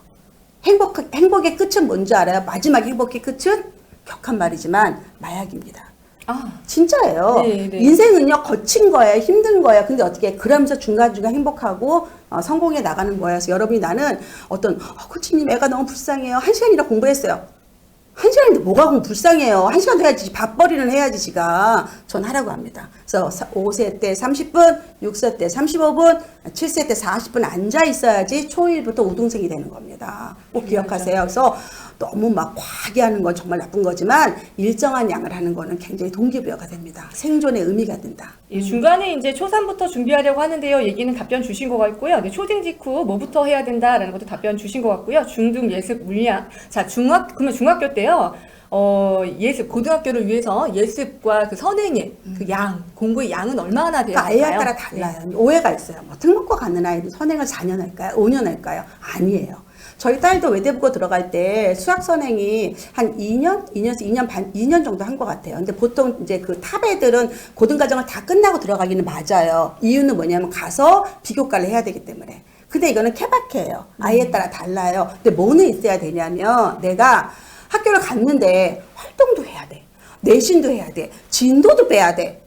행복의 끝은 뭔지 알아요? 마지막 행복의 끝은 격한 말이지만 마약입니다. 아, 진짜예요. 네, 네. 인생은요, 거친 거예요. 힘든 거예요. 근데 어떻게, 그러면서 중간중간 행복하고, 성공해 나가는 거예요. 그래서 여러분이 나는 코치님 애가 너무 불쌍해요. 1시간이나 공부했어요. 1시간인데 뭐가 공부 불쌍해요. 1시간 해야지. 밥벌이는 해야지, 지가. 전 하라고 합니다. 그래서 5세 때 30분, 6세 때 35분, 7세 때 40분 앉아 있어야지 초1부터 우등생이 되는 겁니다. 꼭 기억하세요. 그래서 너무 막 과하게 하는 건 정말 나쁜 거지만 일정한 양을 하는 거는 굉장히 동기부여가 됩니다. 생존의 의미가 된다. 예, 중간에 이제 초3부터 준비하려고 하는데요. 얘기는 답변 주신 것 같고요. 이제 초딩 직후 뭐부터 해야 된다라는 것도 답변 주신 것 같고요. 중등 예습 물량. 자, 그러면 중학교 때요. 예습, 고등학교를 위해서 예습과 그 선행의 그 양, 공부의 양은 얼마나 돼야 그러니까 될까요? 아이에 따라 달라요. 오해가 있어요. 뭐 특목고 가는 아이는 선행을 4년 할까요? 5년 할까요? 아니에요. 저희 딸도 외대부고 들어갈 때 수학 선행이 한 2년에서 2년 반, 2년 정도 한 것 같아요. 근데 보통 이제 그 탑 애들은 고등과정을 다 끝나고 들어가기는 맞아요. 이유는 뭐냐면 가서 비교과를 해야 되기 때문에. 근데 이거는 케바케예요. 아이에 따라 달라요. 근데 뭐는 있어야 되냐면 내가 학교를 갔는데 활동도 해야 돼. 내신도 해야 돼. 진도도 빼야 돼.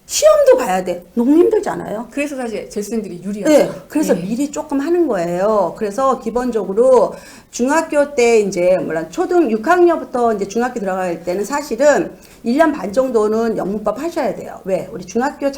시험도 봐야 돼. 너무 힘들지 않아요? 그래서 사실 재수생들이 유리하죠. 네, 그래서 네. 미리 조금 하는 거예요. 그래서 기본적으로 중학교 때 이제 물론 초등 6학년부터 이제 중학교 들어갈 때는 사실은 1년 반 정도는 영문법 하셔야 돼요. 왜? 우리 중학교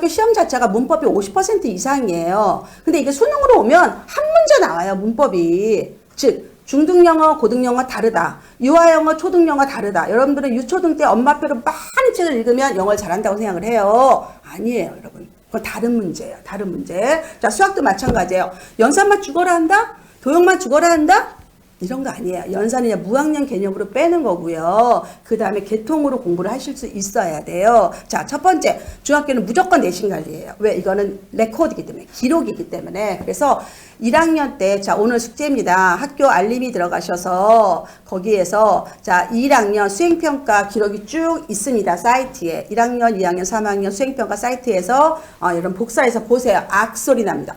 시험 자체가 문법이 50% 이상이에요. 근데 이게 수능으로 오면 한 문제 나와요, 문법이. 즉 중등영어, 고등영어 다르다. 유아영어, 초등영어 다르다. 여러분들은 유초등 때 엄마표로 많은 책을 읽으면 영어를 잘한다고 생각을 해요. 아니에요, 여러분. 그건 다른 문제예요. 다른 문제. 자, 수학도 마찬가지예요. 연산만 죽어라 한다? 도형만 죽어라 한다? 이런 거 아니에요. 연산은 그냥 무학년 개념으로 빼는 거고요. 그 다음에 계통으로 공부를 하실 수 있어야 돼요. 자, 첫 번째, 중학교는 무조건 내신 관리예요. 왜? 이거는 레코드이기 때문에, 기록이기 때문에. 그래서 1학년 때, 자, 오늘 숙제입니다. 학교 알림이 들어가셔서 거기에서 자, 1학년 수행평가 기록이 쭉 있습니다. 사이트에. 1학년, 2학년, 3학년 수행평가 사이트에서 여러분 복사해서 보세요. 악소리 납니다.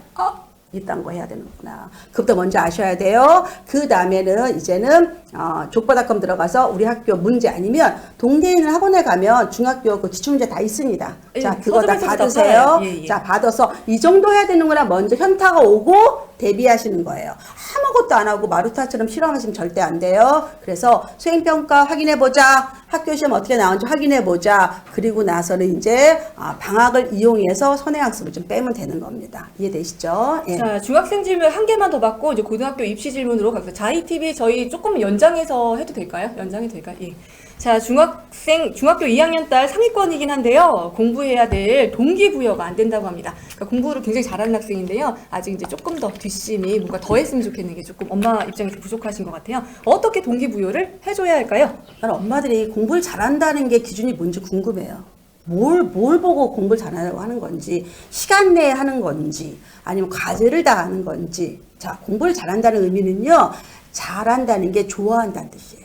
이딴 거 해야 되는구나. 그것도 먼저 아셔야 돼요. 그 다음에는 이제는 족보닷컴 들어가서 우리 학교 문제 아니면 동대에 있는 학원에 가면 중학교 그 기출문제 다 있습니다. 예, 자, 그거 다 서점에서도 받으세요. 다 팔아요. 예, 예. 자, 받아서 이 정도 해야 되는구나. 먼저 현타가 오고 대비하시는 거예요. 아무것도 안 하고 마루타처럼 실험하시면 절대 안 돼요. 그래서 수행평가 확인해보자. 학교 시험 어떻게 나오는지 확인해보자. 그리고 나서는 이제 방학을 이용해서 선행학습을 좀 빼면 되는 겁니다. 이해되시죠? 예. 자, 중학생 질문 한 개만 더 받고 이제 고등학교 입시 질문으로 가서 자이TV 저희 조금 연장 연장해서 해도 될까요? 연장해도 될까요? 예. 자, 중학교 2학년 딸 상위권이긴 한데요. 공부해야 될 동기부여가 안 된다고 합니다. 그러니까 공부를 굉장히 잘하는 학생인데요. 아직 이제 조금 더 뒷심이 뭔가 더 했으면 좋겠는 게 조금 엄마 입장에서 부족하신 것 같아요. 어떻게 동기부여를 해줘야 할까요? 나는 엄마들이 공부를 잘한다는 게 기준이 뭔지 궁금해요. 뭘 보고 공부를 잘하려고 하는 건지, 시간 내에 하는 건지, 아니면 과제를 다 하는 건지. 자, 공부를 잘한다는 의미는요, 잘한다는 게 좋아한다는 뜻이에요.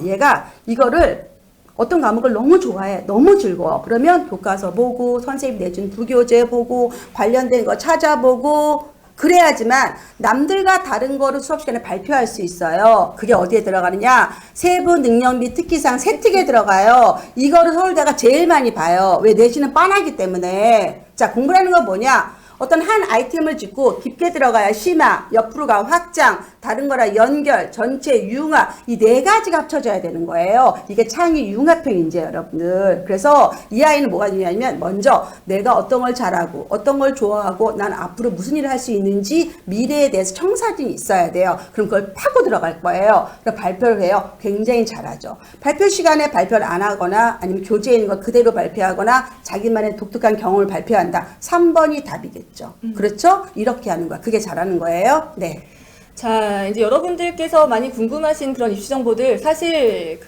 얘가 이거를 어떤 과목을 너무 좋아해, 너무 즐거워. 그러면 교과서 보고, 선생님 내준 부교재 보고, 관련된 거 찾아보고, 그래야지만 남들과 다른 거를 수업 시간에 발표할 수 있어요. 그게 어디에 들어가느냐? 세부 능력 및 특기상 세특에 들어가요. 이거를 서울대가 제일 많이 봐요. 왜? 내신은 뻔하기 때문에. 자, 공부라는 건 뭐냐? 어떤 한 아이템을 짚고 깊게 들어가야 심화, 옆으로 가 확장, 다른 거랑 연결, 전체, 융합, 이 네 가지가 합쳐져야 되는 거예요. 이게 창의 융합형인지예요, 여러분들. 그래서 이 아이는 뭐가 중요하냐면 먼저 내가 어떤 걸 잘하고 어떤 걸 좋아하고 난 앞으로 무슨 일을 할 수 있는지 미래에 대해서 청사진이 있어야 돼요. 그럼 그걸 파고 들어갈 거예요. 그럼 발표를 해요. 굉장히 잘하죠. 발표 시간에 발표를 안 하거나 아니면 교재에 있는 걸 그대로 발표하거나 자기만의 독특한 경험을 발표한다. 3번이 답이겠죠. 그렇죠? 이렇게 하는 거야. 그게 잘하는 거예요. 네. 자, 이제 여러분들께서 많이 궁금하신 그런 입시 정보들 사실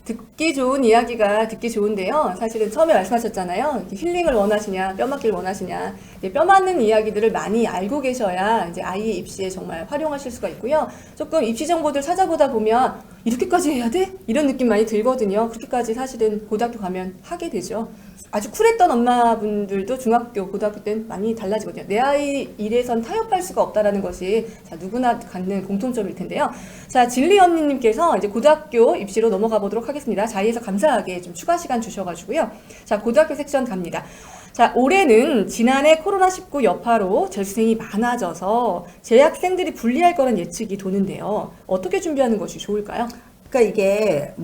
듣기 좋은 이야기가 듣기 좋은데요. 사실은 처음에 말씀하셨잖아요. 이렇게 힐링을 원하시냐, 뼈 맞기를 원하시냐. 뼈 맞는 이야기들을 많이 알고 계셔야 이제 아이의 입시에 정말 활용하실 수가 있고요. 조금 입시 정보들 찾아보다 보면 이렇게까지 해야 돼? 이런 느낌 많이 들거든요. 그렇게까지 사실은 고등학교 가면 하게 되죠. 아주 쿨했던 엄마분들도 중학교, 고등학교 때는 많이 달라지거든요. 내 아이 일에선 타협할 수가 없다라는 것이 자, 누구나 갖는 공통점일 텐데요. 자, 진리 언니님께서 이제 고등학교 입시로 넘어가 보도록 하겠습니다. 자리에서 감사하게 좀 추가 시간 주셔가지고요. 자, 고등학교 섹션 갑니다. 자, 올해는 지난해 코로나19 여파로 재수생이 많아져서 재학생들이 불리할 거란 예측이 도는데요. 어떻게 준비하는 것이 좋을까요? 그러니까 이게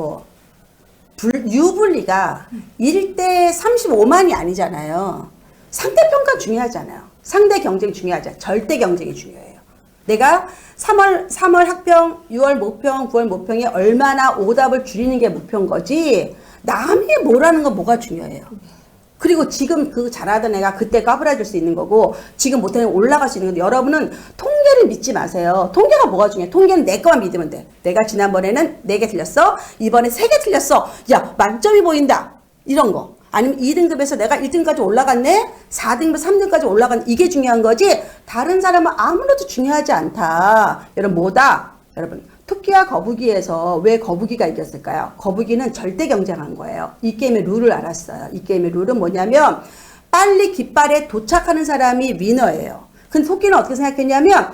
유불리가 1대 35만이 아니잖아요. 상대평가 중요하잖아요. 상대 경쟁이 중요하잖아요. 절대 경쟁이 중요해요. 내가 3월 학평, 6월 모평, 9월 모평에 얼마나 오답을 줄이는 게 목표인 거지 남이 뭐라는 건 뭐가 중요해요. 그리고 지금 그 잘하던 애가 그때 까불어줄 수 있는 거고 지금 못하는 올라갈 수 있는 건데 여러분은 통계를 믿지 마세요. 통계가 뭐가 중요해? 통계는 내 거만 믿으면 돼. 내가 지난번에는 4개 틀렸어. 이번에 3개 틀렸어. 야, 만점이 보인다. 이런 거. 아니면 2등급에서 내가 1등까지 올라갔네? 4등급, 3등까지 올라갔네? 이게 중요한 거지 다른 사람은 아무래도 중요하지 않다. 여러분 뭐다? 여러분 토끼와 거북이에서 왜 거북이가 이겼을까요? 거북이는 절대 경쟁한 거예요. 이 게임의 룰을 알았어요. 이 게임의 룰은 뭐냐면 빨리 깃발에 도착하는 사람이 위너예요. 근데 토끼는 어떻게 생각했냐면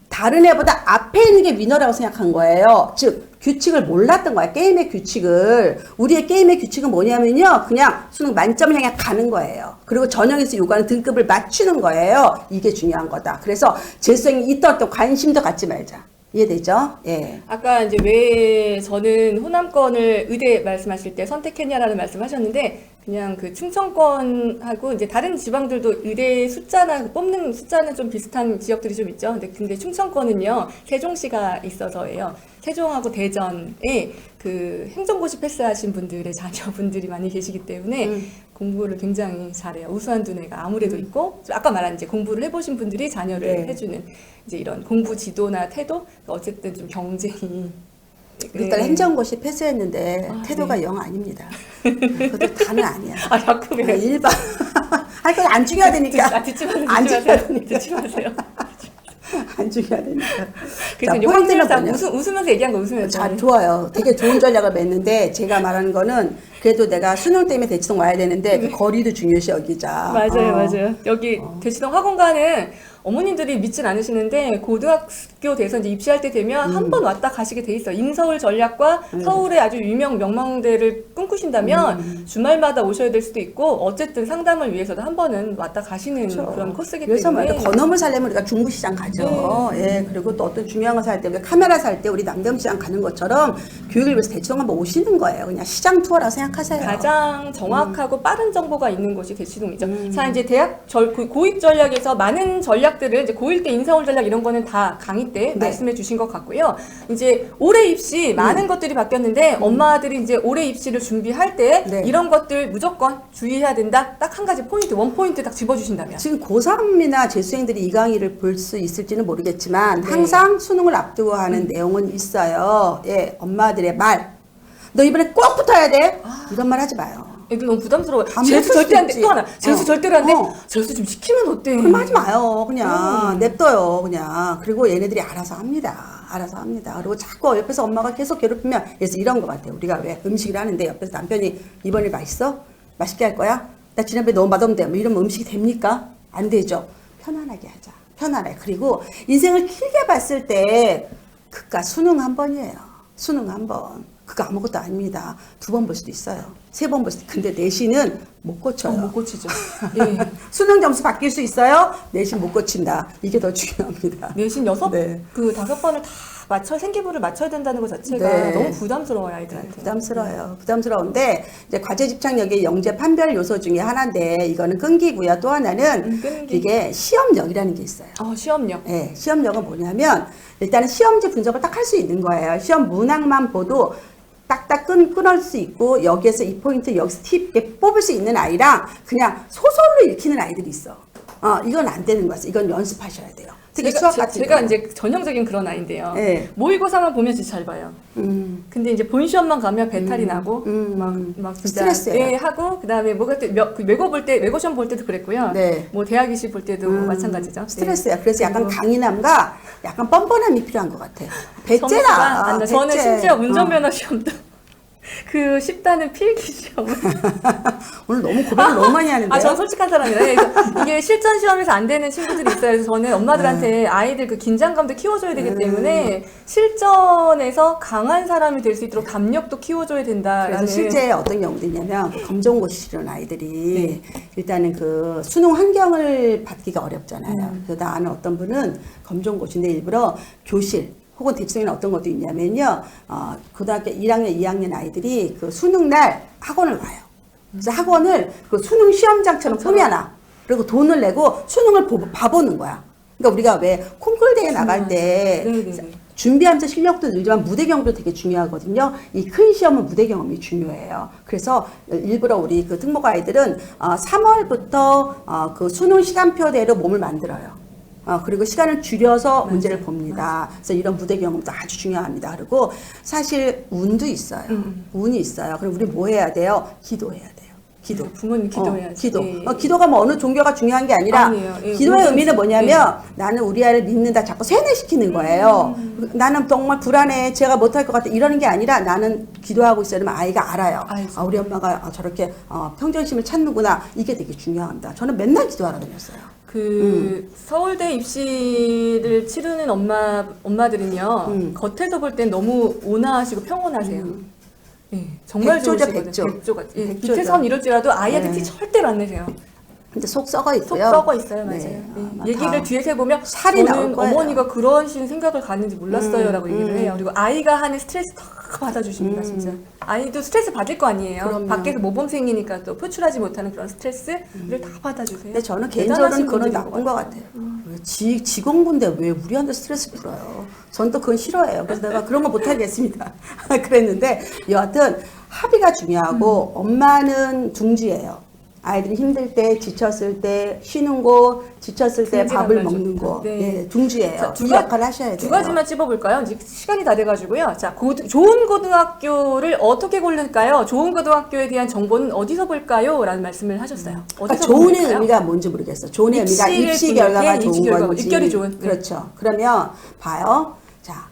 다른 애보다 앞에 있는 게 위너라고 생각한 거예요. 즉 규칙을 몰랐던 거야. 게임의 규칙을. 우리의 게임의 규칙은 뭐냐면요. 그냥 수능 만점을 향해 가는 거예요. 그리고 전형에서 요구하는 등급을 맞추는 거예요. 이게 중요한 거다. 그래서 재수생이 있더라도 관심도 갖지 말자. 이해되죠? 예. 아까 이제 왜 저는 호남권을 의대 말씀하실 때 선택했냐라는 말씀하셨는데 그냥 그 충청권하고 이제 다른 지방들도 의대 숫자나 뽑는 숫자는 좀 비슷한 지역들이 좀 있죠. 근데 충청권은요 세종시가 있어서예요. 세종하고 대전에 그 행정고시 패스하신 분들의 자녀분들이 많이 계시기 때문에 공부를 굉장히 잘해요. 우수한 두뇌가 아무래도 있고 아까 말한 이제 공부를 해보신 분들이 자녀를 네. 해주는 이제 이런 공부 지도나 태도 어쨌든 좀 경쟁이 우리 딸 행정고시 패스했는데 태도가 네. 영 아닙니다. 그것도 다는 아니야. 아 자꾸 왜 일반. 아니 그건 안 중요해야 되니까. 듣지 마세요. 안 듣지 중요해야 마세요. 되니까. 듣지 마세요. 안 중요해야 되니까. 그래서 자, 이제 포인트는 황진사 뭐냐? 웃으면서 얘기한 거 웃으면서. 잘 좋아요. 되게 좋은 전략을 맺는데 제가 말하는 거는 그래도 내가 수능 때문에 대치동 와야 되는데 그 거리도 중요시 여기자. 맞아요, 맞아요. 여기 대치동 학원가는 어머님들이 믿진 않으시는데 고등학교 돼서 이제 입시할 때 되면 한 번 왔다 가시게 돼 있어요. 임서울 전략과 서울의 아주 유명 명망대를 꿈꾸신다면 주말마다 오셔야 될 수도 있고 어쨌든 상담을 위해서도 한 번은 왔다 가시는 그렇죠. 그런 코스이기 그래서 때문에 말이야, 건어물 살려면 우리가 중부시장 가죠. 예, 그리고 또 어떤 중요한 거 살 때, 카메라 살 때 우리 남대문시장 가는 것처럼 교육을 위해서 대충 한번 오시는 거예요. 그냥 시장 투어라고 생각하세요. 가장 정확하고 빠른 정보가 있는 곳이 대치동이죠. 자, 이제 대학 고입 전략에서 많은 전략들을 이제 고1 때 인서울 전략 이런 거는 다 강의 때 말씀해 주신 것 같고요. 이제 올해 입시 많은 것들이 바뀌었는데 엄마들이 이제 올해 입시를 준비할 때 네. 이런 것들 무조건 주의해야 된다. 딱 한 가지 포인트, 원 포인트 딱 집어주신다면. 지금 고3이나 재수생들이 이 강의를 볼 수 있을지는 모르겠지만 네. 항상 수능을 앞두고 하는 내용은 있어요. 예, 엄마들의 말. 너 이번에 꼭 붙어야 돼. 이런 말 하지 마요. 애들 너무 부담스러워요. 안 재수 붙을 절대 안 돼. 수도 또 하나. 있지. 재수 절대로 안 돼. 어. 재수 좀 시키면 어때? 그럼 하지 마요. 그냥 냅둬요. 그냥. 그리고 얘네들이 알아서 합니다. 알아서 합니다. 그리고 자꾸 옆에서 엄마가 계속 괴롭히면 그래서 이런 것 같아요. 우리가 왜 음식을 하는데 옆에서 남편이 이번에 맛있어? 맛있게 할 거야? 나 지난번에 너무 맛없는데 뭐 이러면 음식이 됩니까? 안 되죠. 편안하게 하자. 편안해. 그리고 인생을 길게 봤을 때 그깟 수능 한 번이에요. 수능 한 번. 그거 아무것도 아닙니다. 2번 볼 수도 있어요. 3번 볼 수도. 근데 내신은 못 고쳐요. 못 고치죠. 예. 수능 점수 바뀔 수 있어요? 내신 못 고친다. 이게 더 중요합니다. 내신 네. 5번을 다 생기부를 맞춰야 된다는 것 자체가 네. 너무 부담스러워요, 아이들한테. 부담스러워요. 부담스러운데 이제 과제 집착력이 영재 판별 요소 중에 하나인데 이거는 끈기고요. 또 하나는 끈기. 이게 시험력이라는 게 있어요. 시험력. 네, 시험력은 뭐냐면 일단은 시험지 분석을 딱 할 수 있는 거예요. 시험 문항만 보도 딱딱 끊을 수 있고 여기에서 이 포인트 여기서 팁 이렇게 뽑을 수 있는 아이랑 그냥 소설로 읽히는 아이들이 있어. 이건 안 되는 거죠. 이건 연습하셔야 돼요. 특히 수학 같은 제가 경우. 이제 전형적인 그런 아이인데요. 네. 모의고사만 보면 진짜 잘 봐요. 근데 이제 본 시험만 가면 배탈이 나고 막 진짜 스트레스예요. 예, 하고 그다음에 뭐가 또 외고 시험 볼 때도 그랬고요. 네. 뭐 대학 입시 볼 때도 마찬가지죠. 스트레스야. 그래서 약간 그리고 강인함과 약간 뻔뻔함이 필요한 것 같아요. 점수가 배째라. 안 나. 저는 심지어 운전면허 시험도 그 10단은 필기 시험. 오늘 너무 고백을 너무 많이 하는데요. 전 솔직한 사람이라. 그래서 이게 실전 시험에서 안 되는 친구들이 있어요. 그래서 저는 엄마들한테 아이들 그 긴장감도 키워줘야 되기 때문에 실전에서 강한 사람이 될 수 있도록 담력도 키워줘야 된다라는. 그래서 실제 어떤 경우도 있냐면 검정고시 치르는 아이들이 네. 일단은 그 수능 환경을 받기가 어렵잖아요. 그래서 나는 어떤 분은 검정고시인데 일부러 교실 혹은 대치동에는 어떤 것도 있냐면요. 고등학교 1학년, 2학년 아이들이 그 수능 날 학원을 와요. 그래서 학원을 그 수능 시험장처럼 꾸며놔. 그리고 돈을 내고 수능을 봐보는 거야. 그러니까 우리가 왜 콩쿨 대회 나갈 때 네네네. 준비하면서 실력도 늘지만 무대 경험도 되게 중요하거든요. 이 큰 시험은 무대 경험이 중요해요. 그래서 일부러 우리 그 특목 아이들은 3월부터 그 수능 시간표대로 몸을 만들어요. 그리고 시간을 줄여서 문제를 봅니다. 그래서 이런 무대 경험도 아주 중요합니다. 그리고 사실 운도 있어요. 운이 있어요. 그럼 우리 뭐 해야 돼요? 기도해야 돼요. 기도. 부모님 기도해야지. 기도. 예. 기도가 뭐 어느 종교가 중요한 게 아니라 아니에요. 예, 기도의 모든 의미는 시- 뭐냐면 나는 우리 아이를 믿는다 자꾸 세뇌시키는 거예요. 나는 정말 불안해. 제가 못할 것 같아. 이러는 게 아니라 나는 기도하고 있어야 되면 아이가 알아요. 알죠. 우리 엄마가 저렇게 평정심을 찾는구나. 이게 되게 중요합니다. 저는 맨날 기도하러 다녔어요. 서울대 입시를 치르는 엄마들은요, 겉에서 볼 땐 너무 온화하시고 평온하세요. 예, 정말 백조죠, 좋으시거든요. 백조. 백조. 예, 백조죠. 밑에선 이럴지라도 아이한테 네. 티 절대로 안 내세요. 근데 속 썩어 속 있고요. 썩어 있어요, 맞아요. 네. 예. 얘기를 뒤에서 해보면 살이 나올 저는 거예요. 어머니가 그런 생각을 갖는지 몰랐어요라고 얘기를 해요. 그리고 아이가 하는 스트레스 다 받아주십니다, 진짜. 아이도 스트레스 받을 거 아니에요. 그럼요. 밖에서 모범생이니까 또 표출하지 못하는 그런 스트레스를 다 받아주세요. 근데 저는 대단하신 개인적으로는 그건 분들인 나쁜 것 같아요. 왜 직원군데 왜 우리한테 스트레스 풀어요? 전 또 그건 싫어해요. 그래서 내가 그런 거 못하겠습니다. 그랬는데 여하튼 합의가 중요하고 엄마는 둥지예요. 아이들이 힘들 때, 지쳤을 때, 쉬는 곳, 지쳤을 때 둥지란 밥을 말 먹는 좋다. 곳. 네. 네, 둥지예요. 자, 이 역할을 하셔야 돼요. 두 가지만 찝어볼까요? 이제 시간이 다 돼가지고요. 자, 좋은 고등학교를 어떻게 고를까요? 좋은 고등학교에 대한 정보는 어디서 볼까요? 라는 말씀을 하셨어요. 그러니까 어디서 좋은의 볼까요? 의미가 뭔지 모르겠어. 좋은의 의미가 입시를 입시 보는 결과가 게 좋은 입시 결과가, 건지. 입결이 좋은. 네. 그렇죠. 그러면 봐요. 자,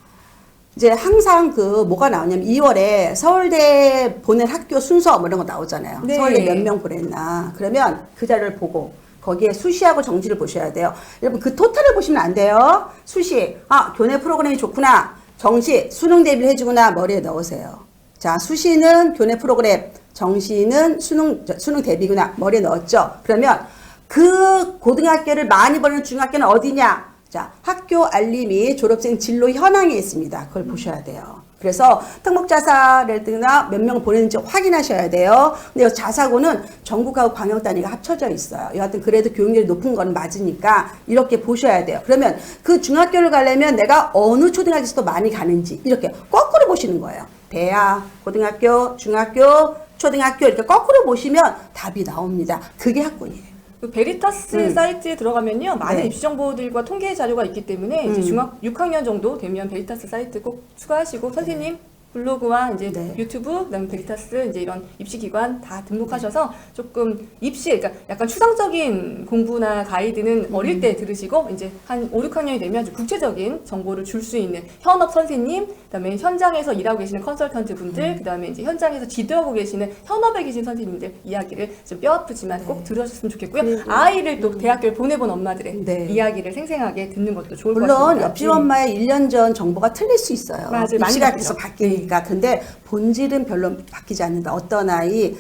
이제 항상 뭐가 나오냐면 2월에 서울대 보낸 학교 순서 뭐 이런 거 나오잖아요. 네. 서울대 몇 명 보냈나. 그러면 그 자료를 보고 거기에 수시하고 정시를 보셔야 돼요. 여러분 그 토탈을 보시면 안 돼요. 수시, 교내 프로그램이 좋구나. 정시, 수능 대비를 해주구나. 머리에 넣으세요. 자, 수시는 교내 프로그램 정시는 수능 대비구나. 머리에 넣었죠. 그러면 그 고등학교를 많이 보는 중학교는 어디냐? 자, 학교 알림이 졸업생 진로 현황에 있습니다. 그걸 보셔야 돼요. 그래서 특목자사라든가 몇 명 보냈는지 확인하셔야 돼요. 근데 이 자사고는 전국하고 광역 단위가 합쳐져 있어요. 여하튼 그래도 교육열이 높은 건 맞으니까 이렇게 보셔야 돼요. 그러면 그 중학교를 가려면 내가 어느 초등학교에서 더 많이 가는지 이렇게 거꾸로 보시는 거예요. 대학, 고등학교, 중학교, 초등학교 이렇게 거꾸로 보시면 답이 나옵니다. 그게 학군이에요. 그 베리타스 사이트에 들어가면요 많은 네. 입시 정보들과 통계 자료가 있기 때문에 이제 중학 6학년 정도 되면 베리타스 사이트 꼭 추가하시고 선생님 블로그와 이제 네. 유튜브 그다음에 베리타스 이제 이런 입시 기관 다 등록하셔서 조금 입시에 그러니까 약간 추상적인 공부나 가이드는 어릴 때 들으시고 이제 한 5, 6학년이 되면 좀 구체적인 정보를 줄 수 있는 현업 선생님 그다음에 현장에서 일하고 계시는 컨설턴트 분들 그다음에 이제 현장에서 지도하고 계시는 현업에 계신 선생님들 이야기를 좀 뼈 아프지만 꼭 들으셨으면 좋겠고요. 아이를 또 대학교를 보내본 엄마들의 네. 이야기를 생생하게 듣는 것도 좋을 것 물론 같습니다. 옆집 엄마의 1년 전 정보가 틀릴 수 있어요. 맞아요. 많이 입시가 바뀌죠. 계속 바뀌니까. 근데 본질은 별로 바뀌지 않는다. 어떤 아이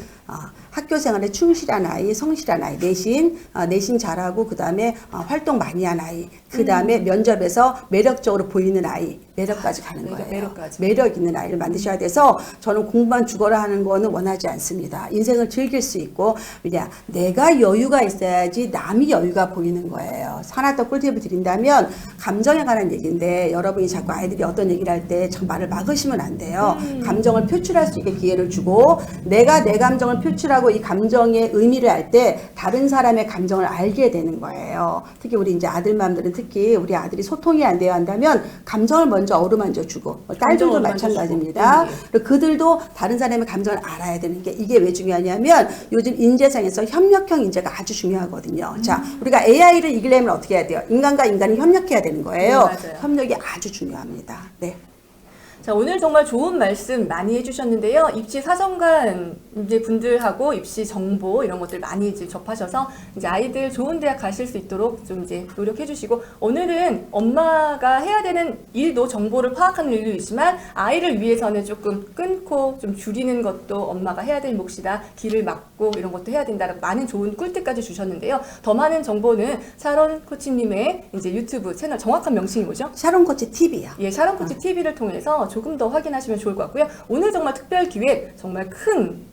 학교 생활에 충실한 아이, 성실한 아이, 내신 잘하고 그 다음에 활동 많이 한 아이, 그 다음에 면접에서 매력적으로 보이는 아이, 매력까지 가는 거예요. 매력까지. 매력 있는 아이를 만드셔야 돼서 저는 공부만 죽어라 하는 거는 원하지 않습니다. 인생을 즐길 수 있고 왜냐 내가 여유가 있어야지 남이 여유가 보이는 거예요. 하나 더 꿀팁을 드린다면 감정에 관한 얘기인데 여러분이 자꾸 아이들이 어떤 얘기를 할 때 참 말을 막으시면 안 돼요. 감정을 표출할 수 있게 기회를 주고 내가 내 감정을 표출하고 이 감정의 의미를 알 때 다른 사람의 감정을 알게 되는 거예요. 특히 우리 이제 아들맘들은 특히 우리 아들이 소통이 안 돼야 한다면 감정을 먼저 어루만져 주고 딸들도 감정을 마찬가지입니다. 그리고 그들도 다른 사람의 감정을 알아야 되는 게 이게 왜 중요하냐면 요즘 인재상에서 협력형 인재가 아주 중요하거든요. 자, 우리가 AI를 이기려면 어떻게 해야 돼요? 인간과 인간이 협력해야 되는 거예요. 맞아요. 협력이 아주 중요합니다. 네. 자, 오늘 정말 좋은 말씀 많이 해주셨는데요. 입시 사정관 이제 분들하고 입시 정보 이런 것들 많이 이제 접하셔서 이제 아이들 좋은 대학 가실 수 있도록 좀 이제 노력해 주시고 오늘은 엄마가 해야 되는 일도 정보를 파악하는 일도 있지만 아이를 위해서는 조금 끊고 좀 줄이는 것도 엄마가 해야 될 몫이다. 길을 막고 이런 것도 해야 된다라고 많은 좋은 꿀팁까지 주셨는데요. 더 많은 정보는 샤론 코치님의 이제 유튜브 채널 정확한 명칭이 뭐죠? 샤론 코치 TV요. 예, 샤론 코치 TV를 통해서 조금 더 확인하시면 좋을 것 같고요. 오늘 정말 특별 기획, 정말 큰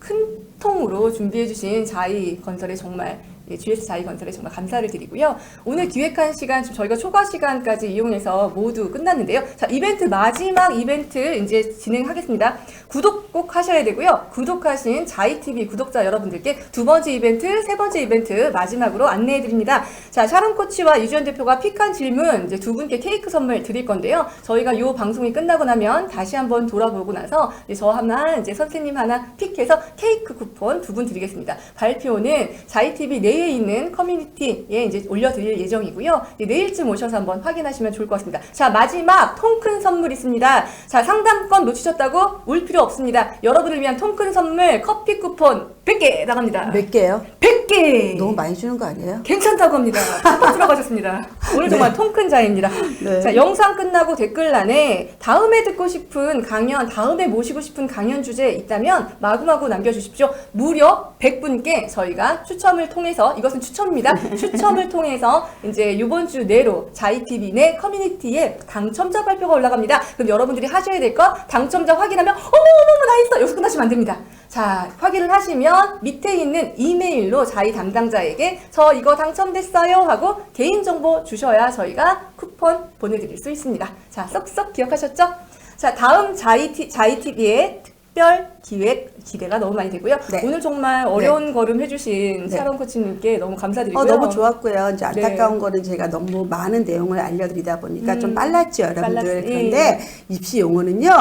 통으로 준비해주신 자이건설에 정말 GS 자이건설에 정말 감사를 드리고요. 오늘 기획한 시간 지금 저희가 초과 시간까지 이용해서 모두 끝났는데요. 자, 이벤트 마지막 이벤트 이제 진행하겠습니다. 구독 꼭 하셔야 되고요. 구독하신 자이TV 구독자 여러분들께 두 번째 이벤트, 세 번째 이벤트 마지막으로 안내해 드립니다. 자, 샤론 코치와 유지연 대표가 픽한 질문 이제 두 분께 케이크 선물 드릴 건데요. 저희가 이 방송이 끝나고 나면 다시 한번 돌아보고 나서 이제 저 하나, 이제 선생님 하나 픽해서 케이크 쿠폰 두 분 드리겠습니다. 발표는 자이TV 내에 있는 커뮤니티에 이제 올려드릴 예정이고요. 내일쯤 오셔서 한번 확인하시면 좋을 것 같습니다. 자, 마지막 통큰 선물 있습니다. 자, 상담권 놓치셨다고 울 필요 없습니다. 여러분을 위한 통큰 선물 커피 쿠폰 100개 나갑니다. 몇 개요? 100개! 너무 많이 주는 거 아니에요? 괜찮다고 합니다. 한번 들어가셨습니다. 오늘 정말 통큰 자입니다. 네. 자, 영상 끝나고 댓글란에 다음에 듣고 싶은 강연, 다음에 모시고 싶은 강연 주제 있다면 마구마구 남겨주십시오. 무려 100분께 저희가 추첨을 통해서, 이것은 추첨입니다. 추첨을 통해서 이제 이번 주 내로 자이TV 내 커뮤니티에 당첨자 발표가 올라갑니다. 그럼 여러분들이 하셔야 될 거 당첨자 확인하면 어머머머 나 있어! 여기서 끝나시면 안 됩니다. 자, 확인을 하시면 밑에 있는 이메일로 자이 담당자에게 저 이거 당첨됐어요 하고 개인정보 주셔야 저희가 쿠폰 보내드릴 수 있습니다. 자, 쏙쏙 기억하셨죠? 자, 다음 자이TV의 특별 기획 기대가 너무 많이 되고요. 네. 오늘 정말 어려운 걸음 해주신 네. 샤론 코치님께 너무 감사드리고요. 너무 좋았고요. 이제 안타까운 네. 거는 제가 너무 많은 내용을 알려드리다 보니까 좀 빨랐죠, 여러분들. 빨랐어요. 그런데 입시 용어는요,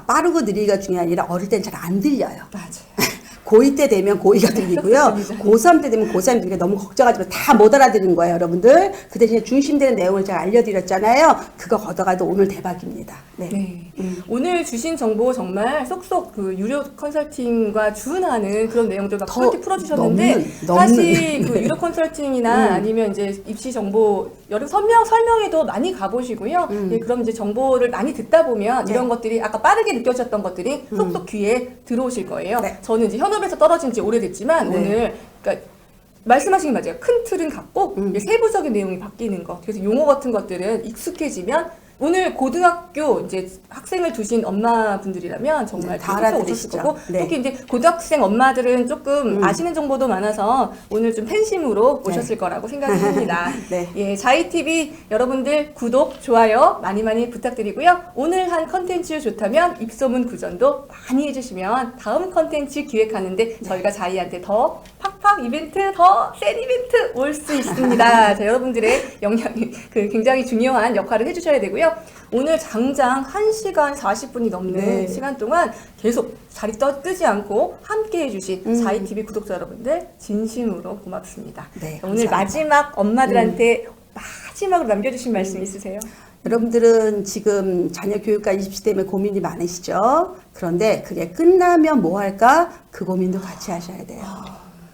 빠르고 느리기가 중요한 아니라 어릴 땐 잘 안 들려요. 맞아요. 고2 때 되면 고2가 들리고요. 고3 때 되면 고3이 들리니까 너무 걱정하지 마. 다 못 알아들은 거예요, 여러분들. 그 대신에 중심되는 내용을 제가 알려드렸잖아요. 그거 걷어가도 오늘 대박입니다. 네. 네. 오늘 주신 정보 정말 쏙쏙 그 유료 컨설팅과 준하는 그런 내용들과 더 꿀팁 풀어주셨는데 넘는. 사실 그 유료 컨설팅이나 아니면 이제 입시 정보 여러 설명회도 많이 가보시고요. 예, 그럼 이제 정보를 많이 듣다 보면 네. 이런 것들이 아까 빠르게 느껴졌던 것들이 쏙쏙 귀에 들어오실 거예요. 네. 저는 이제 현업 현업에서 떨어진 지 오래됐지만 네. 오늘 그러니까 말씀하신 게 맞아요. 큰 틀은 같고 이게 세부적인 내용이 바뀌는 거. 그래서 용어 같은 것들은 익숙해지면 오늘 고등학교 이제 학생을 두신 엄마분들이라면 정말 다 되게 알아들으시죠. 없었을 거고 네. 특히 이제 고등학생 엄마들은 조금 아시는 정보도 많아서 오늘 좀 팬심으로 오셨을 거라고 생각이 듭니다. 네. 예, 자이TV 여러분들 구독, 좋아요 많이 부탁드리고요. 오늘 한 컨텐츠 좋다면 입소문 구전도 많이 해주시면 다음 컨텐츠 기획하는데 저희가 자이한테 더 팍팍 이벤트, 더 센 이벤트 올 수 있습니다. 자, 여러분들의 영향이 굉장히 중요한 역할을 해주셔야 되고요. 오늘 장장 1시간 40분이 넘는 네. 시간 동안 계속 자리 뜨지 않고 함께 해주신 자이TV 구독자 여러분들 진심으로 고맙습니다. 네, 오늘 감사합니다. 마지막 엄마들한테 마지막으로 남겨주신 말씀 있으세요? 여러분들은 지금 자녀 교육과 입시 때문에 고민이 많으시죠? 그런데 그게 끝나면 뭐 할까? 그 고민도 같이 하셔야 돼요.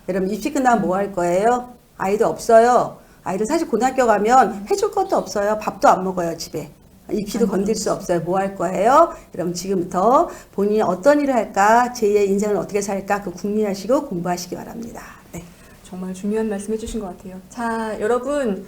여러분 입시 끝나면 뭐 할 거예요? 아이도 없어요. 아이들 사실 고등학교 가면 해줄 것도 없어요. 밥도 안 먹어요, 집에. 입시도 건들 수 없어요. 뭐 할 거예요? 여러분 지금부터 본인이 어떤 일을 할까? 제2의 인생을 어떻게 살까? 그 궁리하시고 공부하시기 바랍니다. 네. 정말 중요한 말씀 해주신 것 같아요. 자, 여러분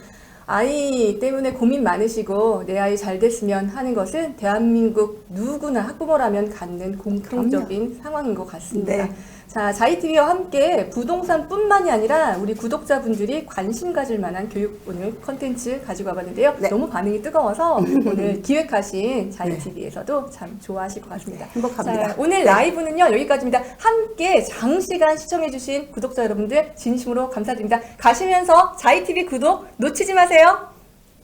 아이 때문에 고민 많으시고 내 아이 잘 됐으면 하는 것은 대한민국 누구나 학부모라면 갖는 공통적인 상황인 것 같습니다. 네. 자, 자이TV와 함께 부동산뿐만이 아니라 우리 구독자분들이 관심 가질 만한 교육 오늘 컨텐츠 가지고 와봤는데요. 네. 너무 반응이 뜨거워서 오늘 기획하신 자이TV에서도 참 좋아하실 것 같습니다. 행복합니다. 자, 오늘 라이브는요 여기까지입니다. 함께 장시간 시청해주신 구독자 여러분들 진심으로 감사드립니다. 가시면서 자이TV 구독 놓치지 마세요.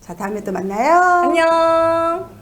자, 다음에 또 만나요. 안녕.